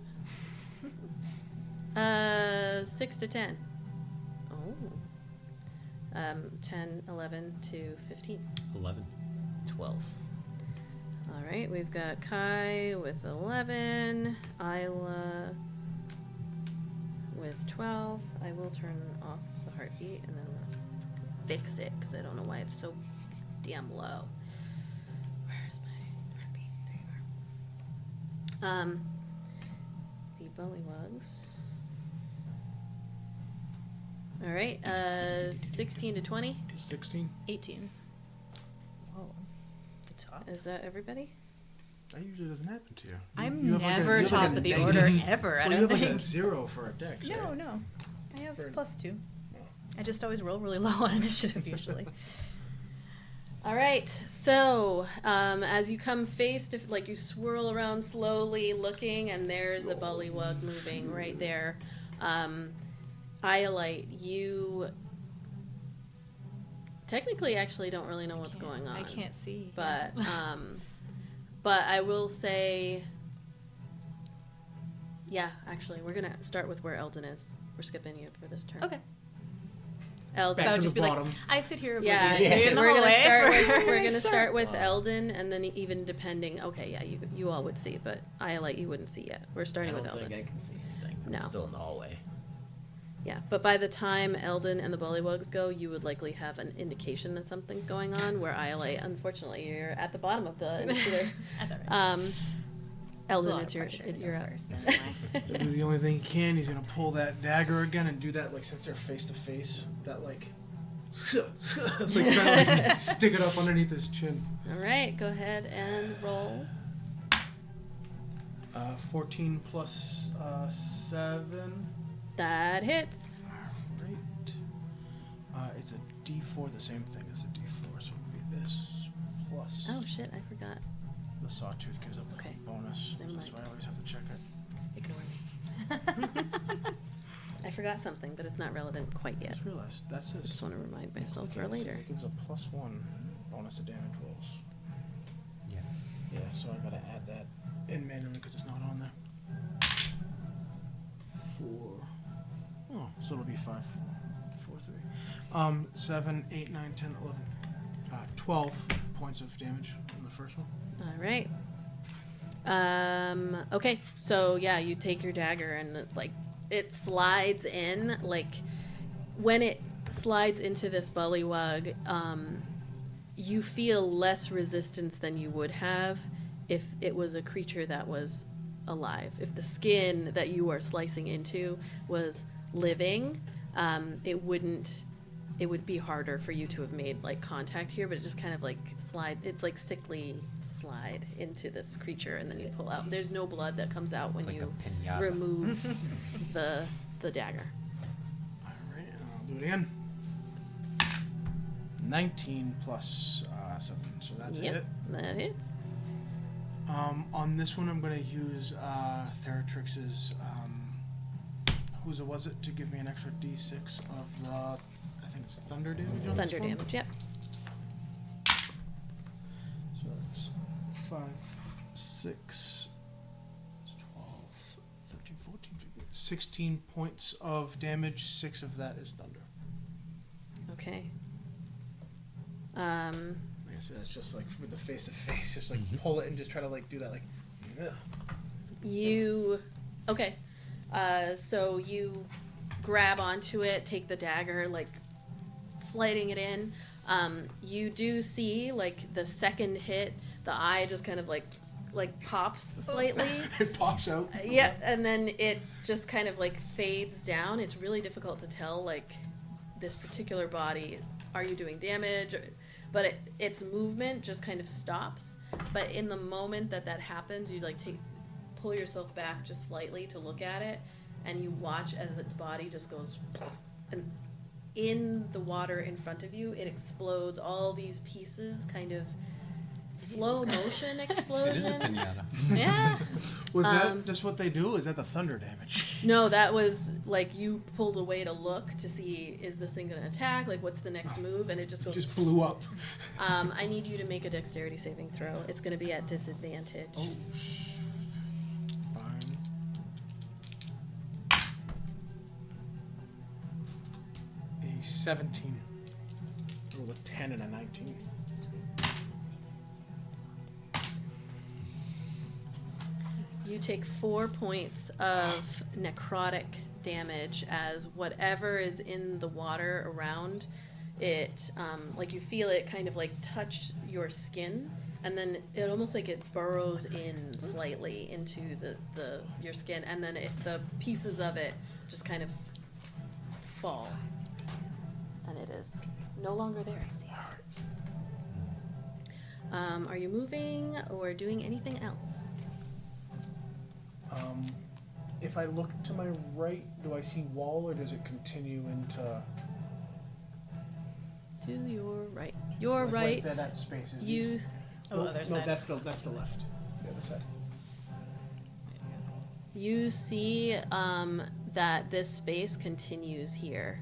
6 to 10. Oh. 10, 11 to 15. 11. 12. All right, we've got Kai with 11, Ayla with 12. I will turn off the heartbeat and then fix it because I don't know why it's so damn low. Where's my heartbeat? There you are. The bullywugs. All right, 16 to 20. 16? 18. Whoa. The top. Is that everybody? That usually doesn't happen to you. I'm You have like never you have like top a of the negative- order ever, I Well, you don't have like a think. 0 for a dex. No, right? no. I have For- +2. I just always roll really low on initiative usually. All right, so as you come face to, like, you swirl around slowly looking, and there's a bullywug moving right there. Iolite, you technically actually don't really know what's going on. I can't see. But but I will say, yeah, actually, we're gonna start with where Eldon is. We're skipping you for this turn. Okay. Eldon. So I Back would to just the be bottom. like, I sit here Yeah, obliviously in the we're gonna hallway start for- with Eldon, and then even depending. Okay, yeah, you all would see, but Iolite you wouldn't see yet. We're starting I with don't Eldon. think I can see anything. I'm No. still in the hallway. Yeah, but by the time Eldon and the bullywugs go, you would likely have an indication that something's going on. Where Iolite, unfortunately, you're at the bottom of the initiative. That's all right. Eldon, It's a lot it's of your pressure to you're go up. first, anyway. He'll do the only thing he can. He's gonna pull that dagger again and do that, like, since they're face to face, that like, like trying to like, stick it up underneath his chin. All right, go ahead and roll. 14 plus 7. That hits. Alright. It's a D4, the same thing as a D4, so it'll be this plus Oh shit, I forgot. the sawtooth gives up Okay. a bonus. Never That's mind. why I always have to check it. Ignore me. I forgot something, but it's not relevant quite I yet. just realized that I says. just want to remind myself Okay, for it says later. It gives a +1 bonus to damage rolls. Yeah. Yeah, so I gotta add that in manually because it's not on there. 4. Oh, so it'll be 5, 4, 3. 7, 8, 9, 10, 11. 12 points of damage on the first one. All right. Okay, so yeah, you take your dagger and it slides in. Like when it slides into this bullywug, you feel less resistance than you would have if it was a creature that was alive. If the skin that you are slicing into was living, it would be harder for you to have made like contact here, but it just kind of like it's like sickly slide into this creature and then you pull out. There's no blood that comes out when It's like you a piñata. remove the dagger. Alright, I'll do it again. 19 plus 7, so that's Yep, it. that hits. On this one, I'm going to use Theratrix's, whose was it, to give me an extra d6 of the, I think It's thunder damage on Thunder this one? damage, yep. So that's 5, 6, 12, 13, 14, 15, 16 points of damage. 6 of that is thunder. Okay. Like I said, it's just like with the face to face, just like pull it and just try to like do that, like. Ugh. You. Okay. So you grab onto it, take the dagger, like sliding it in. You do see like the second hit, the eye just kind of like pops slightly. It pops out. Yeah, and then it just kind of like fades down. It's really difficult to tell like this particular body. Are you doing damage? But its movement just kind of stops. But in the moment that happens, you like pull yourself back just slightly to look at it, and you watch as its body just goes, and in the water in front of you, it explodes. All these pieces, kind of slow motion explosion. It is a pinata. Yeah. Was that just what they do? Is that the thunder damage? No, that was like you pulled away to look to see, is this thing going to attack? Like, what's the next move? And it just It goes. just blew up. I need you to make a dexterity saving throw. It's going to be at disadvantage. Oh, fine. A 17. Roll a 10 and a 19. You take 4 points of necrotic damage as whatever is in the water around it, like you feel it kind of like touch your skin, and then it almost like it burrows in slightly into your skin, and then the pieces of it just kind of fall, and it is no longer there. Are you moving or doing anything else? If I look to my right, do I see wall, or does it continue into? To your right. Your like, right. There, that space is. You. Oh, other side. No, that's the left. The other side. You see that this space continues here,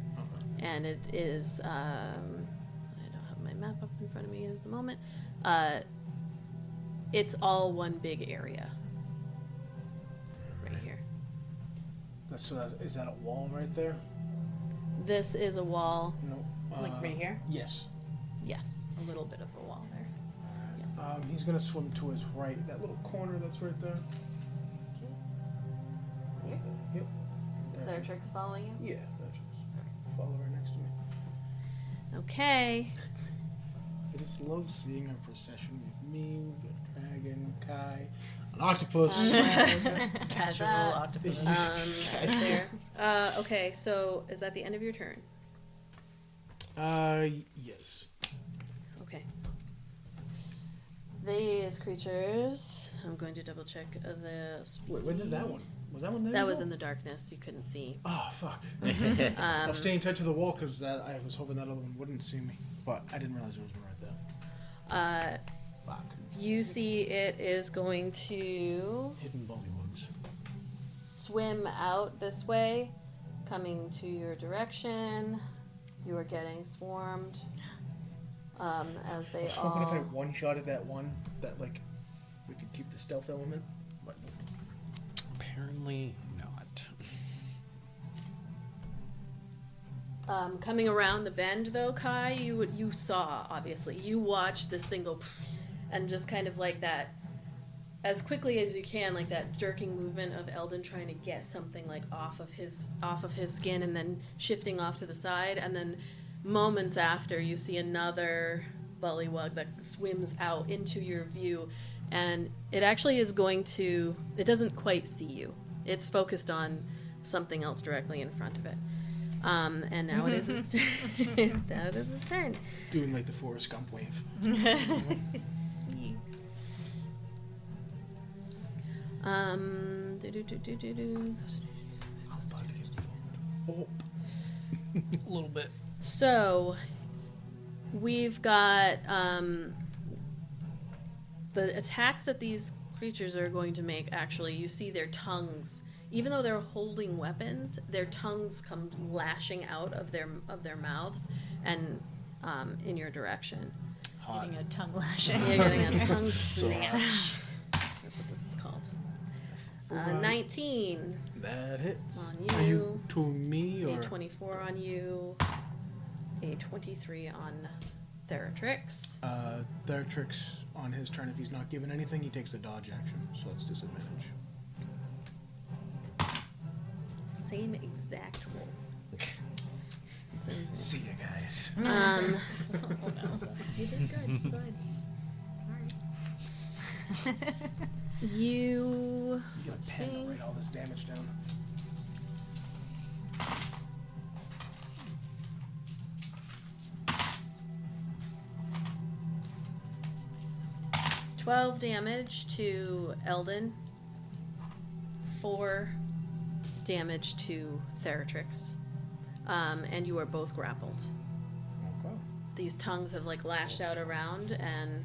and it is. I don't have my map up in front of me at the moment. It's all one big area. Right here. Is that a wall right there? This is a wall. No. Like right here? Yes. Yes, a little bit of a wall there. He's gonna swim to his right. That little corner that's right there. Here? Yep. Is there tricks following you? Yeah, that's follow right next to me. Okay. I just love seeing a procession with me, we've got a dragon, Kai, an octopus. Casual That- octopus. Right there. Okay, so is that the end of your turn? Yes. Okay. These creatures, I'm going to double check the speed. Wait, where did that one? Was that one there? That as was well? in the darkness. You couldn't see. Oh, fuck. I'll stay in touch with the wall because I was hoping that other one wouldn't see me. But I didn't realize there was one right there. Fuck. You see it is going to Hidden bullywugs. swim out this way, coming to your direction. You are getting swarmed. As they I was hoping if I all... one-shotted that one, that, like, we could keep the stealth element. But Apparently not. Coming around the bend, though, Kai, you saw, obviously. You watched this thing go and just kind of like that, as quickly as you can, like that jerking movement of Eldon trying to get something like off of his skin and then shifting off to the side, and then moments after you see another bullywug that swims out into your view, and it actually is going to, it doesn't quite see you. It's focused on something else directly in front of it. And now it is its turn. Now it is its turn. doing, like, the Forrest Gump wave. It's me. Do-do-do-do-do-do. Oh. A little bit. So, we've got the attacks that these creatures are going to make. Actually, you see their tongues even though they're holding weapons, their tongues come lashing out of their mouths and in your direction. Hot. Getting a tongue lashing. You're getting a tongue snatch. That's what this is called. 19 That hits. on Are you. you to me A or? 24 on you. A 23 on Theratrix. Theratrix on his turn, if he's not given anything, he takes a dodge action, so that's disadvantage. Same exact roll. See you guys. You did good. Go ahead. Sorry. You. Get Let's a pen to see. write all this damage down. $12 damage to Eldon. 4 damage to Theratrix. And you are both grappled. Okay. These tongues have like lashed out around, and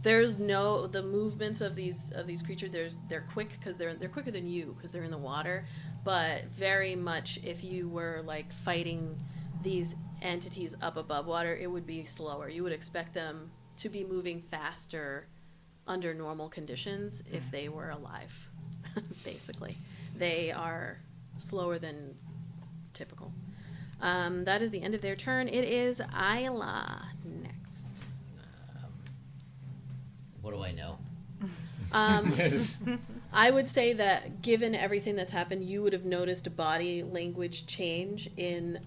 there's no the movements of these creatures. They're quick because they're quicker than you because they're in the water, but very much if you were like fighting these entities up above water, it would be slower. You would expect them to be moving faster under normal conditions if they were alive. Basically, they are slower than typical. That is the end of their turn. It is Ayla next. What do I know? I would say that given everything that's happened, you would have noticed a body language change in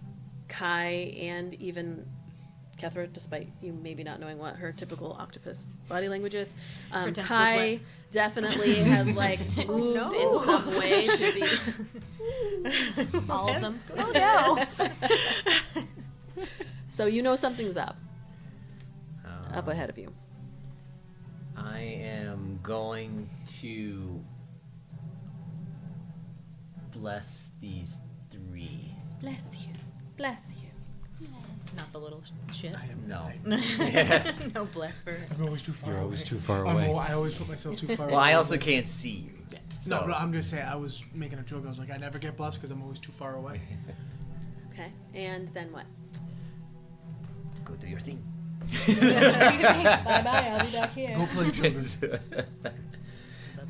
Kai and even Kethra, despite you maybe not knowing what her typical octopus body language is. tentacles Kai definitely has like moved in some way to be All of them. Oh no. So you know something's up ahead of you. I am going to bless these 3. Bless you. Bless you. Not the little shit. No. No bless for. I'm always too far You're away. always too far away. I always put myself too far away. Well, I also can't see you. So. No, but I'm just saying, I was making a joke. I was like, I never get blessed because I'm always too far away. Okay. And then what? Go do your thing. Bye bye. I'll be back here. Go play children.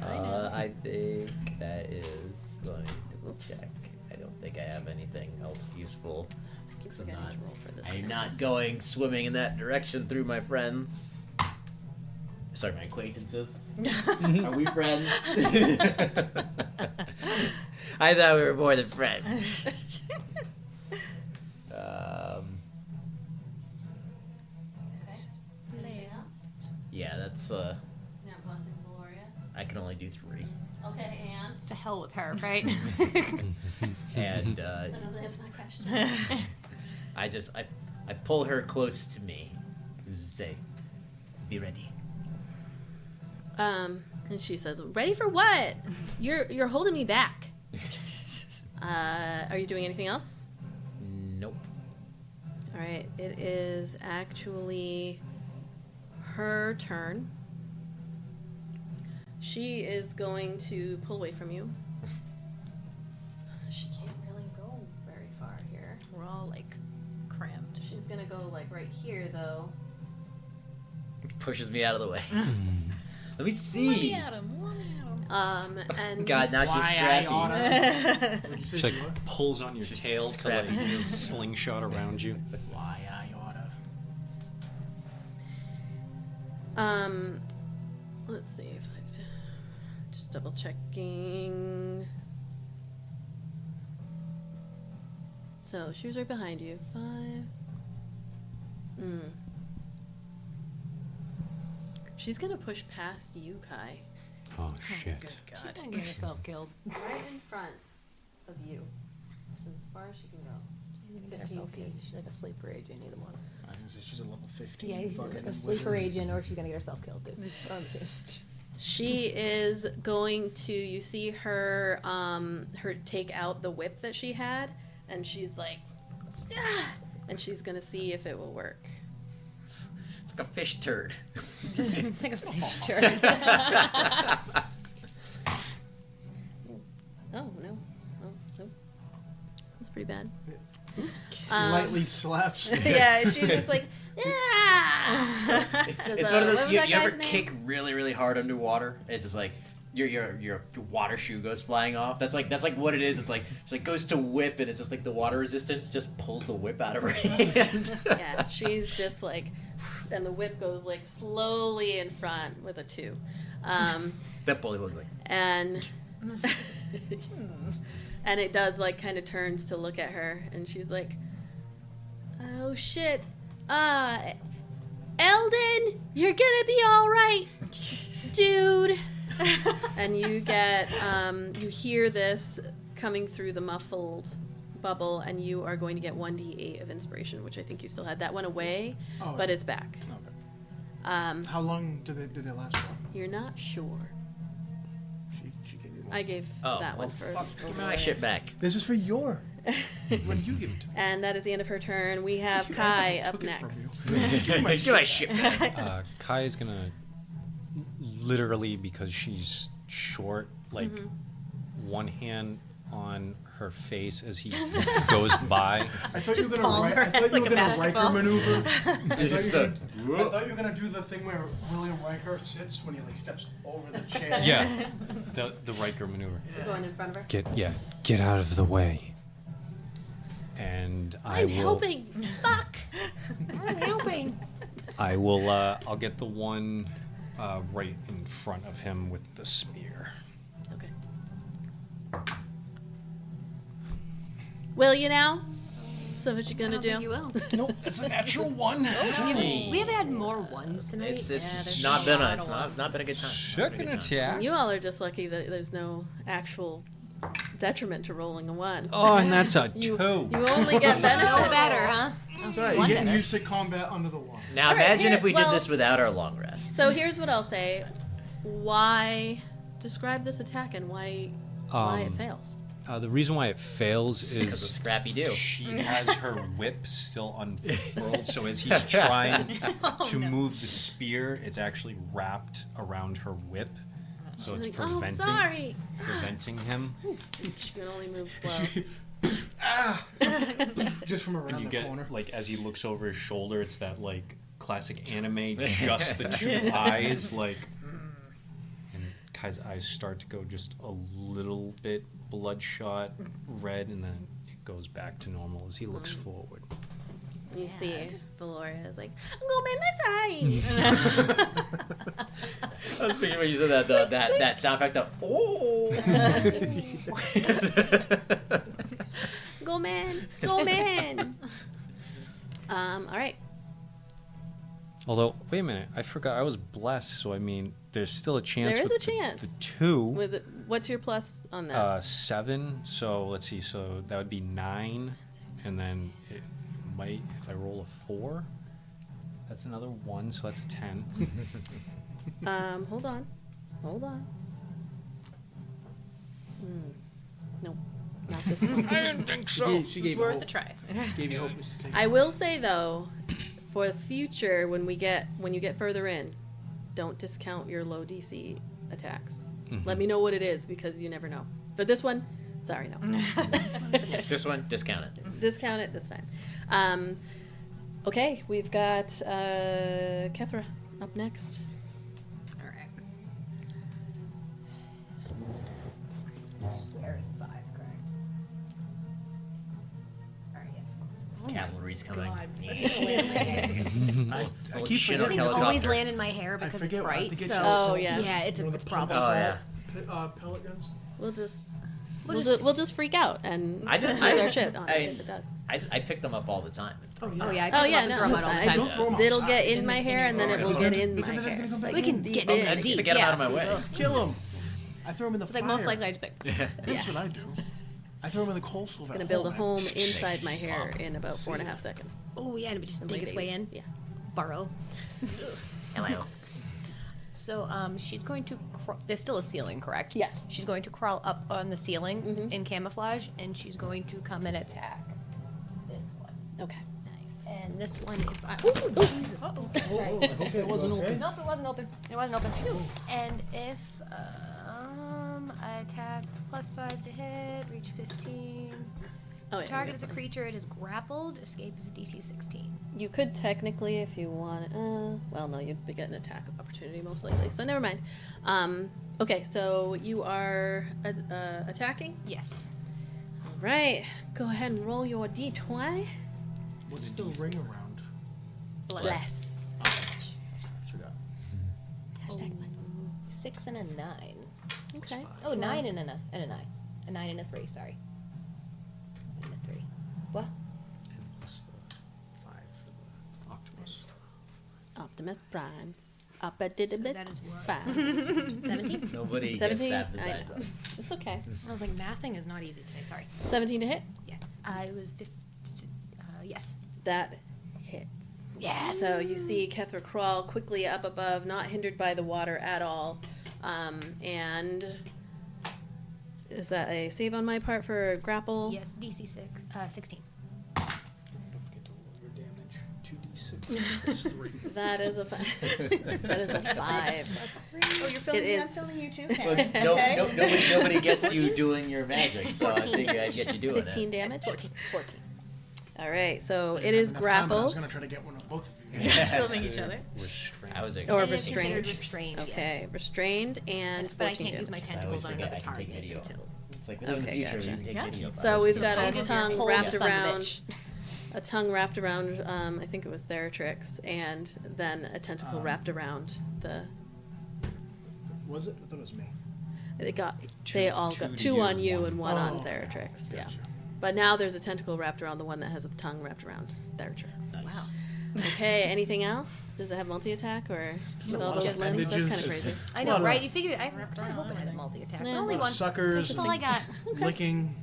I think that is going to check. I don't think I have anything else useful. I keep forgetting to roll for this. I'm not going swimming in that direction through my friends. Sorry, my acquaintances. Are we friends? I thought we were more than friends. Yeah, that's Yeah, blessing Gloria. I can only do 3. Okay, and To hell with her, right? And that doesn't answer my question. I pull her close to me. Just say, be ready. And she says, "Ready for what? You're holding me back." Are you doing anything else? Nope. All right. It is actually her turn. She is going to pull away from you. She can't really go very far here. We're all like cramped. She's gonna go like right here though. Pushes me out of the way. Let me see. And God, now she's Why I scrappy. oughta. What'd you say She like you were? pulls on your She's tail to like scrappy. slingshot around you. Why I oughta. Let's see if I just double checking. So she was right behind you. 5. She's gonna push past you, Kai. Oh shit. Good God. She done get herself killed. Right in front of you. This is as far as she can go. 15 feet. She's like a sleeper agent, either one. I was gonna say she's a level 15. Yeah, she's fucking like a with sleeper her. agent, or she's gonna get herself killed. She is going to. You see her, her take out the whip that she had, and she's like, "Ah!" And she's gonna see if it will work. It's like a fish turd. It's like a fish turd. Oh, bad. Lightly slaps. Yeah, she's just like, yeah. It's one of those. You ever kick really, really hard underwater? It's just like your water shoe goes flying off. That's like what it is. It's like goes to whip, and it's just like the water resistance just pulls the whip out of her hand. Yeah, she's just like, and the whip goes like slowly in front with a 2. That bully was like. And and it does like kind of turns to look at her, and she's like, oh shit, Eldon, you're gonna be all right, dude. And you get you hear this coming through the muffled bubble, and you are going to get 1d8 of inspiration, which I think you still had. That went away, but it's back. Okay. How long do they last for? You're not sure. She gave you one. I gave that one first. Give me my shit back. This is for your. When you give it to me. And that is the end of her turn. We have Kai up took it from next. Give my shit back. Kai is gonna literally, because she's short, like one hand on her face as he goes by. I thought you Just were palm gonna her I head thought you like were a gonna Riker basketball. maneuver. I thought you were a- gonna do the thing where William Riker sits when he like steps over the chair. Yeah, the Riker maneuver. You're going in front of her. Get out of the way. And I I'm will. helping. Fuck. I'm helping. I will. I'll get the one right in front of him with the spear. Okay. Will you now? So what you gonna do? You will. Nope, that's a natural one. We haven't had more ones tonight. It's Yeah, not there's been a it's lot of not been a good time. Second attack. You all are just lucky that there's no actual detriment to rolling a 1. Oh, and that's a You 2. only get benefit. No better, huh? That's right. You're getting used to combat under the water. Now All right, imagine here- if we well- did this without our long rest. So here's what I'll say. Why describe this attack and why it fails? The reason why it fails Because of is Scrappy Doo. she has her whip still unfurled, so as he's trying to move the spear, it's actually wrapped around her whip, so it's Like, oh, sorry. preventing him. She can only move slow. Just from around And you the get corner. like as he looks over his shoulder, it's that like classic anime, just the 2 eyes, like. And Kai's eyes start to go just a little bit bloodshot red, and then it goes back to normal as he looks forward. You see, Valoria is like, I'm going by my side. I was thinking when you said that though, that sound effect, Go man, go man. All right. Although, wait a minute, I forgot I was blessed, so I mean, there's still a chance. There is with a chance. The 2. With what's your plus on that? 7. So let's see. So that would be 9, and then it might, if I roll a 4, that's another 1. So that's a 10. Hold on. Nope, not this one. I didn't think so. She gave Worth hope. a try. Gave you hope, Mr. Tate. I will say though, for the future, when you get further in, don't discount your low DC attacks. Let me know what it is, because you never know. For this one, sorry, no. This one, discount it. Discount it this time. Okay, we've got Kethra up next. All right. Square is 5, correct? All right, yes. Cavalry's coming. I Full keep Chinook forgetting. Things always helicopter. land in my hair because forget it's what I bright. think it's So just Oh, yeah. yeah, it's One of it's the probably. Oh yeah. Pellet guns? We'll just freak out and I did- lose I- our shit on I- it if it does. I pick them up all the time. Oh yeah. Oh yeah, I Oh pick yeah, them no, up and throw 'em out all I the time. Don't throw 'em it'll outside. get in my hair and then it will get in my Because it's hair. gonna come back We can in. get big. in Just to deep. get 'em Yeah. out of my way. Just kill them. I throw them in the It's fire. like most likely I just pick. This is what I do. I throw them in the coal stove. It's gonna build a home inside my hair in about 4.5 seconds. Oh yeah, and it just The dig its way in. Yeah. Burrow. So she's going to. There's still a ceiling, correct? Yes. She's going to crawl up on the ceiling Mhm. in camouflage, and she's going to come and attack this one. Okay. Nice. And this one, if I. Ooh, Jesus. Uh-oh. Christ. hope it wasn't open. Nope, it wasn't open. It wasn't open. And if I attack +5 to hit, reach 15, Oh, yeah, Target yeah. is a creature. It is grappled. Escape is a DC 16. You could technically, if you want. Well, no, you'd be getting an attack opportunity most likely. So never mind. Okay, so you are attacking. Yes. All right. Go ahead and roll your d20. What's the ring around? Bless. Oh, I forgot. Hashtag bless. 6 and a 9. Okay. Oh, 9 and a 9. And a 9. A 9 and a 3, sorry. 9 and a 3. What? And plus the 5 for the octopus. Optimus Prime. Up a did a So bit. that is what? 5. 17? Nobody 17? gets that I besides know. us. It's okay. I was like, mathing is not easy today, sorry. 17 to hit. Yeah. I was 50. Yes. That hits. Yes. So you see Kethra crawl quickly up above, not hindered by the water at all. And is that a save on my part for grapple? Yes, DC 16. Don't forget to roll your damage. 2d6 plus 3. That is a 5. That is a 5. Oh, you're filming It me? I'm is. filming you too, Well, Karen. nobody gets you doing your magic, so I 14 figured I'd get you doing 15 it. damage? 14. All right, so I it didn't is have enough time, but I was grappled. going to try to get one of both of you. Filming each other. Restrained. I was a Or It is considered restrained. restrained, Okay, yes. restrained and 14 But I can't use my damage. I always tentacles on forget another I can take target video. until... It's like in the Okay, future gotcha. you can take Yeah. video. of So us. we've got a Focus your tongue whole wrapped son of a around, bitch. a tongue wrapped around. I think it was Theratrix, and then a tentacle wrapped around the. Was it? I thought it was me. They got. Two- They all two got to 2 you on and you one. and 1 on Oh, okay. Theratrix. Yeah. Gotcha. But now there's a tentacle wrapped around the one that has a tongue wrapped around Theratrix. Nice. Okay. Anything else? Does it have multi attack or with all lot those of limbs? That's kind of appendages. crazy. I Lot know, of- right? You figure... I was kind of hoping it had a multi-attack. Yeah. But only A lot of one. suckers. That's all I got. Licking.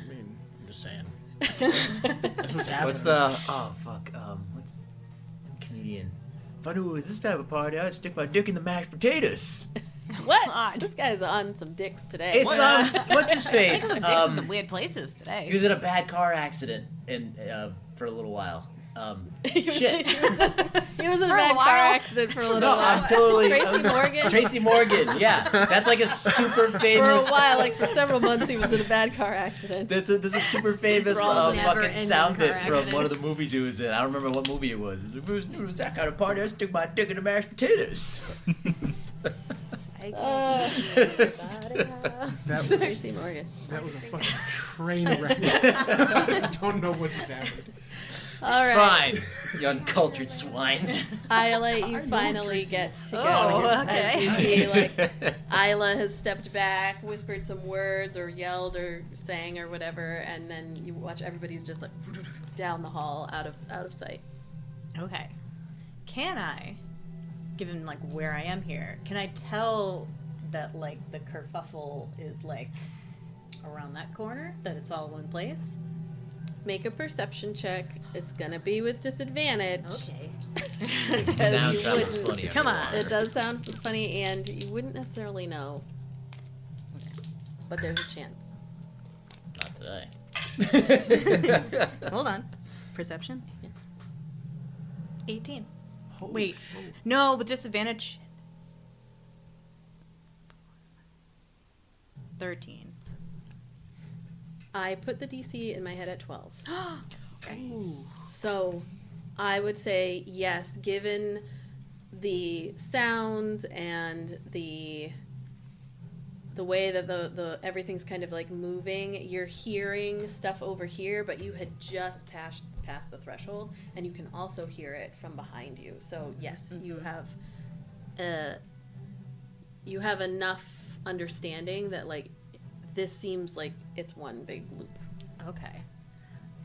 I mean, I'm just saying. That's what's happening. What's the fuck? What's comedian? If I knew it was this type of party, I'd stick my dick in the mashed potatoes. What? This guy's on some dicks today. It's what's his face? Some dicks in some weird places today. He was in a bad car accident and for a little while. Shit. He was in a For a bad car while. accident for a little No, while. I'm totally Tracy Morgan. Tracy Morgan, yeah, that's like a super For a famous. while, like for several months, he was in a bad car accident. That's a super famous For all the fucking never-ending sound car bit from accident. one of the movies he was in. I don't remember what movie it was. If it was that kind of party, I'd stick my dick in the mashed potatoes. I can't Uh, That was, Tracy Morgan. that was a fucking train wreck. I don't know what's happening. All right, Fine, you uncultured swines. Iolite, you I know finally Tracy. get to go. Oh, okay. As you see, like Ayla has stepped back, whispered some words, or yelled, or sang, or whatever, and then you watch everybody's just like down the hall, out of sight. Okay. Can I, given like where I am here, can I tell that like the kerfuffle is like around that corner? That it's all in place? Make a perception check. It's gonna be with disadvantage. Okay. Because Sound you travels wouldn't. funny. Come on. underwater. It does sound funny, and you wouldn't necessarily know. But there's a chance. Not today. Hold on. Perception? 18. Wait. No, with disadvantage. 13. I put the DC in my head at 12. Okay. So I would say yes, given the sounds and the way that the everything's kind of like moving, you're hearing stuff over here, but you had just passed the threshold, and you can also hear it from behind you. So yes, you have enough understanding that like this seems like it's one big loop. Okay.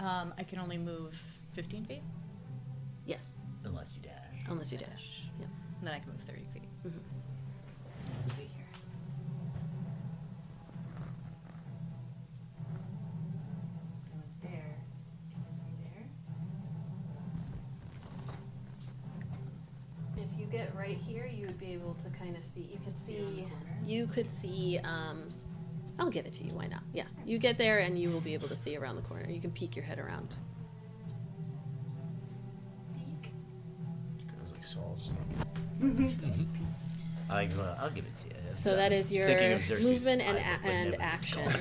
I can only move 15 feet? Yes, Unless you dash. unless you dash. Yep. And then I can move 30 feet. Mhm. Let's see here. I went there. Can I see there? If you get right here, you would be able to kind of see. You could See see. around the corner? You could see. I'll give it to you. Why not? Yeah. You get there, and you will be able to see around the corner. You can peek your head around. Peek. It was like Saul's I'll give it to you. So that is your Thinking of Xerxes' movement Bible, but and never action. gone.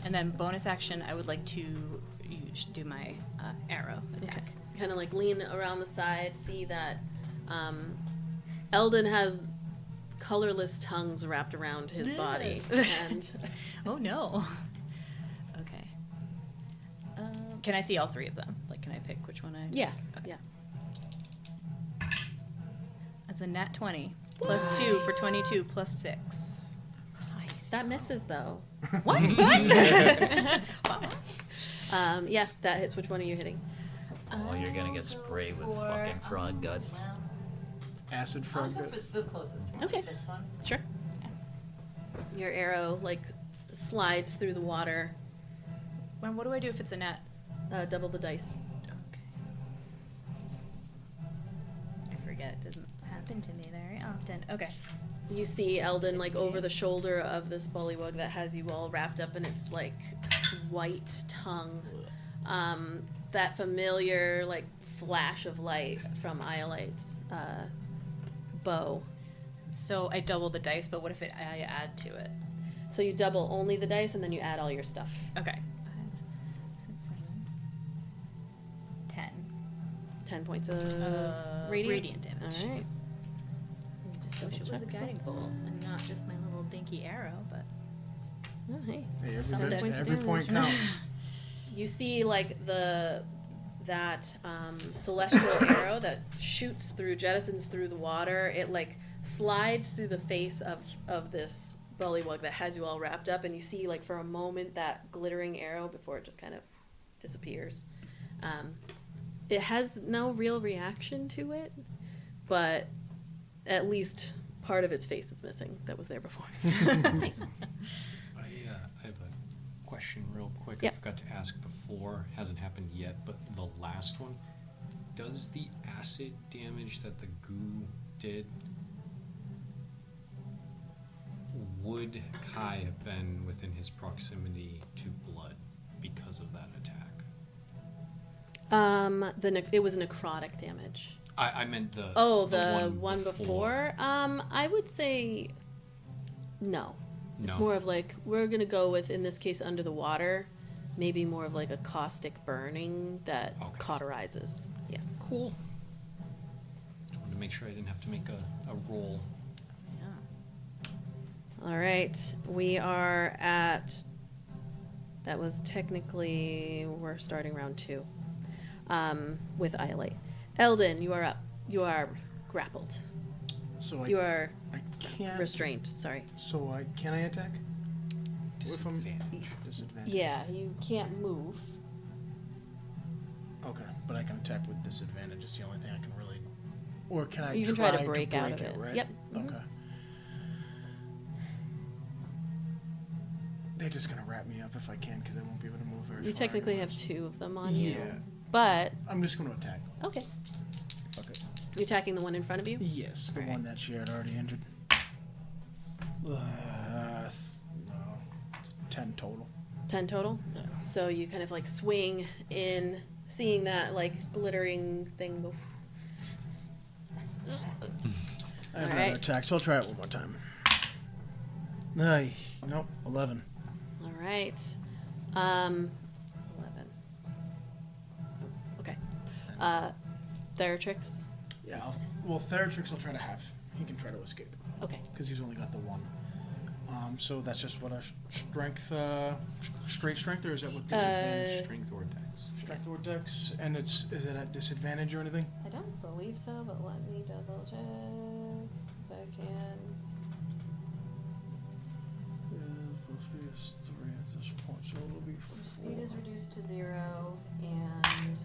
And then bonus action, I would like to do my arrow attack. Okay. Kind of like lean around the side, see that Eldon has colorless tongues wrapped around his body. And Oh no. Okay. Can I see all three of them? Like, can I pick which one I? yeah, Okay. yeah. That's a nat 20 plus 2 for 22 plus 6. Nice. That misses though. What? Yeah, that hits. Which one are you hitting? Oh, you're gonna get sprayed with fucking frog guts. Acid I'll frog. go for the closest one. Okay. This one. Sure. Your arrow like slides through the water. What do I do if it's a nat? Double the dice. Okay. I forget. It doesn't happen to me very often. Okay. You see Eldon like over the shoulder of this bullywug that has you all wrapped up in its like white tongue. That familiar like flash of light from Iolite's bow. So I double the dice, but what if I add to it? So you double only the dice and then you add all your stuff. Okay. 5, 6, 7, 10. 10 points of radiant damage. All right. Just wish it was a guiding bolt and not just my little dinky arrow, but Oh, hey. Hey, Seven every, points of every point damage. counts. You see like that celestial arrow that shoots through, jettisons through the water. It like slides through the face of this bullywug that has you all wrapped up, and you see like for a moment that glittering arrow before it just kind of disappears. It has no real reaction to it, but at least part of its face is missing that was there before. Nice. I have a question real quick. Yep. I forgot to ask before. Hasn't happened yet, but the last one. Does the acid damage that the goo did, would Kai have been within his proximity to blood because of that attack? It was necrotic damage. I meant the The one before. I would say no. It's No. more of like we're gonna go with, in this case, under the water, maybe more of like a caustic burning that Okay. cauterizes. Yeah. Cool. Just wanted to make sure I didn't have to make a roll. All right, we are at. That was technically we're starting round 2, with Iolite. Eldon, you are up. You are grappled. So You are I can't. restrained. Sorry. So can I attack? What if I'm- Disadvantage. Disadvantage. Yeah, you can't move. Okay, but I can attack with disadvantage. It's the only thing I can really. Or can I? You can try to break out of it. Right? Yep. Mhm. Okay. They're just gonna wrap me up if I can, because I won't be able to move very You far technically have anyways. 2 of them on Yeah. you, but I'm just gonna attack. okay. Fuck it. You're attacking the one in front of you? Yes, the Alright. one that she had already injured. No, 10 total. 10 total? Yeah. So you kind of like swing in, seeing that like glittering thing go. I have Alright. another attack, so I'll try it one more time. Ay, nope, 11. All right. 11. Okay. Theratrix. Yeah, Theratrix I'll try to have. He can try to escape, Okay. because he's only got the 1. So that's just what a strength, straight strength, or is that what disadvantage? Strength or dex? Strength or dex? And is it at disadvantage or anything? I don't believe so, but let me double check if I can. Supposed to be a 3 at this point, so it'll be 4. Speed is reduced to 0, and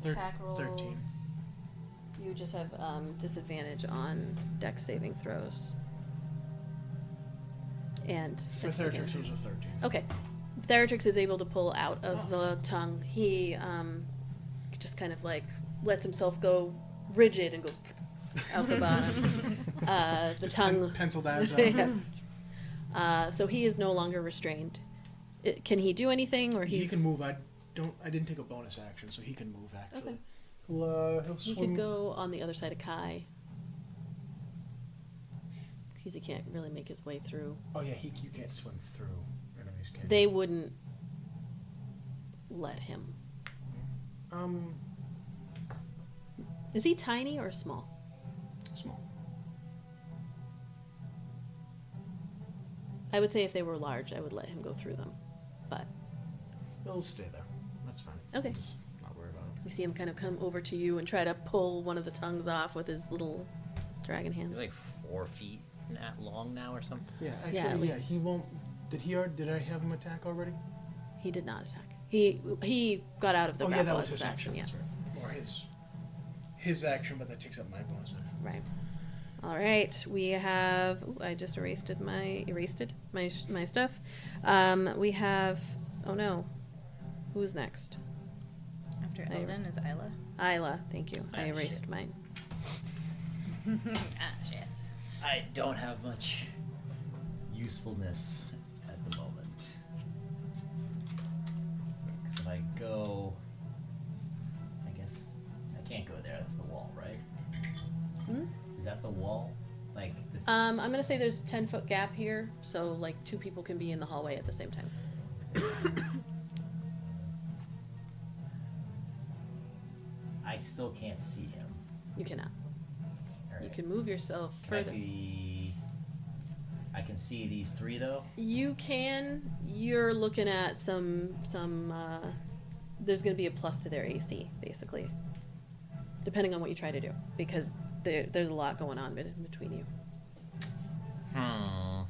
attack rolls. 13. You just have disadvantage on dex saving throws. And For sixth Theratrix, again. it was a 13. Okay. Theratrix is able to pull out of the tongue. He just kind of like lets himself go rigid and go out the bottom. The Just tongue. penciled abs out. Yeah. So he is no longer restrained. Can he do anything, or He he's? can move. I didn't take a bonus action, so he can move actually. Okay. He'll He swing. could go on the other side of Kai. Izzi can't really make his way through. Oh yeah, you can't swim through enemies, can you? They wouldn't let him. Is he tiny or small? Small. I would say if they were large, I would let him go through them. But He'll stay there. That's fine. Okay. Just not worry about it. you see him kind of come over to you and try to pull one of the tongues off with his little dragon hands. He's like 4 feet long now or something. Yeah, Yeah, actually, at yeah, least. he won't. Did I have him attack already? He did not attack. He got out of the Oh yeah, grapple that as was his action. Yeah. That's right. Or his action, but that takes up my bonus action. Right. All right. We have. Ooh, I just erased my stuff. We have. Oh no. Who's next? After Eldon is Ayla. Ayla. Thank you. I Ah, erased shit. mine. Shit. I don't have much usefulness at the moment. If I go, I guess I can't go there. That's the wall, right? Hmm? Is that the wall? Like this? I'm gonna say there's a 10-foot gap here, so like 2 people can be in the hallway at the same time. I still can't see him. You cannot. All You right. can move yourself Can I further. see? I can see these 3 though. You can. You're looking at some. There's going to be a plus to their AC, basically, depending on what you try to do, because there's a lot going on between you. Hmm.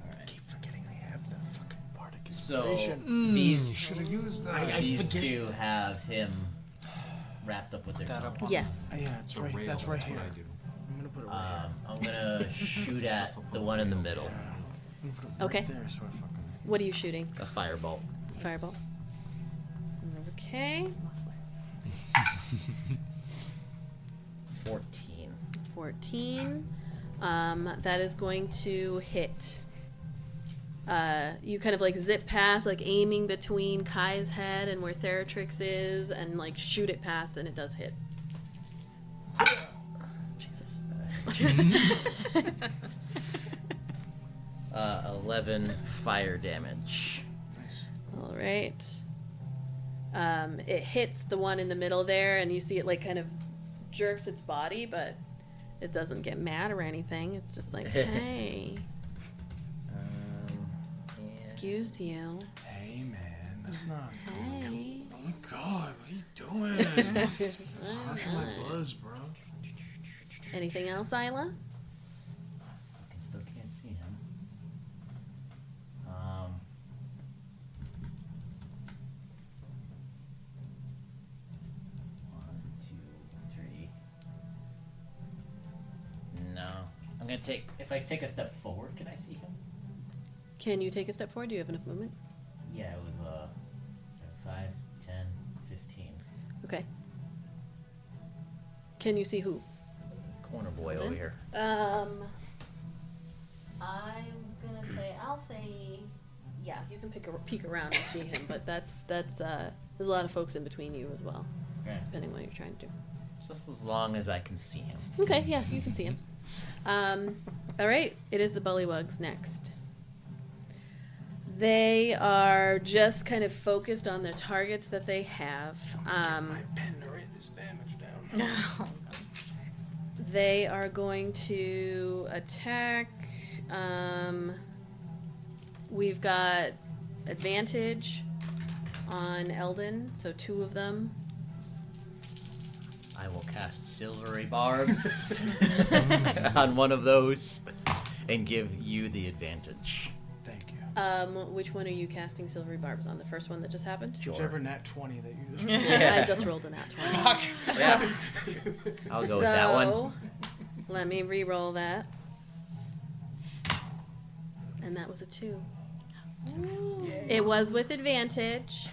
Alright. Keep forgetting I have the fucking bardic So inspiration. these Should have used that. these forget. 2 have him wrapped up with their That tongue. up on Yes. Yeah, it's the right. rail, That's right what here. I do. I'm gonna put it right here. I'm gonna shoot at the one in the middle. I'm gonna put it Okay. Right there, so I fucking. What are you shooting? A firebolt. Fireball. Okay. 14. 14. That is going to hit. You kind of like zip past, like aiming between Kai's head and where Theratrix is, and like shoot it past, and it does hit. Jesus. 11 fire damage. All right. It hits the one in the middle there, and you see it like kind of jerks its body, but it doesn't get mad or anything. It's just like, hey, And excuse you. Hey man, that's not. Hey. Oh my god, what are you doing? Harsh my buzz, bro. Anything else, Ayla? I still can't see him. 1, 2, 3. No. I'm gonna take. If I take a step forward, can I see him? Can you take a step forward? Do you have enough movement? Yeah, it was 5, 10, 15. Okay. Can you see who? Corner boy over here. I'm gonna say, yeah, you can peek around and see him, but that's there's a lot of folks in between you as well, Okay. depending on what you're trying to do. Just as long as I can see him. Okay, yeah, you can see him. All right, it is the Bullywugs next. They are just kind of focused on the targets that they have. My pen to write this damage down. They are going to attack. We've got advantage on Eldon, so 2 of them. I will cast silvery barbs on one of those and give you the advantage. Thank you. Which one are you casting silvery barbs on? The first one that just happened? Whichever nat 20 that you just. I just rolled a nat 20. Yeah. I'll go with that one. So, let me re-roll that. And that was a 2. It was with advantage.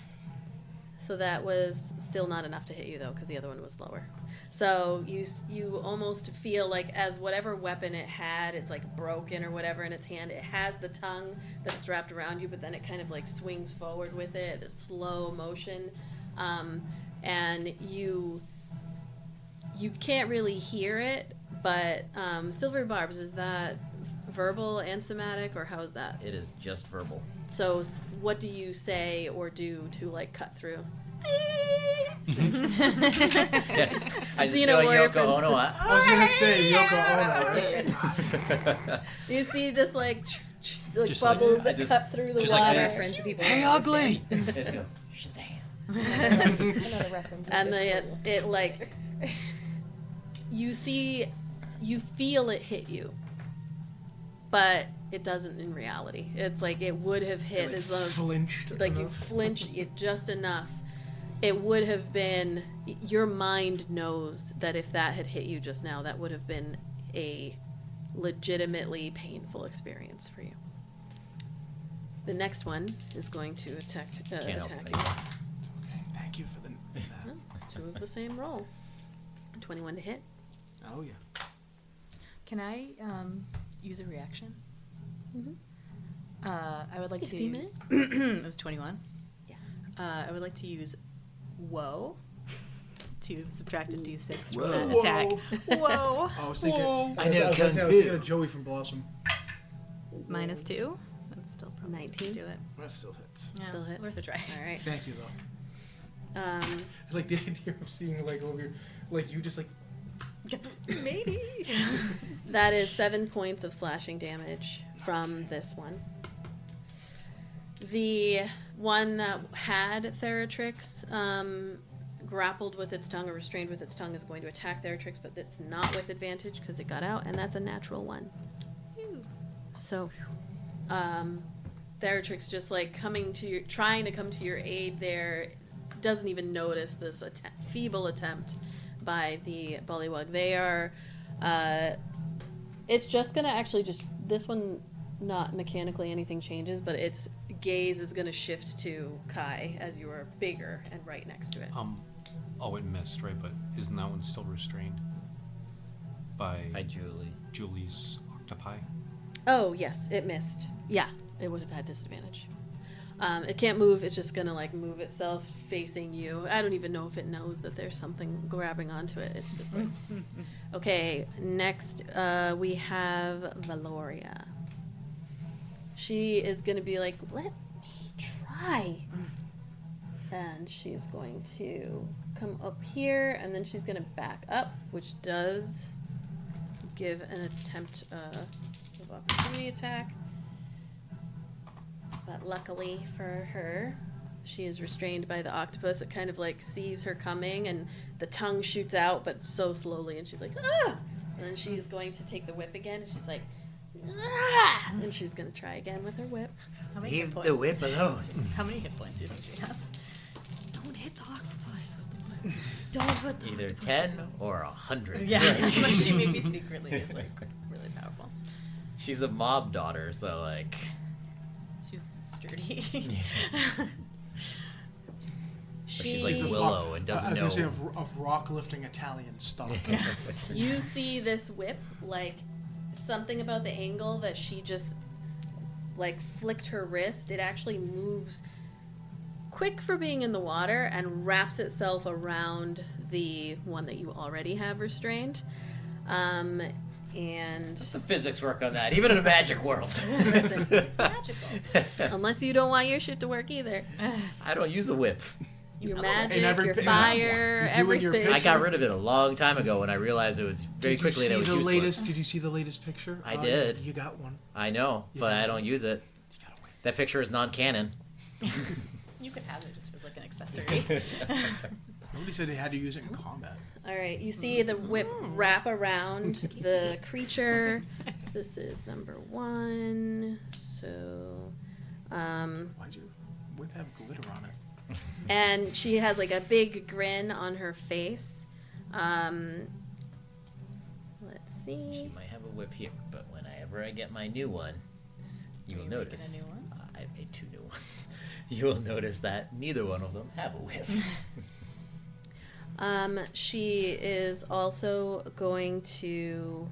So that was still not enough to hit you, though, because the other one was lower. So you almost feel like as whatever weapon it had, it's like broken or whatever in its hand. It has the tongue that's wrapped around you, but then it kind of like swings forward with it, the slow motion. And you you can't really hear it, but Silver Barbs, is that verbal and somatic, or how is that? It is just verbal. So what do you say or do to like cut through? I just do a Xenomorph Yoko Ono. I was gonna say Yoko Ono, right? You see just like Just like- bubbles I that just- cut through the just like water. this. Reference people Hey, don't ugly! Let's go. Shazam. understand. Another reference. And it like you feel it hit you, but it doesn't in reality. It's like it would have hit Like as though flinched. like you enough. flinch it just enough. It would have been, your mind knows that if that had hit you just now, that would have been a legitimately painful experience for you. The next one is going to attack you. Okay, thank you for that. Two of the same roll. 21 to hit. Oh yeah. Can I use a reaction? Mhm. I would like You've to. seen it? It was 21. Yeah. I would like to use woe to subtract a d6 from Whoa. that attack. Whoa. I was thinking. I know, I was Kung thinking Fu. of Joey from Blossom. -2. That's still probably 19. do it. That still hits. Yeah, Still hits. worth a try. All right. Thank you though. I like the idea of seeing like over your, like you just like. Maybe. That is 7 points of slashing damage from this one. The one that had Theratrix grappled with its tongue or restrained with its tongue is going to attack Theratrix, but it's not with advantage because it got out, and that's a natural 1. So, Theratrix just like trying to come to your aid there, doesn't even notice this feeble attempt by the Bullywug. They are, it's just gonna actually this one, not mechanically anything changes, but its gaze is gonna shift to Kai as you are bigger and right next to it. Oh, it missed, right? But isn't that one still restrained by Hi, Julie. Julie's octopi? Oh, yes, it missed. Yeah, it would have had disadvantage. It can't move, it's just gonna like move itself facing you. I don't even know if it knows that there's something grabbing onto it. It's just like... Okay, next we have Valoria. She is gonna be like, let me try. And she's going to come up here, and then she's gonna back up, which does give an attempt of opportunity attack. But luckily for her, she is restrained by the octopus. It kind of like sees her coming, and the tongue shoots out, but so slowly, and she's like, ah! And then she's going to take the whip again, and she's like, ah! And she's going to try again with her whip. How many hit Leave points? the whip alone. How many hit points do you think she has? Don't hit the octopus with the whip. Don't put the Either octopus 10 in the- or 100. Yeah, she maybe secretly is like really powerful. She's a mob daughter, so like. She's sturdy. She's like She- Willow and I doesn't was know. gonna say of rock lifting Italian stock. You see this whip, like something about the angle that she just like flicked her wrist. It actually moves quick for being in the water and wraps itself around the one that you already have restrained. And The physics work on that, even in a magic world. It's magical. unless you don't want your shit to work either, I don't use a whip. your know. magic, In every your pi- fire, you do in your everything. I got rid of it a long time ago when I realized it was very Did quickly you that it see was the useless. latest? Did you see the latest picture? I did. You got one. I know, You but got I it. don't use it. You gotta wait. That picture is non-canon. You could have it just as like an accessory. Nobody said they had to use it in combat. All right, you see the whip wrap around the creature. This is number 1. So, Why'd your whip have glitter on it? and she has like a big grin on her face. Let's see. She might have a whip here, but whenever I get my new one, you will Are you making notice. a new one? I made 2 new ones. You will notice that neither one of them have a whip. She is also going to.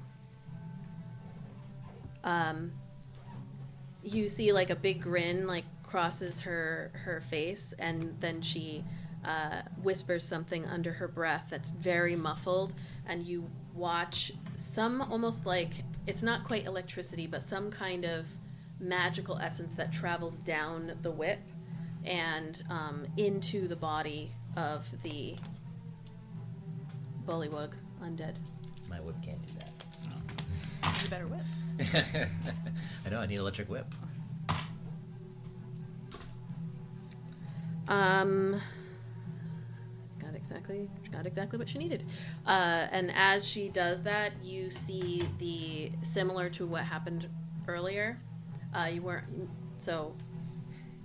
You see like a big grin like crosses her face, and then she whispers something under her breath that's very muffled, and you watch some almost like, it's not quite electricity, but some kind of magical essence that travels down the whip and into the body of the bullywug undead. My whip can't do that. You better whip. I know, I need an electric whip. Got exactly what she needed. And as she does that, you see similar to what happened earlier. So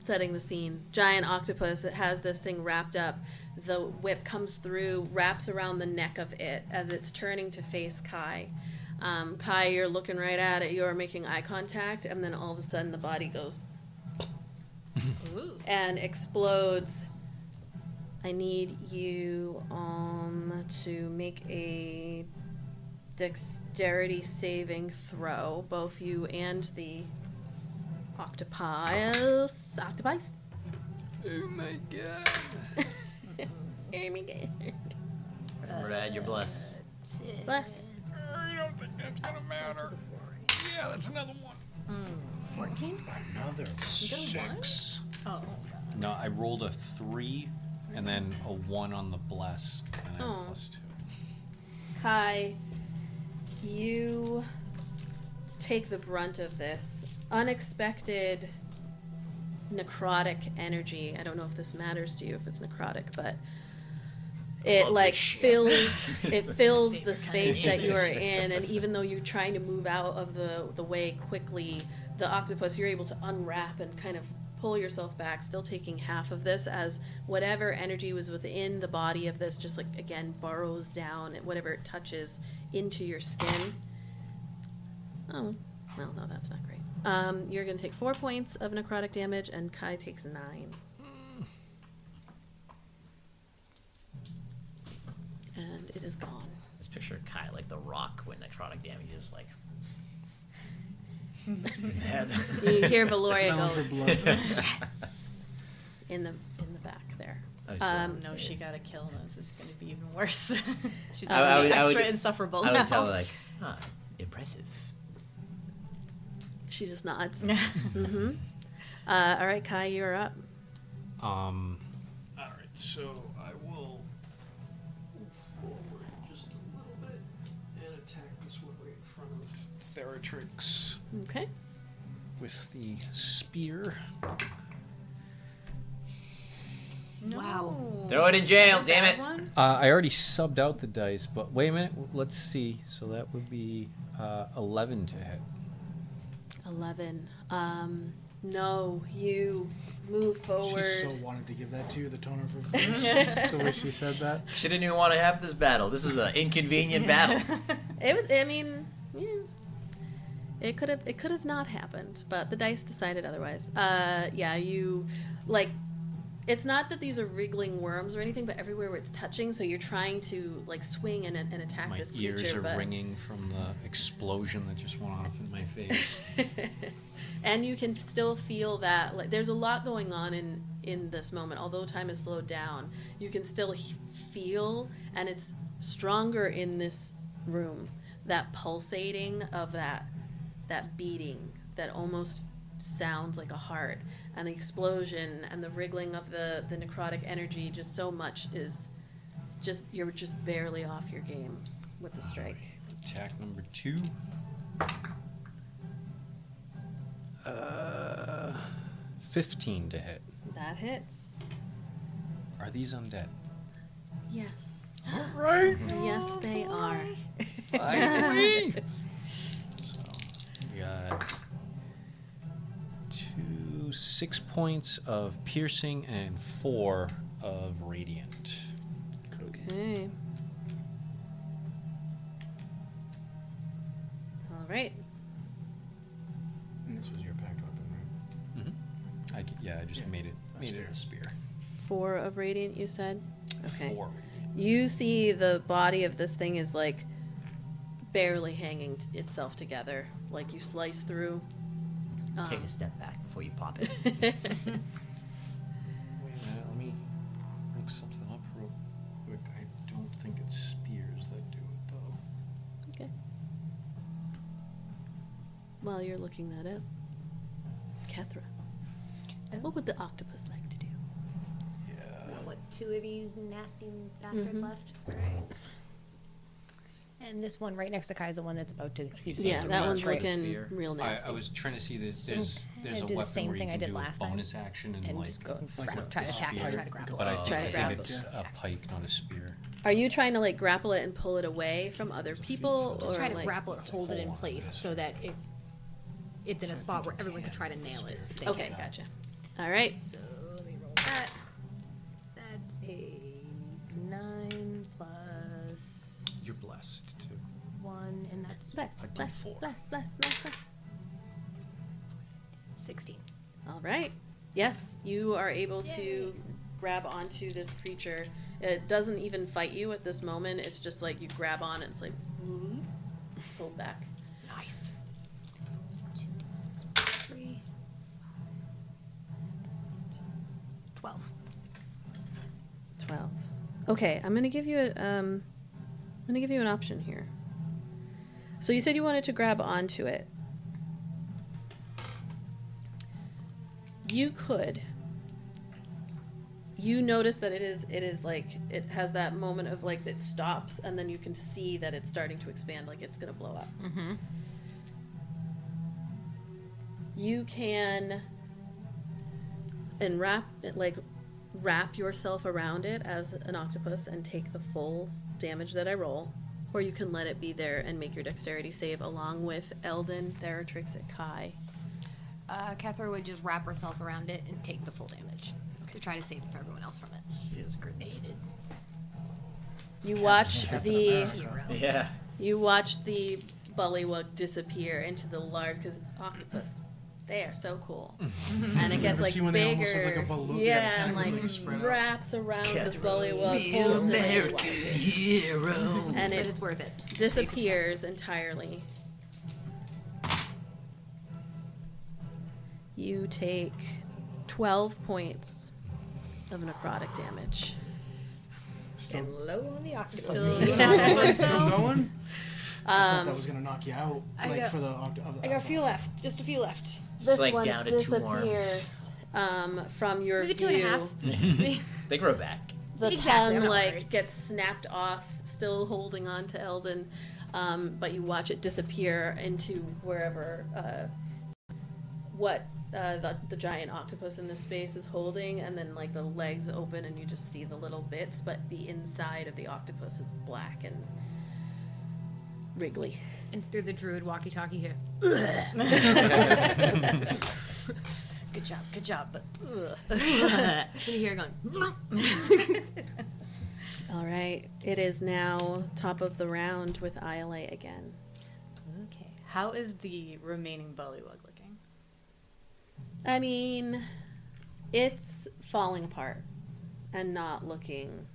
setting the scene. Giant octopus, it has this thing wrapped up. The whip comes through, wraps around the neck of it as it's turning to face Kai. Kai, you're looking right at it, you're making eye contact, and then all of a sudden the body goes and explodes. I need you to make a dexterity saving throw, both you and the octopus. Oh my god. Oh my god. Remember to add your bless. Bless. I don't think that's gonna matter. Yeah, that's another one. 14? Another 6. Oh. No, I rolled a 3 and then a 1 on the bless, and then Oh. +2. Kai, you take the brunt of this unexpected necrotic energy. I don't know if this matters to you, if it's necrotic, but it like fills the space that you are in, and even though you're trying to move out of the way quickly, the octopus, you're able to unwrap and kind of pull yourself back, still taking half of this, as whatever energy was within the body of this just like again burrows down, and whatever it touches into your skin. Oh, well, no, that's not great. You're going to take 4 points of necrotic damage, and Kai takes 9. And it is gone. Just picture Kai like the Rock when necrotic damage is like. You hear Valoria Smelling go for blood. in the back there. No, she got a kill. This is going to be even worse. She's I going to would- be I extra would- insufferable I now. would tell her like, impressive. She just nods. Mm-hmm. All right, Kai, you're up. All right, so I will move forward just a little bit and attack this one right in front of Theratrix Okay. with the spear. Wow. Throw it in jail, damn it. I already subbed out the dice, but wait a minute. Let's see. So that would be 11 to hit. 11. No, you move forward. She so wanted to give that to you, the tone of her voice, the way she said that. She didn't even want to have this battle. This is an inconvenient battle. It was. I mean, yeah. It could have not happened, but the dice decided otherwise. Yeah, you like. It's not that these are wriggling worms or anything, but everywhere where it's touching, so you're trying to like swing and attack My this creature. ears are but... ringing from the explosion that just went off in my face. And you can still feel that like there's a lot going on in this moment. Although time has slowed down, you can still feel, and it's stronger in this room, that pulsating of that beating that almost sounds like a heart, and the explosion and the wriggling of the necrotic energy. Just so much is you're just barely off your game with the strike. Attack number 2. 15 to hit. That hits. Are these undead? Yes. Right. Yes, they are. Finally. So we got 6 points of piercing and 4 of radiant. Okay. All right. And this was your packed weapon, right? I just made it a spear. 4 of radiant, you said? Okay. 4 radiant. You see the body of this thing is like barely hanging itself together. Like you slice through. Take a step back before you pop it. Wait a minute, let me make something while you're looking that up, Kethra, what would the octopus like to do? What, 2 of these nasty bastards left? Right. And this one right next to Kai is the one that's about to. Yeah, that one's Right. looking Spear. real nasty. I was trying to see this. So There's kinda a do the weapon same where you thing I can did do last a time, bonus action and just go and like try to attack spear. it, try to grapple. But I Try to think grapple. it's a pike, not a spear. Are you trying to like grapple it and pull it away from other people, Just or try to like, grapple it, hold it in place so that it's in a spot where everyone can try to nail it. if they Okay, can. gotcha. All right. So let me roll that. That's a 9 plus You're blessed too. 1, and that's Bless, I did bless, 4. bless, bless, bless, bless. 16. All right. Yes, you are able to grab onto this creature. It doesn't even fight you at this moment. It's just like you grab on it. It's like, it's pulled back. Nice. 2d6 plus 3. 12. 12. Okay, I'm gonna give you an option here. So you said you wanted to grab onto it. You could. You notice that it is like it has that moment of like it stops, and then you can see that it's starting to expand, like it's gonna blow up. Mm-hmm. You can wrap yourself around it as an octopus and take the full damage that I roll, or you can let it be there and make your dexterity save along with Eldon, Theratrix, and Kai. Kethra would just wrap herself around it and take the full damage to try to save everyone else from it. She is grenaded. You watch the Hero. Yeah. bullywug disappear into the large, because octopus, they are so cool, and it gets Ever like see when they almost look bigger, like a balloon? yeah, and tentacles, like like, spread out? wraps around this bullywug, holds it, and hero. and But it it's worth it. disappears entirely. You take 12 points of necrotic damage. And low on the octopus. Still going? I thought that was gonna knock you out. I Like got- for the I got a few left. Just a few left. This like one down to 2 disappears from your Maybe view. 2.5. They grow back. The Exactly, tongue I'm not like worried. gets snapped off, still holding on to Eldon, but you watch it disappear into wherever the giant octopus in this space is holding, and then like the legs open and you just see the little bits, but the inside of the octopus is black and wriggly. And through the druid walkie-talkie here. Good job, but And you hear it going. All right, it is now top of the round with Iolite again. okay. How is the remaining bullywug looking? I mean, it's falling apart and not looking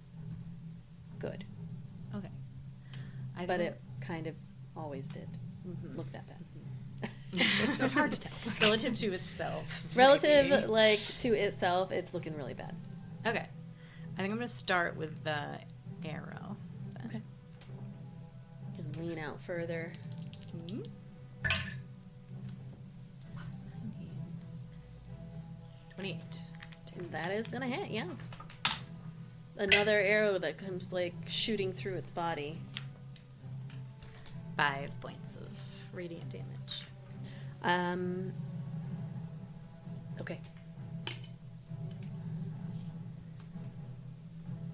good, Okay. I but think it kind of always did look that bad. it's hard to tell relative to itself. Relative, maybe. like, to itself, it's looking really bad. Okay. I think I'm gonna start with the arrow. Then. Okay. You can lean out further. Hmm? 28. And that is gonna hit, yes. Another arrow that comes, like, shooting through its body. 5 points of radiant damage. Okay.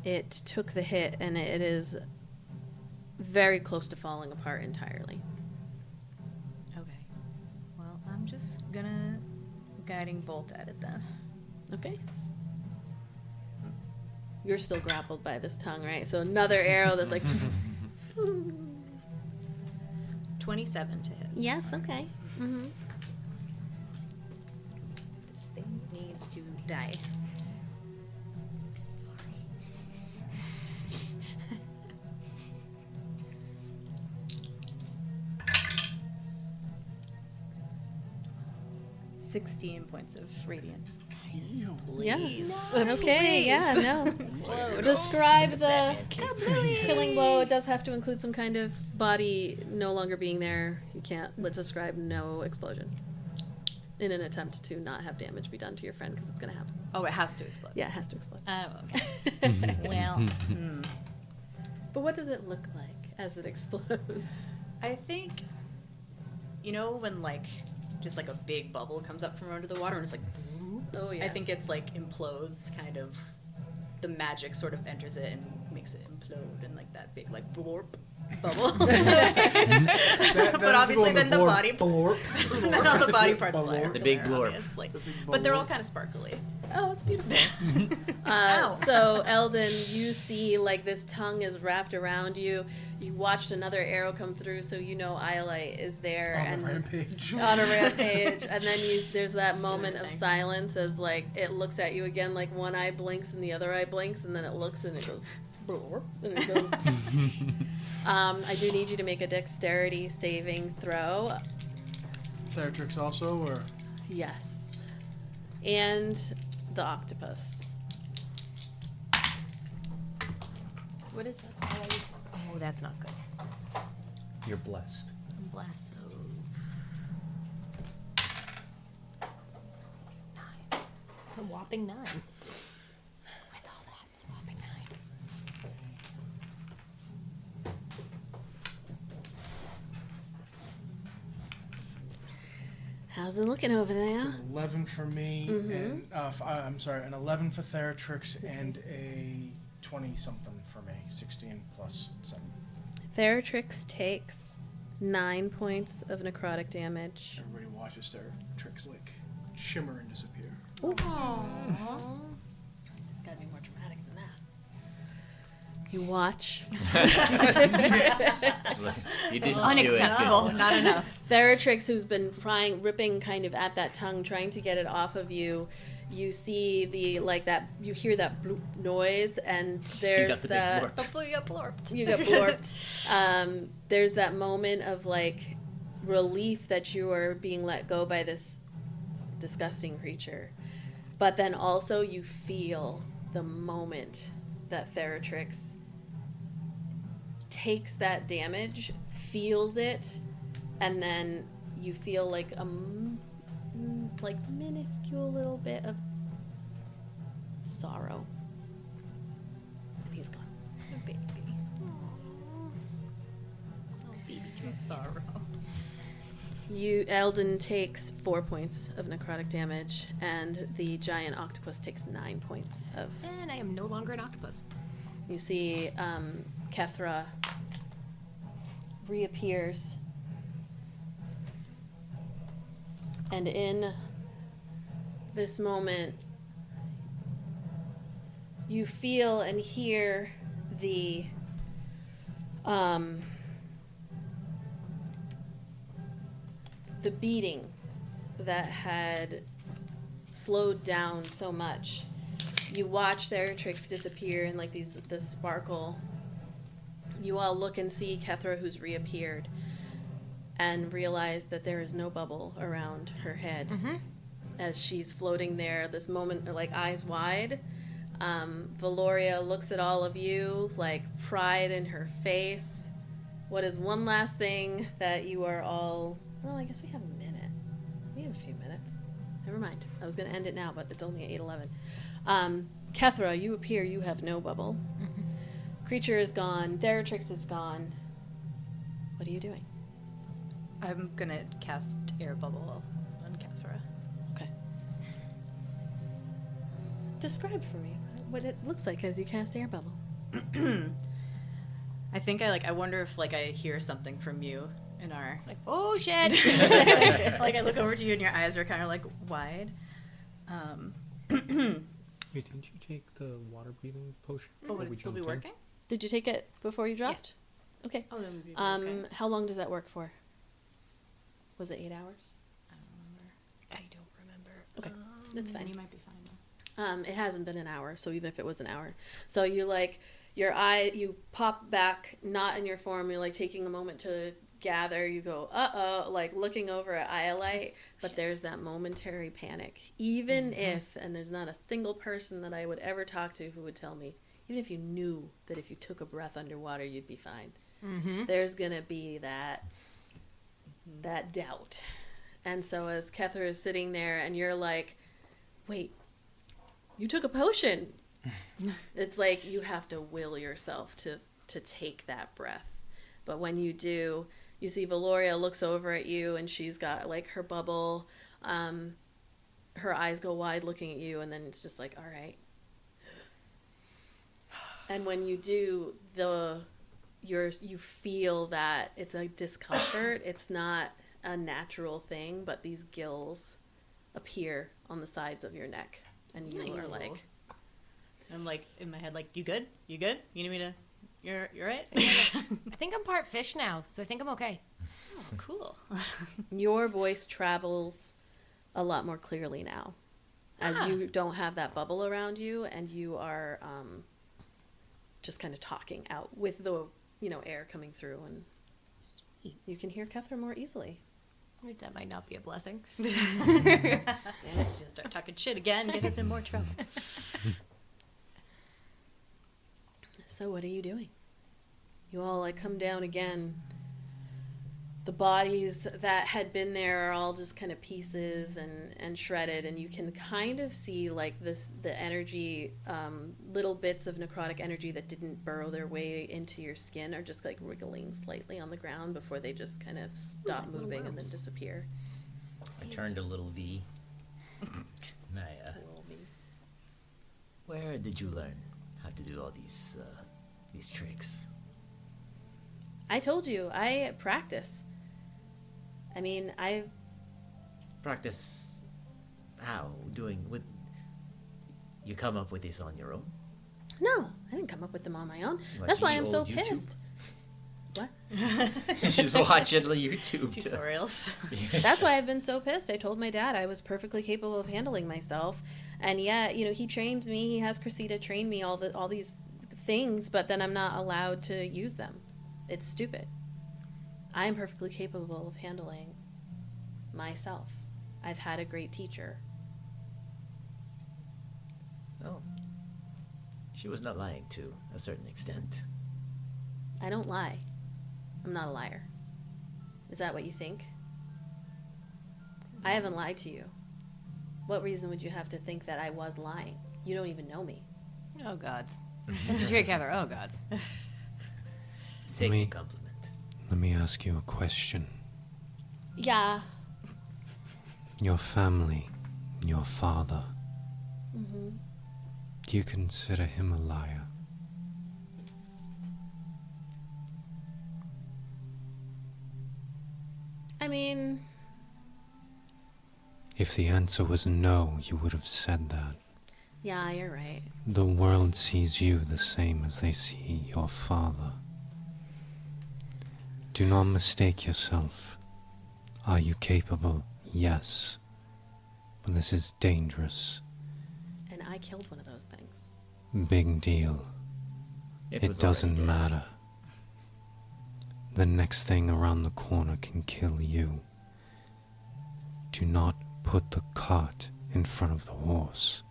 It took the hit, and it is very close to falling apart entirely. Okay. Well, I'm just gonna guiding bolt at it then. Okay. You're still grappled by this tongue, right? So another arrow that's like... 27 to hit. Yes, okay. Mm-hmm. This thing needs to die. £16 points of radiant. Yeah. Please. Okay, yeah, Please. no. Describe the killing blow. It does have to include some kind of body no longer being there. You can't. Let's describe no explosion. In an attempt to not have damage be done to your friend because it's going to happen. Oh, it has to explode. Yeah, it has to explode. Oh, okay. Well, But what does it look like as it explodes? I think, you know, when like just like a big bubble comes up from under the water and it's like, Oh, yeah. I think it's like implodes, kind of. The magic sort of enters it and makes it implode in like that big like blorp bubble. But obviously then the body Blorp. and then all the body parts fly. Blorp. over The big there, blorp. obvious, like, The big but they're all blorp. kind of sparkly. Oh, it's beautiful. Ow. So, Eldon, you see like this tongue is wrapped around you. You watched another arrow come through, so you know Iolite is there. On a rampage. On a rampage. And then there's that moment of thing. silence as like it looks at you again, like one eye blinks and the other eye blinks, and then it looks and it goes, "Blorp," and it goes. I do need you to make a dexterity saving throw. Theratrix also, or Yes. And the octopus. What is that? Oh, that's not good. You're blessed. I'm blessed. 9. A whopping 9. With all that, it's a whopping 9. How's it looking over there? an 11 for me, and I'm sorry, an 11 for Theratrix, and a 20-something for me. 16 plus 7. Theratrix takes 9 points of necrotic damage. Everybody watches Theratrix like shimmer and disappear. It's gotta be more dramatic than that. You watch. You didn't Unacceptable. Not enough. Theratrix, who's been ripping kind of at that tongue, trying to get it off of you. You see you hear that bloop noise, and there's the big that. blorp. Hopefully you got blorped. You get blorped. There's that moment of like relief that you are being let go by this disgusting creature, but then also you feel the moment that Theratrix takes that damage, feels it, and then you feel like a minuscule little bit of sorrow, and he's gone. Baby. Sorrow. Eldon takes 4 points of necrotic damage, and the giant octopus takes 9 points of. And I am no longer an octopus. You see, Kethra reappears, and in this moment, you feel and hear the beating that had slowed down so much. You watch Theratrix disappear in like this sparkle. You all look and see Kethra, who's reappeared, and realize that there is no bubble around her head as she's floating there. This moment, like eyes wide. Valoria looks at all of you, like pride in her face. What is one last thing that you are all? Well, I guess we have a minute. We have a few minutes. Never mind. I was going to end it now, but it's only 8:11. Kethra, you appear. You have no bubble. Creature is gone. Theratrix is gone. What are you doing? I'm gonna cast air bubble on Kethra. Okay. Describe for me what it looks like as you cast air bubble. I think I wonder if I hear something from you in our Like, oh shit! I look over to you and your eyes are kind of wide. Wait, didn't you take the water breathing potion? Oh, before would we it still be jumped in? working? Did you take it before you dropped? Yes. Okay. Oh, then we'd be okay. How long does that work for? Was it 8 hours? I don't remember. Okay, that's fine. You might be fine. It hasn't been an hour, so even if it was an hour. So you your eye, you pop back, not in your form, you're taking a moment to gather, you go, uh-oh, looking over at Iolite, but there's that momentary panic. Even if, and there's not a single person that I would ever talk to who would tell me, even if you knew that if you took a breath underwater, you'd be fine. Mm-hmm. There's going to be that doubt. And so as Kethra is sitting there and you're like, wait, you took a potion. It's like you have to will yourself to take that breath. But when you do, you see Valoria looks over at you and she's got like her bubble. Her eyes go wide looking at you, and then it's just like, all right. And when you do, you feel that it's a discomfort. It's not a natural thing, but these gills appear on the sides of your neck, and you Nice. are like, I'm like in my head, like, you good? You good? You need me to? You're right. I think I'm part fish now, so I think I'm okay. Oh, cool. your voice travels a lot more clearly now, as you don't have that bubble around you, and you are just kind of talking out with the air coming through, and you can hear Kethra more easily. That might not be a blessing. And let's just start talking shit again, get us in more trouble. So what are you doing? You all like come down again. The bodies that had been there are all just kind of pieces and shredded, and you can kind of see like the energy, little bits of necrotic energy that didn't burrow their way into your skin are just like wriggling slightly on the ground before they just kind of stop like little moving and then worms. disappear. I turned a little V. Naya, where did you learn how to do all these tricks? I told you, I practice. I mean, I Practice how? Doing what? You come up with this on your own? No, I didn't come up with them on my own. Like That's why the I'm so old YouTube? pissed. What? She's watching YouTube. Tutorials. That's why I've been so pissed. I told my dad I was perfectly capable of handling myself, and yet, he trained me. He has Cressida train me all these things, but then I'm not allowed to use them. It's stupid. I am perfectly capable of handling myself. I've had a great teacher. Oh. She was not lying to a certain extent. I don't lie. I'm not a liar. Is that what you think? I haven't lied to you. What reason would you have to think that I was lying? You don't even know me. Oh, gods. That's what you're together. Oh, gods. Take Me? the compliment. Let me ask you a question. Yeah. Your family, your father, Mm-hmm. do you consider him a liar? I mean, If the answer was no, you would have said that. yeah, you're right. The world sees you the same as they see your father. Do not mistake yourself. Are you capable? Yes. But this is dangerous. And I killed one of those things. Big deal. It It was doesn't already dead. matter. The next thing around the corner can kill you. Do not put the cart in front of the horse.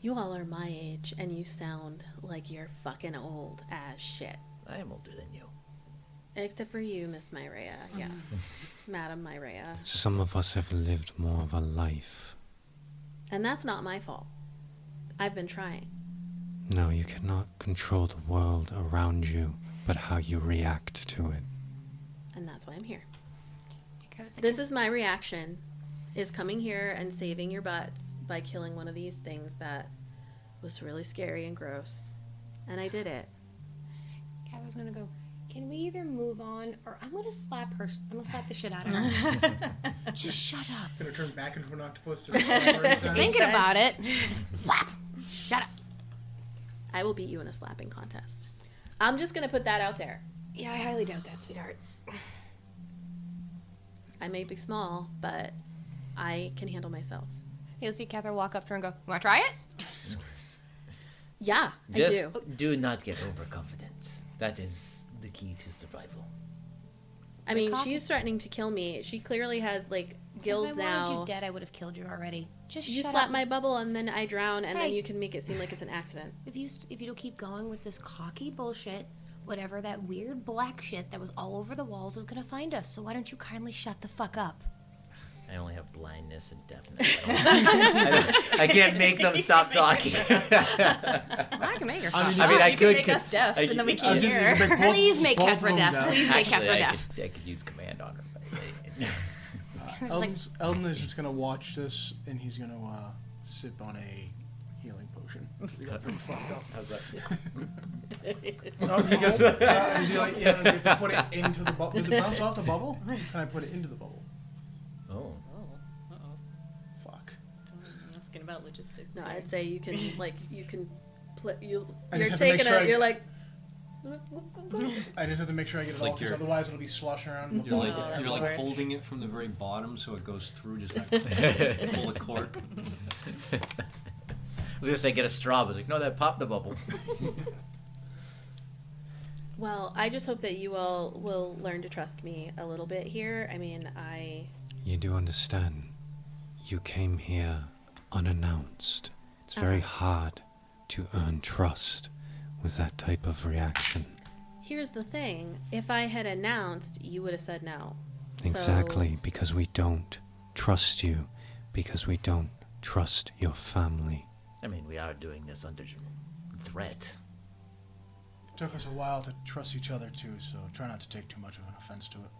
You all are my age, and you sound like you're fucking old as shit. I am older than you. Except for you, Miss Myrea. Yes. Madam Myrea. Some of us have lived more of a life. And that's not my fault. I've been trying. No, you cannot control the world around you, but how you react to it. And that's why I'm here. Because This is my reaction, is coming here and saving your butts by killing one of these things that was really scary and gross. And I did it. Catherine's gonna go, can we either move on or I'm gonna slap her. I'm gonna slap the shit out of her. Just shut up. Gonna turn back into an octopus. To time. Thinking about it. Slap. Shut up. I will beat you in a slapping contest. I'm just going to put that out there. Yeah, I highly doubt that, sweetheart. I may be small, but I can handle myself. You'll see Catherine walk up to her and go, you wanna try it? Yeah, Just I do. do not get overconfident. That is the key to survival. I mean, coffee. she's threatening to kill me. She clearly has, like, gills if I wanted now. you dead, I would have killed you already. Just You shut slap up. my bubble and then I drown, and then Hey. you can make it seem like it's an accident. If you don't keep going with this cocky bullshit, whatever that weird black shit that was all over the walls is gonna find us. So why don't you kindly shut the fuck up? I only have blindness and deafness. I can't make them stop talking. I can make her I stop. mean, I mean, I you could. can make us deaf, I- and then we I can't was just hear. thinking, make both- Please make both of Kethra them deaf. Please make Actually, Kethra I deaf. could use command on her. Eldon is just gonna watch this, and he's gonna sip on a healing potion. He got pretty fucked up. How's that? No, he gets, is he like, yeah, you have to put it into the bubble. Does it bounce off the bubble? Can I put it into the bubble? Oh. Fuck. Asking about logistics. No, here. I'd say you can you're I just have to make taking sure it. You're like, I just have to make sure I get it It's all, like because you're- otherwise it'll be sloshing around. You're like, Oh, that's you're like worse. holding it from the very bottom so it goes through, just like pull the cork. I was gonna say get a straw, but I was like, no, that popped the bubble. well, I just hope that you all will learn to trust me a little bit here. I mean, You do understand. You came here unannounced. It's very hard to earn trust with that type of reaction. here's the thing. If I had announced, you would have said no. Exactly, because we don't trust you, because we don't trust your family. I mean, we are doing this under threat. It took us a while to trust each other too, so try not to take too much of an offense to it.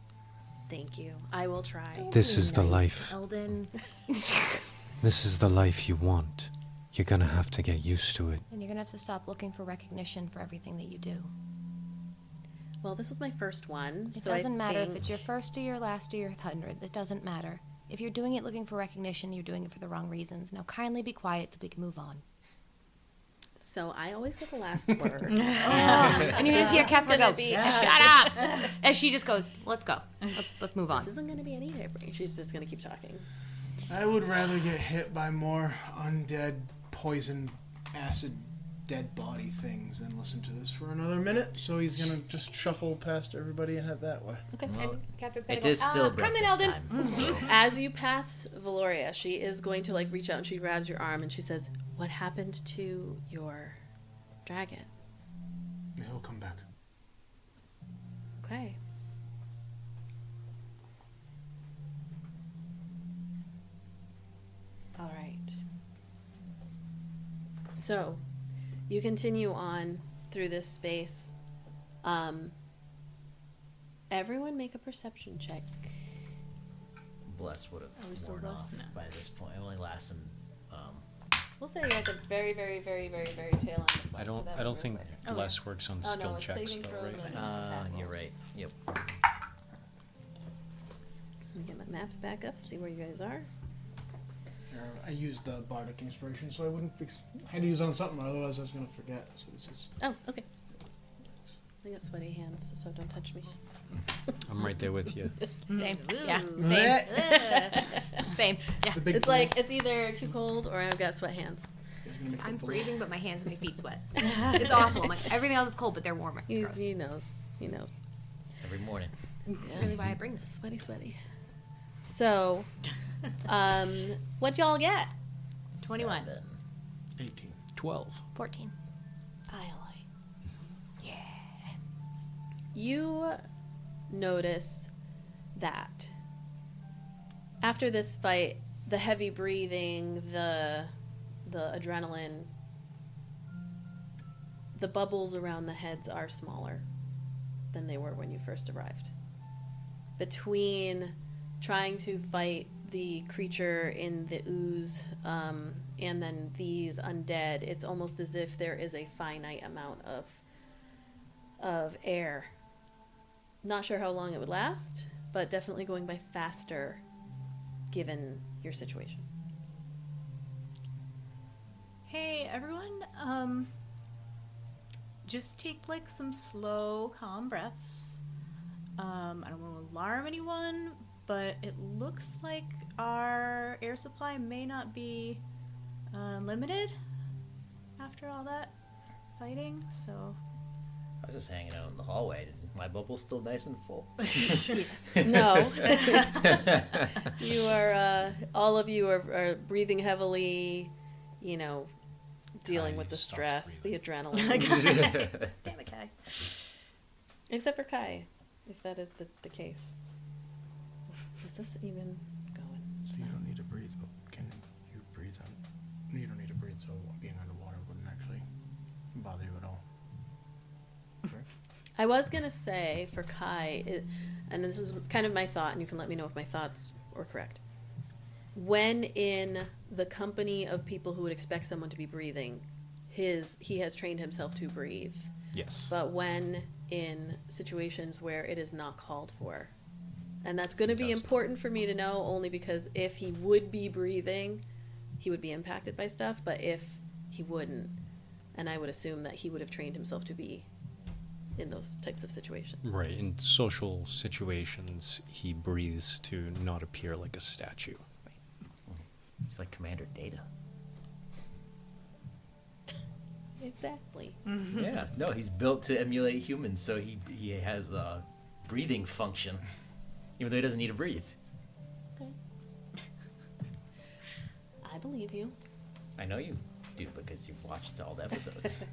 Thank you. I will try. This is the life. Eldon. This is the life you want. You're gonna have to get used to it. And you're gonna have to stop looking for recognition for everything that you do. Well, this was my first one. It so I doesn't matter if think- it's your first or your last or your 100th. It doesn't matter. If you're doing it looking for recognition, you're doing it for the wrong reasons. Now kindly be quiet so we can move on. So I always get the last word. And you just hear Kethra go, shut up! As she just goes, let's go. Let's move on. This isn't going to be any different. She's just going to keep talking. I would rather get hit by more undead, poison, acid, dead body things than listen to this for another minute. So he's gonna just shuffle past everybody and head that way. Okay. And Catherine's gonna It go, is still come in, breakfast Eldon. time. So. As you pass Valoria, she is going to like reach out and she grabs your arm and she says, "What happened to your dragon?" He'll come back. Okay. All right. So, you continue on through this space. Everyone make a perception check. Bless would Are we have still worn off blessed? No. by this point. It only lasts him. We'll say you're at the very, very, very, very, very tail end. Of I so don't. that I would don't work think later. bless works on Oh, no, skill it's checks saving though, throws right? and- attack roll. You're right. Yep. Let me get my map back up, see where you guys are. I used the bardic inspiration, so I wouldn't. I had to use it on something, otherwise I was gonna forget. So this is. Oh, okay. I got sweaty hands, so don't touch me. I'm right there with you. Same. Yeah. Blech. Same. Same. Yeah. The big It's blue. like it's either too cold or I've got sweat hands. It's gonna make I'm the blue. freezing, but my hands and my feet sweat. It's awful. I'm like, everything else is cold, but they're warmer. It's gross. He knows. He knows. Every morning. That's really why I bring this. Sweaty, sweaty. So, what'd y'all get? 21. 18. 12. 14. Iolite. Yeah. You notice that after this fight, the heavy breathing, the adrenaline, the bubbles around the heads are smaller than they were when you first arrived. Between trying to fight the creature in the ooze and then these undead, it's almost as if there is a finite amount of air. Not sure how long it would last, but definitely going by faster given your situation. Hey everyone, just take like some slow, calm breaths. I don't want to alarm anyone, but it looks like our air supply may not be limited after all that fighting, so I was just hanging out in the hallway. Is my bubble still nice and full? No. You are, all of you are breathing heavily, you know, dealing Kai with the stops stress, the breathing. adrenaline. Damn it, Kai. Except for Kai, if that is the case. Is this even going? So you don't need to breathe, but can you breathe on? You don't need to breathe, so being underwater wouldn't actually bother you at all. I was going to say for Kai, and this is kind of my thought, and you can let me know if my thoughts are correct. When in the company of people who would expect someone to be breathing, he has trained himself to breathe. Yes. But when in situations where it is not called for, and that's going to be important for me to know, only because if he would be breathing, he would be impacted by stuff, but if he wouldn't, and I would assume that he would have trained himself to be in those types of situations. Right. In social situations, he breathes to not appear like a statue. He's like Commander Data. Exactly. Yeah, no, he's built to emulate humans, so he has a breathing function, even though he doesn't need to breathe. Okay. I believe you. I know you do because you've watched all the episodes.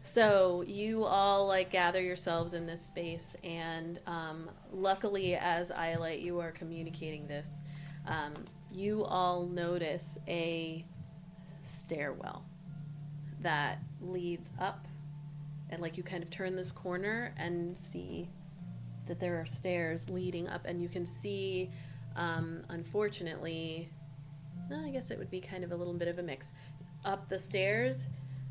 So you all like gather yourselves in this space, and luckily, as Iolite, you are communicating this. You all notice a stairwell that leads up, and like you kind of turn this corner and see that there are stairs leading up, and you can see, unfortunately, I guess it would be kind of a little bit of a mix. Up the stairs,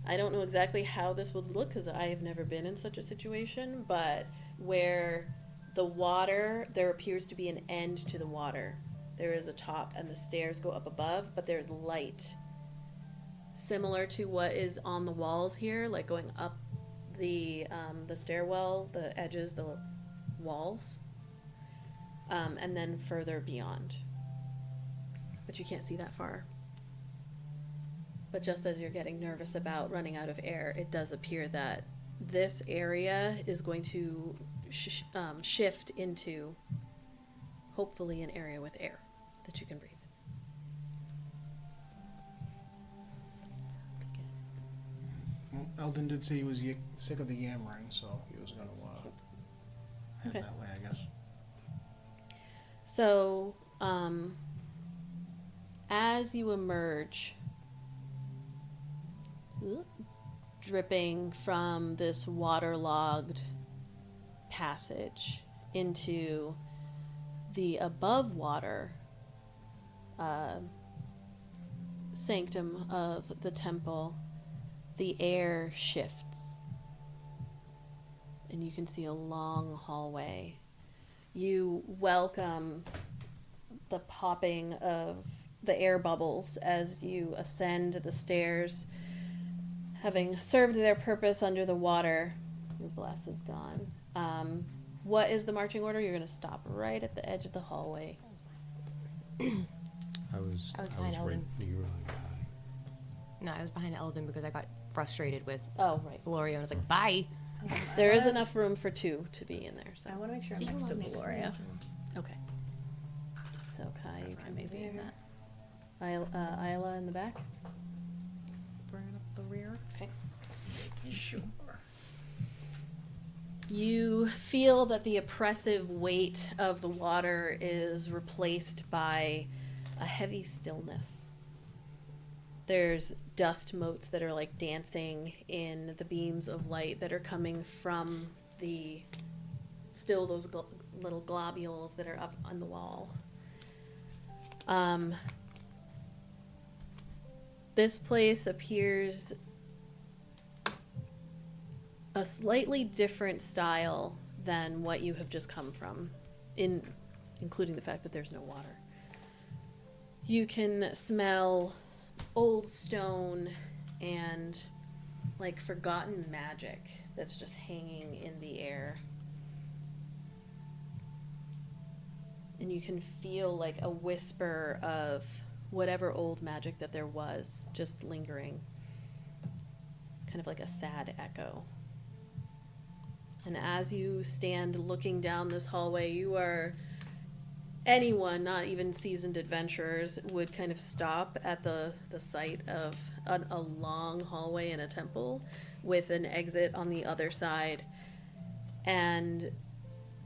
I don't know exactly how this would look because I have never been in such a situation, but where the water, there appears to be an end to the water. There is a top and the stairs go up above, but there's light. Similar to what is on the walls here, like going up the stairwell, the edges, the walls, and then further beyond. But you can't see that far. But just as you're getting nervous about running out of air, it does appear that this area is going to shift into, hopefully, an area with air that you can breathe. Well, Eldon did say he was sick of the yammering, so he was going to head Okay. that way, I guess. So, as you emerge, dripping from this waterlogged passage into the above water sanctum of the temple, the air shifts, and you can see a long hallway. You welcome the popping of the air bubbles as you ascend the stairs, having served their purpose under the water. Your blast is gone. What is the marching order? You're going to stop right at the edge of the hallway. I was behind right Eldon. near you, Kai. No, I was behind Eldon because I got frustrated with Oh, right. Gloria and was like, bye. There is enough room for two to be in there. So I want to make sure So I'm you next to walk next to Gloria. okay. So Kai, you can Maybe be in that. Ayla in the back. Bringing up the rear. Okay. Sure. You feel that the oppressive weight of the water is replaced by a heavy stillness. There's dust motes that are like dancing in the beams of light that are coming from the still those little globules that are up on the wall. This place appears a slightly different style than what you have just come from, including the fact that there's no water. You can smell old stone and like forgotten magic that's just hanging in the air. And you can feel like a whisper of whatever old magic that there was just lingering, kind of like a sad echo. And as you stand looking down this hallway, you are... Anyone, not even seasoned adventurers, would kind of stop at the sight of a long hallway in a temple with an exit on the other side. And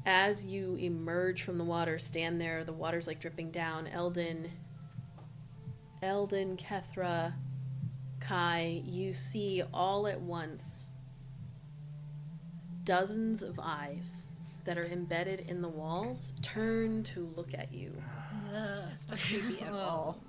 as you emerge from the water, stand there, the water's like dripping down. Eldon, Kethra, Kai, you see all at once dozens of eyes that are embedded in the walls turn to look at you. That's not creepy at all.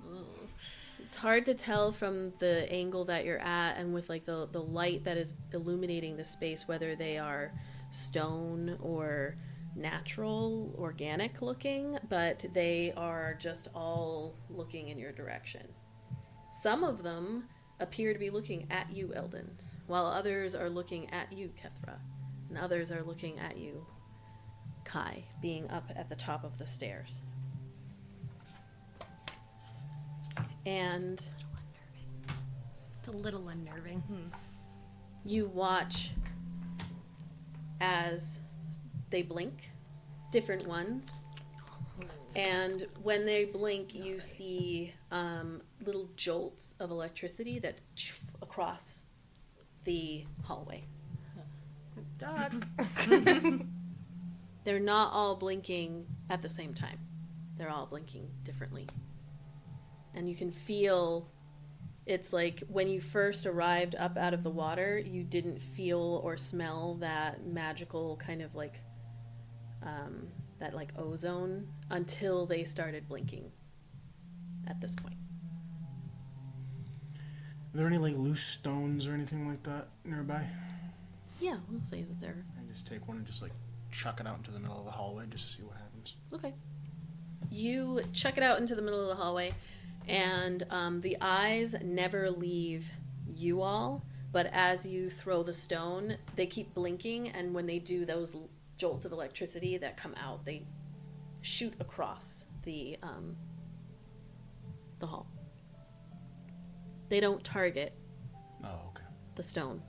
It's hard to tell from the angle that you're at and with like the light that is illuminating the space whether they are stone or natural, organic looking, but they are just all looking in your direction. Some of them appear to be looking at you, Eldon, while others are looking at you, Kethra, and others are looking at you, Kai, being up at the top of the stairs. And It's a little unnerving. you watch as they blink, different ones. And when they blink, you see little jolts of electricity that across the hallway. They're not all blinking at the same time. They're all blinking differently. And you can feel, it's like when you first arrived up out of the water, you didn't feel or smell that magical kind of like, that like ozone until they started blinking at this point. Are there any like loose stones or anything like that nearby? Yeah, we'll say that they're... I just take one and just like chuck it out into the middle of the hallway just to see what happens. Okay. You chuck it out into the middle of the hallway, and the eyes never leave you all, but as you throw the stone, they keep blinking, and when they do, those jolts of electricity that come out, they shoot across the hall. They don't target Oh, okay. the stone.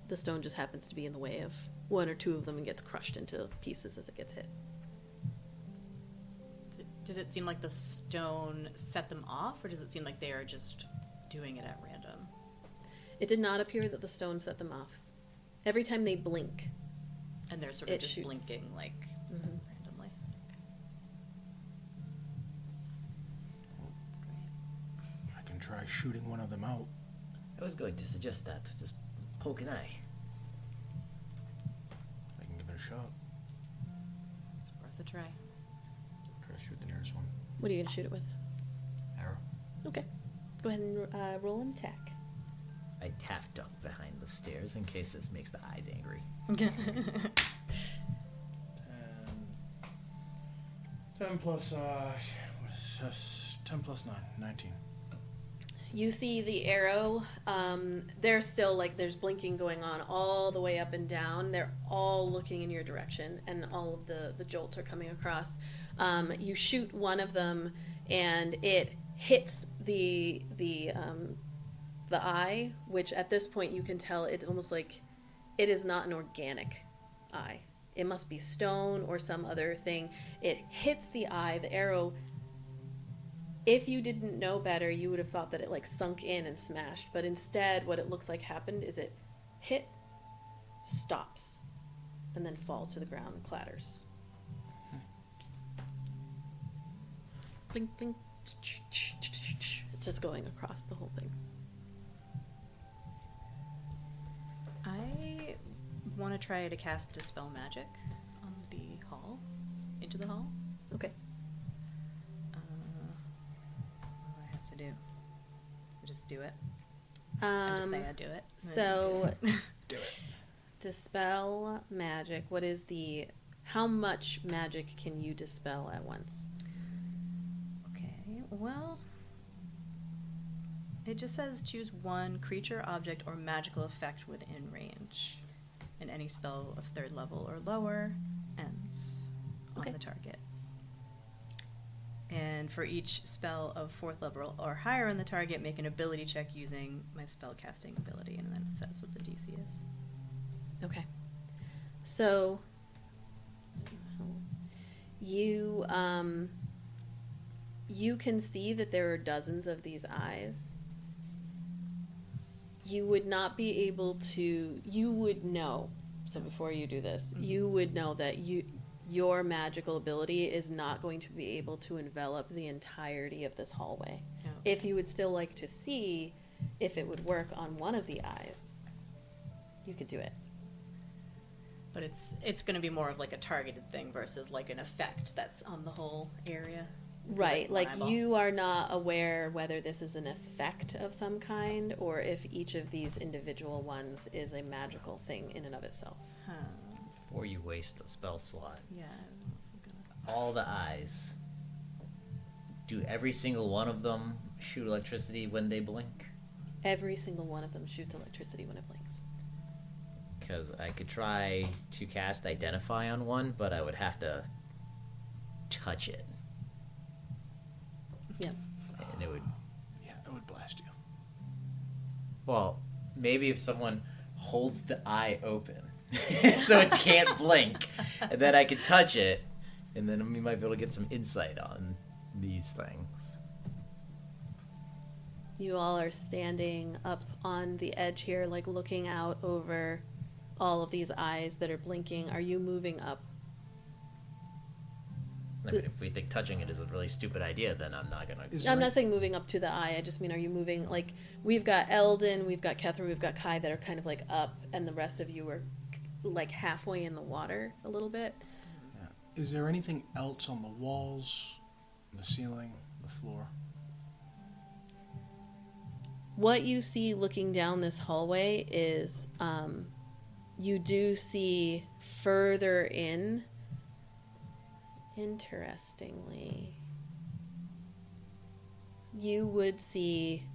The stone just happens to be in the way of one or two of them and gets crushed into pieces as it gets hit. Did it seem like the stone set them off, or does it seem like they are just doing it at random? It did not appear that the stone set them off. Every time they blink, And they're sort of It just shoots. blinking, like, randomly. I can try shooting one of them out. I was going to suggest that. Just poke an eye. I can give it a shot. It's worth a try. Try to shoot the nearest one. what are you going to shoot it with? Arrow. Okay. Go ahead and roll an attack. I half duck behind the stairs in case this makes the eyes angry. 10 plus, what is this? 10 plus 9, 19. You see the arrow. There's still like there's blinking going on all the way up and down. They're all looking in your direction, and all of the jolts are coming across. You shoot one of them, and it hits the eye, which at this point you can tell it's almost like it is not an organic eye. It must be stone or some other thing. It hits the eye. The arrow. If you didn't know better, you would have thought that it like sunk in and smashed. But instead, what it looks like happened is it hit, stops, and then falls to the ground and clatters. Blink, blink. It's just going across the whole thing. I want to try to cast Dispel Magic on the hall, into the hall. Okay. What do I have to do? I just do it. I just say I do it. So, Do it. dispel magic. What is the... How much magic can you dispel at once? Okay, well, it just says choose one creature, object, or magical effect within range. And any spell of 3rd level or lower ends Okay. on the target. And for each spell of 4th level or higher on the target, make an ability check using my spell casting ability, and then it says what the DC is. Okay. So you you can see that there are dozens of these eyes. You would not be able to, you would know, so before you do this, you would know that your magical ability is not going to be able to envelop the entirety of this hallway. Oh. If you would still like to see if it would work on one of the eyes, you could do it. But it's going to be more of like a targeted thing versus like an effect that's on the whole area. Right, one like eyeball. you are not aware whether this is an effect of some kind or if each of these individual ones is a magical thing in and of itself. Huh. Before you waste a spell slot, Yeah. all the eyes, do every single one of them shoot electricity when they blink? Every single one of them shoots electricity when it blinks. Because I could try to cast Identify on one, but I would have to touch it. Yep. And it would... Yeah, it would blast you. Well, maybe if someone holds the eye open so it can't blink, and then I could touch it, and then we might be able to get some insight on these things. You all are standing up on the edge here, like looking out over all of these eyes that are blinking. Are you moving up? I mean, if we think touching it is a really stupid idea, then I'm not gonna... Is I'm there not saying moving up to the eye. I just mean, are you moving, like, we've got Eldon, we've got Kethra, we've got Kai that are kind of like up, and the rest of you are like halfway in the water a little bit. Is there anything else on the walls, the ceiling, the floor? What you see looking down this hallway is you do see further in, interestingly, you would see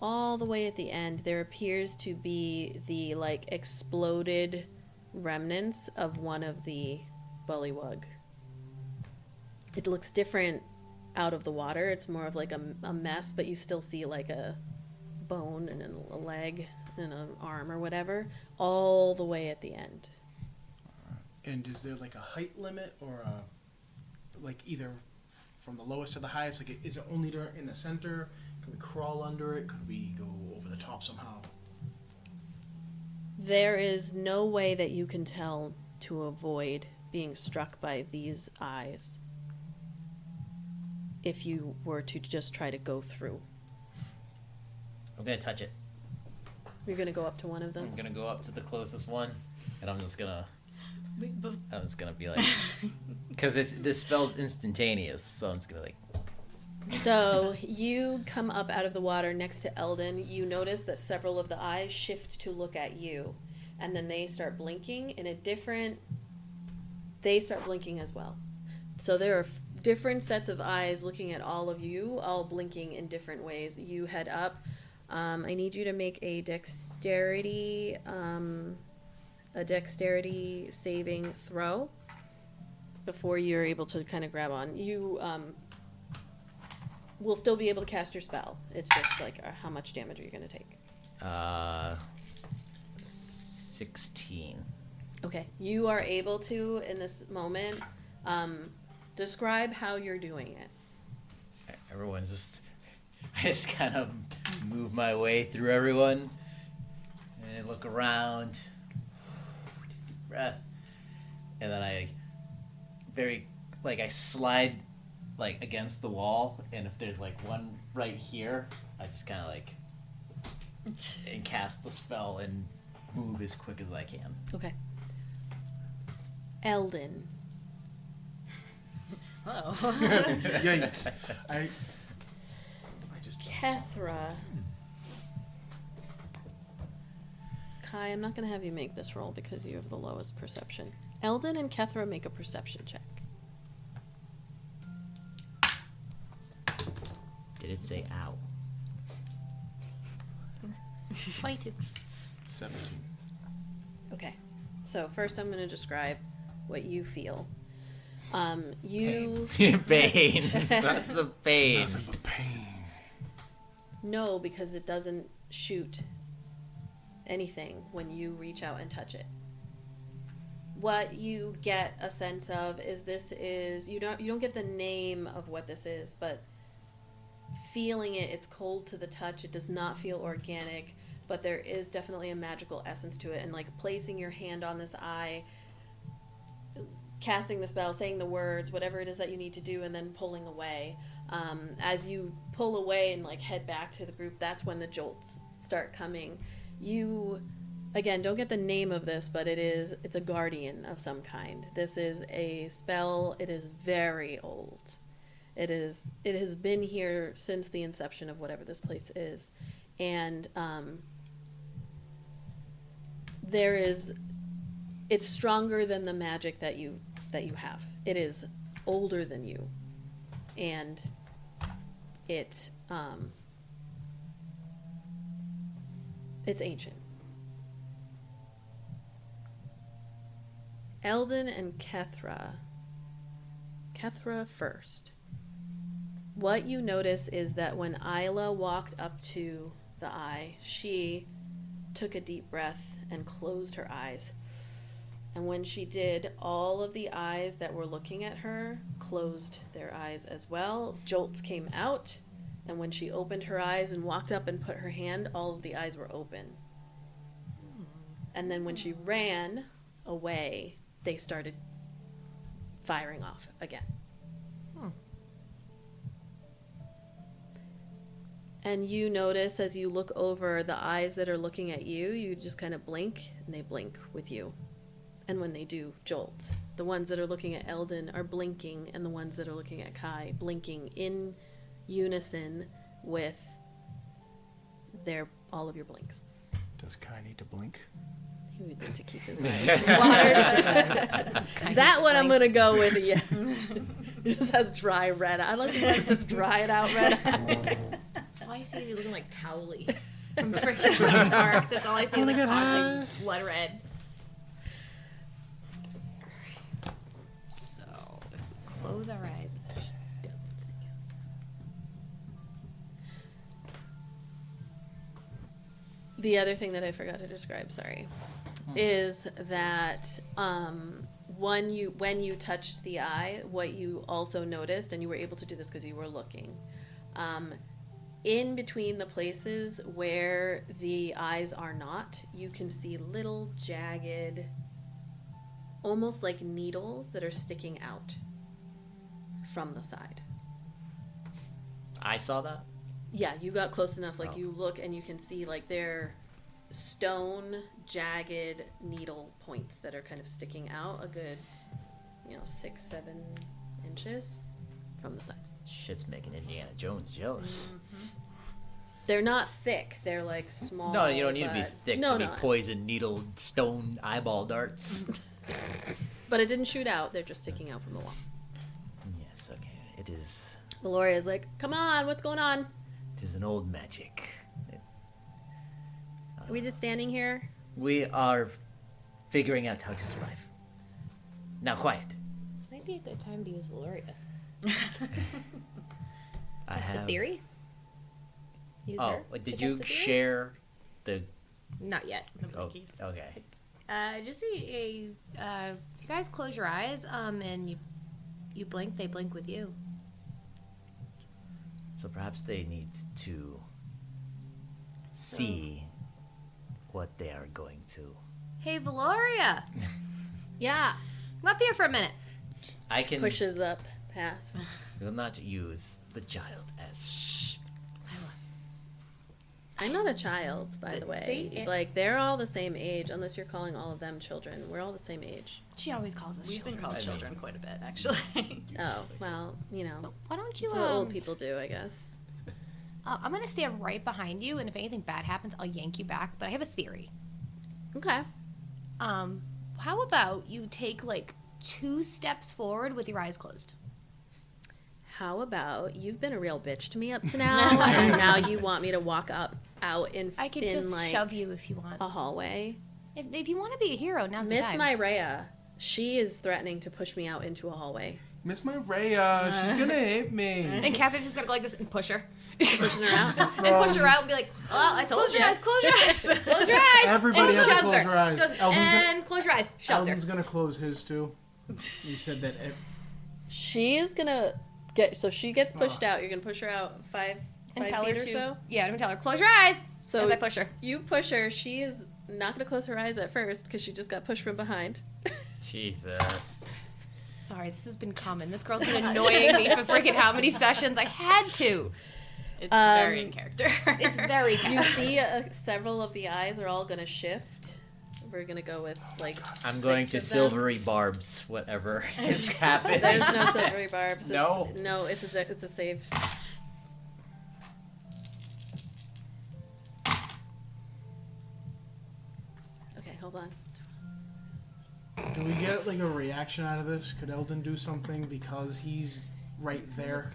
all the way at the end, there appears to be the like exploded remnants of one of the bullywug. It looks different out of the water. It's more of like a mess, but you still see like a bone and a leg and an arm or whatever all the way at the end. And is there like a height limit or like either from the lowest to the highest? Like, is it only in the center? Could we crawl under it? Could we go over the top somehow? There is no way that you can tell to avoid being struck by these eyes if you were to just try to go through. I'm gonna touch it. You're going to go up to one of them? I'm gonna go up to the closest one, and I'm just gonna be like... Because this spell's instantaneous, so I'm just gonna like... So you come up out of the water next to Eldon. You notice that several of the eyes shift to look at you, and then they start blinking in a different... They start blinking as well. So there are different sets of eyes looking at all of you, all blinking in different ways. You head up. I need you to make a dexterity saving throw before you're able to kind of grab on. You will still be able to cast your spell. It's just like how much damage are you going to take? 16. Okay, you are able to, in this moment, describe how you're doing it. Everyone's just... I just kind of move my way through everyone and look around, deep breath, and then I I slide like against the wall, and if there's like one right here, I just kind of like and cast the spell and move as quick as I can. Okay. Eldon. Uh-oh. Yikes. I just... Kethra. Kai, I'm not going to have you make this roll because you have the lowest perception. Eldon and Kethra make a perception check. Did it say ow? 22. 17. Okay. So first I'm going to describe what you feel. You Pain. That's a pain. Nothing but pain. know because it doesn't shoot anything when you reach out and touch it. what you get a sense of is you don't get the name of what this is, but feeling it, it's cold to the touch. It does not feel organic, but there is definitely a magical essence to it. And like placing your hand on this eye, casting the spell, saying the words, whatever it is that you need to do, and then pulling away. As you pull away and like head back to the group, that's when the jolts start coming. You, again, don't get the name of this, but it's a guardian of some kind. This is a spell. It is very old. It has been here since the inception of whatever this place is, and it's stronger than the magic that you have. It is older than you, and it's ancient. Eldon and Kethra first. What you notice is that when Ayla walked up to the eye, she took a deep breath and closed her eyes. And when she did, all of the eyes that were looking at her closed their eyes as well. Jolts came out, and when she opened her eyes and walked up and put her hand, all of the eyes were open. And then when she ran away, they started firing off again. And you notice as you look over the eyes that are looking at you, you just kind of blink, and they blink with you. And when they do, jolts. The ones that are looking at Eldon are blinking, and the ones that are looking at Kai blinking in unison with all of your blinks. Does Kai need to blink? He would need to keep his eyes watered. That one I'm going to go with, yeah. He just has dry red eyes. Unless he has just dried out red eyes. Why is he looking like Towley from freaking Dark? That's all I see is like constant blood red. So, close our eyes. She doesn't see us. The other thing that I forgot to describe, is that when you touched the eye, what you also noticed, and you were able to do this because you were looking, in between the places where the eyes are not, you can see little jagged, almost like needles that are sticking out from the side. I saw that? Yeah, you got close enough. Like, you look and you can see, like, they're stone, jagged needle points that are kind of sticking out a good, 6-7 inches from the side. Shit's making Indiana Jones jealous. Mm-hmm. They're not thick. They're, like, small. No, you don't need to be thick to be no. poison needle stone eyeball darts. But it didn't shoot out. They're just sticking out from the wall. Yes, okay. It is... Valoria's like, come on, what's going on? It is an old magic. Are we just standing here? We are figuring out how to survive. Now, quiet. This might be a good time to use Valoria. I have... a theory? Use Oh, her did to you test a theory? share the... Not yet. Oh, okay. Just if you guys close your eyes, and you blink, they blink with you. So perhaps they need to see what they are going to. Hey, Valoria! Yeah. Come up here for a minute. I can... Pushes up past. will not use the child as... I'm not a child, by the way. See? Like, they're all the same age, unless you're calling all of them children. We're all the same age. She always calls us We've been children. called children quite a bit, actually. Oh, well, So why don't you? that's what old people do, I guess. I'm gonna stand right behind you, and if anything bad happens, I'll yank you back. But I have a theory. Okay. How about you take like 2 steps forward with your eyes closed? How about you've been a real bitch to me up to now, and now you want me to walk out in I could in just like shove you if you want. a hallway? If you want to be a hero, now's the Miss time. Myrea, she is threatening to push me out into a hallway. Miss Myrea, she's gonna hit me. And Catherine's just gonna go like this and push her. Pushing her out. And push her out and be like, "Oh, I told you." Close your eyes. Close your eyes. Everybody And has to shoves close her. their eyes. Goes, Eldon's and close your eyes. Shoves her. Eldon's gonna close his too. You said that. She's gonna get. So she gets pushed out. You're gonna push her out five And tell her feet or to. so. Yeah, I'm gonna tell her, "Close your eyes." So as I push her. You push her. She is not gonna close her eyes at first because she just got pushed from behind. Jesus. Sorry, this has been common. This girl's been annoying me for freaking how many sessions? I had to. It's very in character. It's very You fast. see, several of the eyes are all gonna shift. We're gonna go with like. I'm going to 6 of them. silvery barbs, whatever is happening. There's no silvery barbs. No? It's a save. Okay, hold on. Do we get like a reaction out of this? Could Eldon do something because he's right there?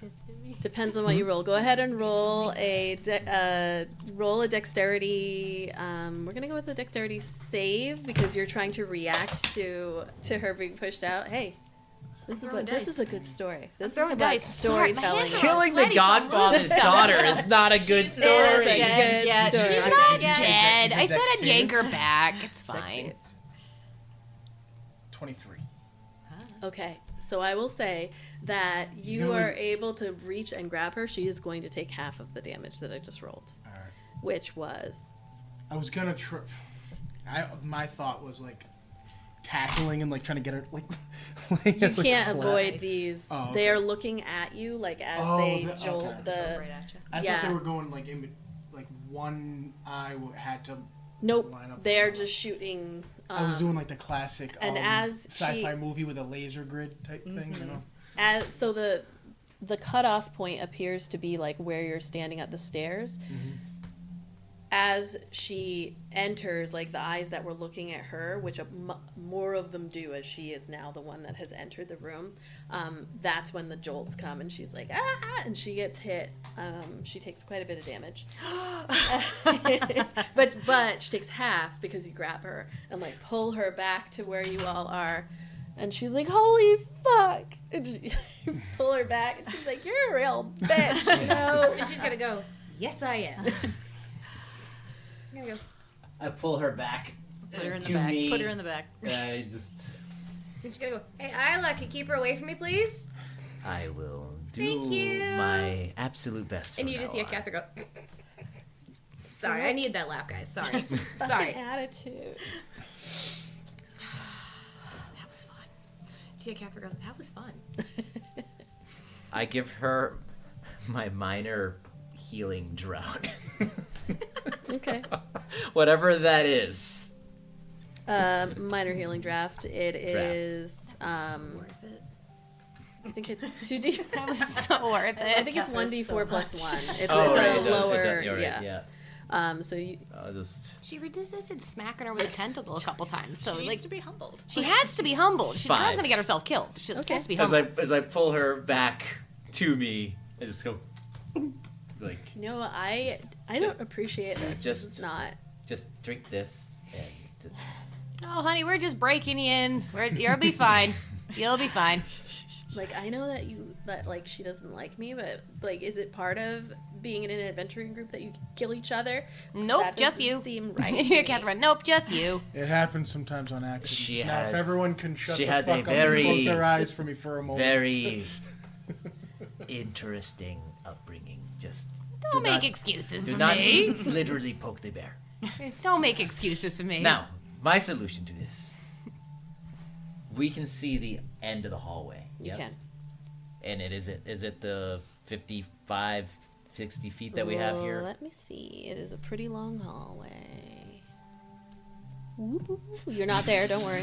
Depends on what you roll. Go ahead and roll a dexterity. We're gonna go with the dexterity save because you're trying to react to her being pushed out. Hey, this is a good story. This is throwing about dice. Sorry, my storytelling. hands are Killing the sweaty, so I'm Godfather's losing stuff. daughter is not a good She's story. not It is a dead good yet. story. She's I'm not dead Dead. Is I it said dex I'd save? yank her back. It's Dex fine. save. 23. Okay, so I will say that you gonna are able to reach and grab her. She is going to take half of the damage that I just rolled, All right. which was I was gonna try. My thought was like tackling and like trying to get her like. you it's, like, can't flat. avoid these. Oh, okay. They are looking at you like as Oh, they the- jolt okay. the. Right at you. I yeah. thought they were going like like one eye had to. Nope, line up. they're just shooting. I was doing like the classic and as sci-fi she- movie with a laser grid type thing, you know. So the cutoff point appears to be like where you're standing at the stairs. As she enters, like the eyes that were looking at her, which more of them do as she is now the one that has entered the room, that's when the jolts come and she's like, ah, and she gets hit. She takes quite a bit of damage. but she takes half because you grab her and like pull her back to where you all are. And she's like, holy fuck. And you pull her back and she's like, you're a real bitch, you know? And she's gonna go, "Yes, I am." I'm gonna go. I pull her back. Put her in the to back. me. Put her in the back. I just. And she's gonna go, "Hey, Ayla, can you keep her away from me, please?" I will do Thank you. my absolute best. And from you just now hear on. Kethra go. Sorry, I need that laugh, guys. Sorry. Fucking Sorry. attitude. That was fun. You see Kethra go, "That was fun." I give her my minor healing draught. Okay. Whatever that is. Minor healing draft. It is. Worth it. I think it's 2d. That was so worth it. I think it's That was 1d4 so plus much. 1. It's, Oh, it's right, a it does, lower. you're right, yeah. yeah. So you. I'll just. She resisted smacking her with a tentacle a couple times, so She like needs to be humbled. she has to be humbled. She's Five. gonna get herself killed. She Okay. has to be As humbled. I pull her back to me, I just go like, You know, I don't appreciate this. This is not. just drink this and just, Oh, honey, we're just breaking you in. You'll be fine. You'll be fine. Like, I know that like she doesn't like me, but like, is it part of being in an adventuring group that you kill each other? 'Cause Nope, that just doesn't you. Seem right. to Here, me. Catherine. Nope, just you. It happens sometimes on accident. She Now, if had- everyone can shut she the had a fuck up very- and close their eyes for me for a moment. very interesting upbringing. Just Don't do make not- excuses do for not me. literally poke the bear. Don't make excuses for me. Now, my solution to this. We can see the end of the hallway. You yes? can. And is it the 55, 60 feet that we have here? Let me see. It is a pretty long hallway. Whoop. You're not there. Don't worry.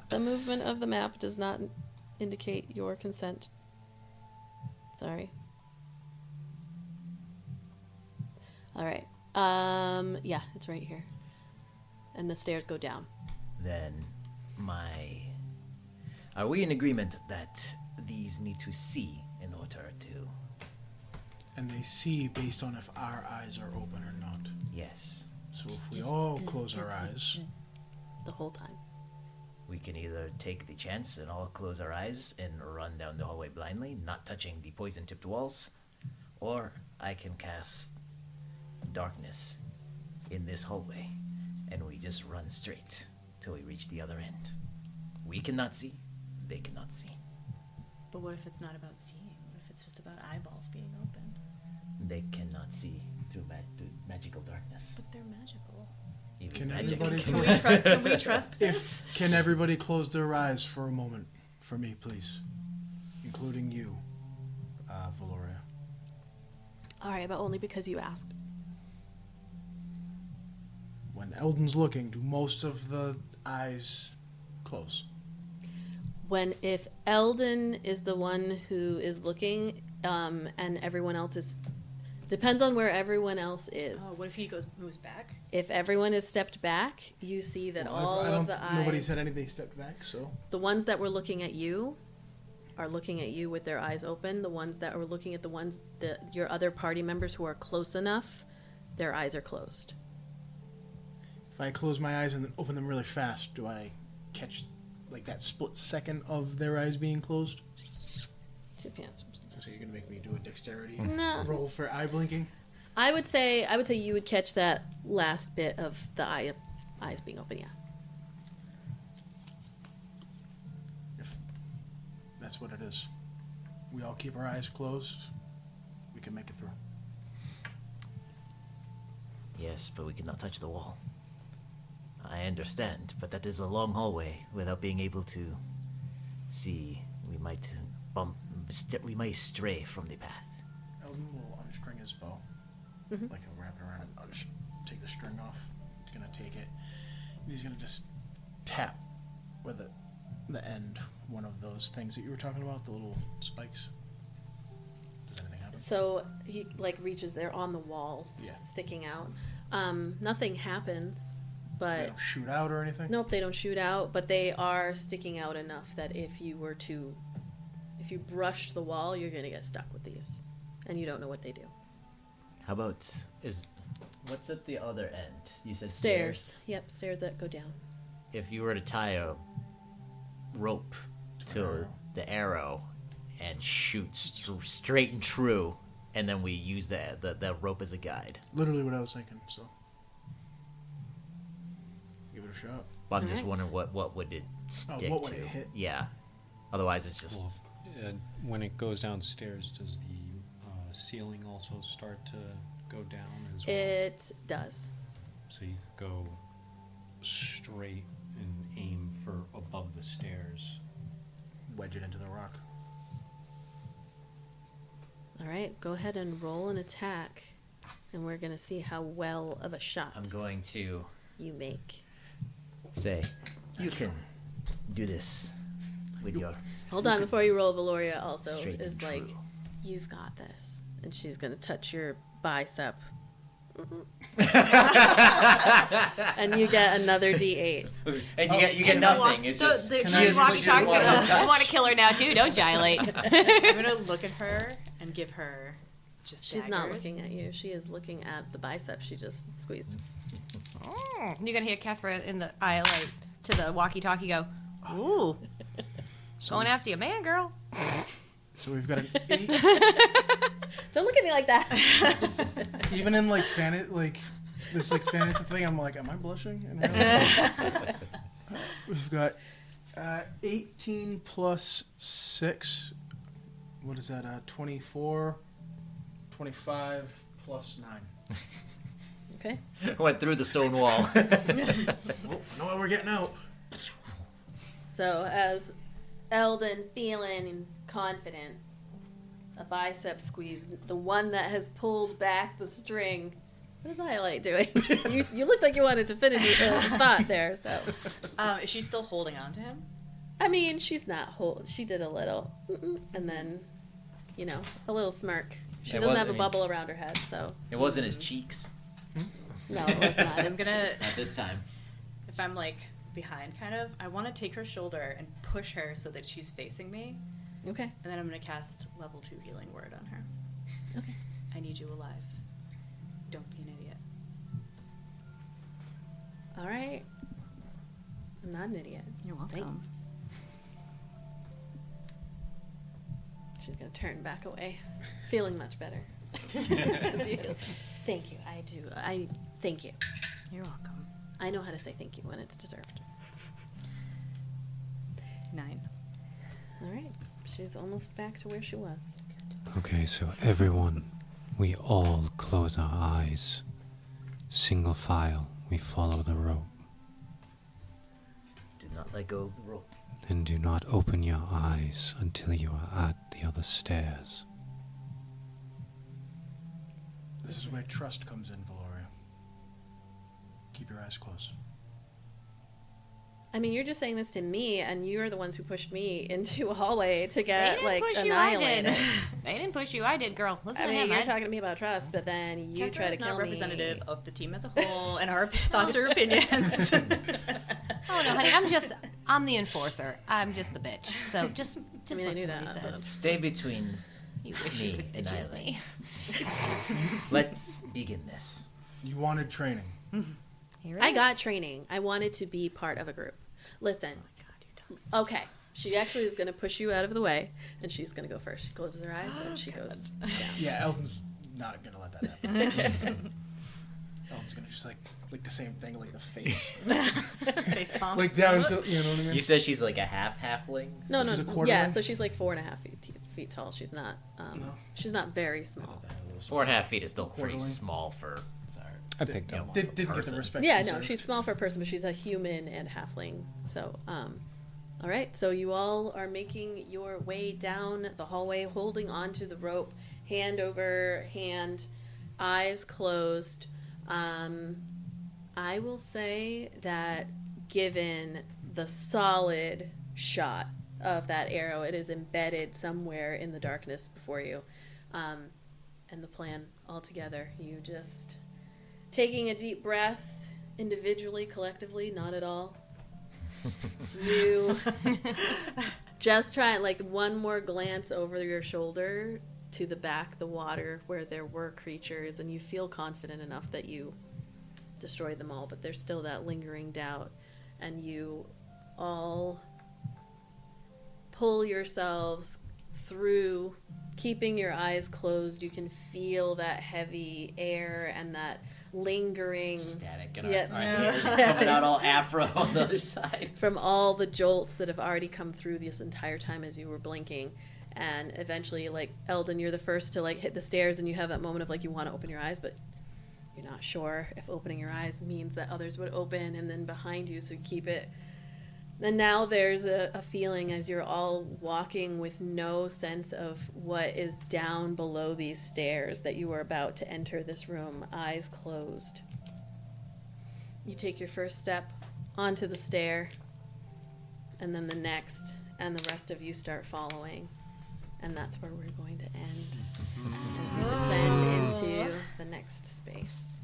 the movement of the map does not indicate your consent. Sorry. All right. Yeah, it's right here. And the stairs go down. Then are we in agreement that these need to see in order to? And they see based on if our eyes are open or not. Yes. So if we all close our eyes, The whole time. We can either take the chance and all close our eyes and run down the hallway blindly, not touching the poison-tipped walls, or I can cast darkness in this hallway, and we just run straight till we reach the other end. We cannot see, they cannot see. But what if it's not about seeing? What if it's just about eyeballs being open? They cannot see through magical darkness. But they're magical. Even Can magic everybody Can we trust this? Can everybody close their eyes for a moment for me, please? Including you, Valoria. All right, but only because you asked. When Eldon's looking, do most of the eyes close? If Eldon is the one who is looking, and everyone else is, depends on where everyone else is. Oh, what if he moves back? If everyone has stepped back, you see that all of the eyes. Nobody said anything stepped back, so. The ones that were looking at you are looking at you with their eyes open. The ones that were looking at your other party members who are close enough, their eyes are closed. If I close my eyes and then open them really fast, do I catch like that split second of their eyes being closed? Two pants. So you're gonna make me do a dexterity No. roll for eye blinking? I would say you would catch that last bit of the eyes being open. Yeah. If that's what it is, we all keep our eyes closed. We can make it through. Yes, but we cannot touch the wall. I understand, but that is a long hallway. Without being able to see, we might we might stray from the path. Eldon will unstring his bow. Mhm. Like he'll wrap it around and take the string off. He's gonna take it. And he's gonna just tap with the end, one of those things that you were talking about, the little spikes. Does anything happen? So he reaches there on the walls, Yeah. sticking out. Nothing happens, They but don't shoot out or anything? nope, they don't shoot out. But they are sticking out enough that if you brush the wall, you're gonna get stuck with these, and you don't know what they do. How about what's at the other end? You said Stairs. Yep, stairs that go down. If you were to tie a rope to the arrow and shoot straight and true, and then we use the rope as a guide. Literally what I was thinking, so. Give it a shot. But I'm just wondering what would it stick what would to? it hit? Yeah. Otherwise, it's just. When it goes downstairs, does the ceiling also start to go down as well? It does. So you could go straight and aim for above the stairs. Wedge it into the rock. All right, go ahead and roll an attack, and we're gonna see how well of a shot I'm going to you make. say, you can do this with your. Hold on, before you roll, Valoria also Straight is and like, true. you've got this. And she's going to touch your bicep. And you get another D8. And you get nothing. It's just. the- she the is walkie-talkie one goes, touch. I want to kill her now too, don't you, Iolite? I'm gonna look at her and give her just She's not daggers. looking at you. She is looking at the bicep she just squeezed. You're gonna hear Kethra in the Iolite to the walkie-talkie go, ooh, going after your man, girl. So we've got an 8. Don't look at me like that. Even in this fantasy thing, I'm like, am I blushing? We've got 18 plus 6. What is that? 24. 25 plus 9. Okay. Went through the stone wall. Oh, I know how we're getting out. So as Eldon feeling confident, a bicep squeeze, the one that has pulled back the string. What is Iolite doing? you looked like you wanted to finish your thought there. So, Is she still holding on to him? I mean, she's not she did a little, and then, a little smirk. She It doesn't was- have I a mean- bubble around her head, so It wasn't his cheeks no, it was not. I'm gonna, at this time. if I'm behind kind of, I want to take her shoulder and push her so that she's facing me. Okay. And then I'm gonna cast level 2 healing word on her. Okay. I need you alive. Don't be an idiot. All right. I'm not an idiot. You're welcome. Thanks. She's gonna turn back away, feeling much better. Thank you. I thank you. You're welcome. I know how to say thank you when it's deserved. 9. All right. She's almost back to where she was. Okay, so everyone, we all close our eyes. Single file, we follow the rope. Do not let go of the rope. And do not open your eyes until you are at the other stairs. This is where trust comes in, Valoria. Keep your eyes closed. I mean, you're just saying this to me, and you're the ones who pushed me into a hallway to get, They didn't push you, I did. annihilated. They didn't push you, I did, girl. Listen I to mean, him. you're talking to me about trust, but then you Kethra try to is kill not me. representative of the team as a whole and our thoughts or opinions. Oh no, honey, I'm the enforcer. I'm just the bitch. So just I mean, I listen knew to what he that, but- says. Stay between You wish me you was and bitchy as Ayla. me. Let's begin this. You wanted training. Here it I is. got training. I wanted to be part of a group. Listen. Okay. She actually is going to push you out of the way, and she's going to go first. She closes her eyes, and she goes down. Yeah, Eldon's not gonna let that happen. Eldon's gonna just like the same thing, like the face, Face palm. like down to you know what I mean. You said she's like a halfling? No, She's a no. quarterling? Yeah, so she's like 4.5 feet tall. She's not. No. She's not very small. 4.5 feet is still pretty Quarterling. small for. I picked up. Didn't get the person. respect. Yeah, he no, deserved. she's small for a person, but she's a human and halfling. So, all right. So you all are making your way down the hallway, holding onto the rope, hand over hand, eyes closed. I will say that given the solid shot of that arrow, it is embedded somewhere in the darkness before you. And the plan altogether, you just taking a deep breath individually, collectively, not at all. You just try like one more glance over your shoulder to the back, the water where there were creatures, and you feel confident enough that you destroyed them all, but there's still that lingering doubt, and you all pull yourselves through, keeping your eyes closed. You can feel that heavy air and that lingering Static in Yeah. our ears coming out all afro on the other side. from all the jolts that have already come through this entire time as you were blinking. And eventually, like, Eldon, you're the first to like hit the stairs, and you have that moment of like you want to open your eyes, but you're not sure if opening your eyes means that others would open, and then behind you, so you keep it. And now there's a feeling as you're all walking with no sense of what is down below these stairs that you are about to enter this room, eyes closed. You take your first step onto the stair, and then the next, and the rest of you start following. And that's where we're going to end as you descend into the next space.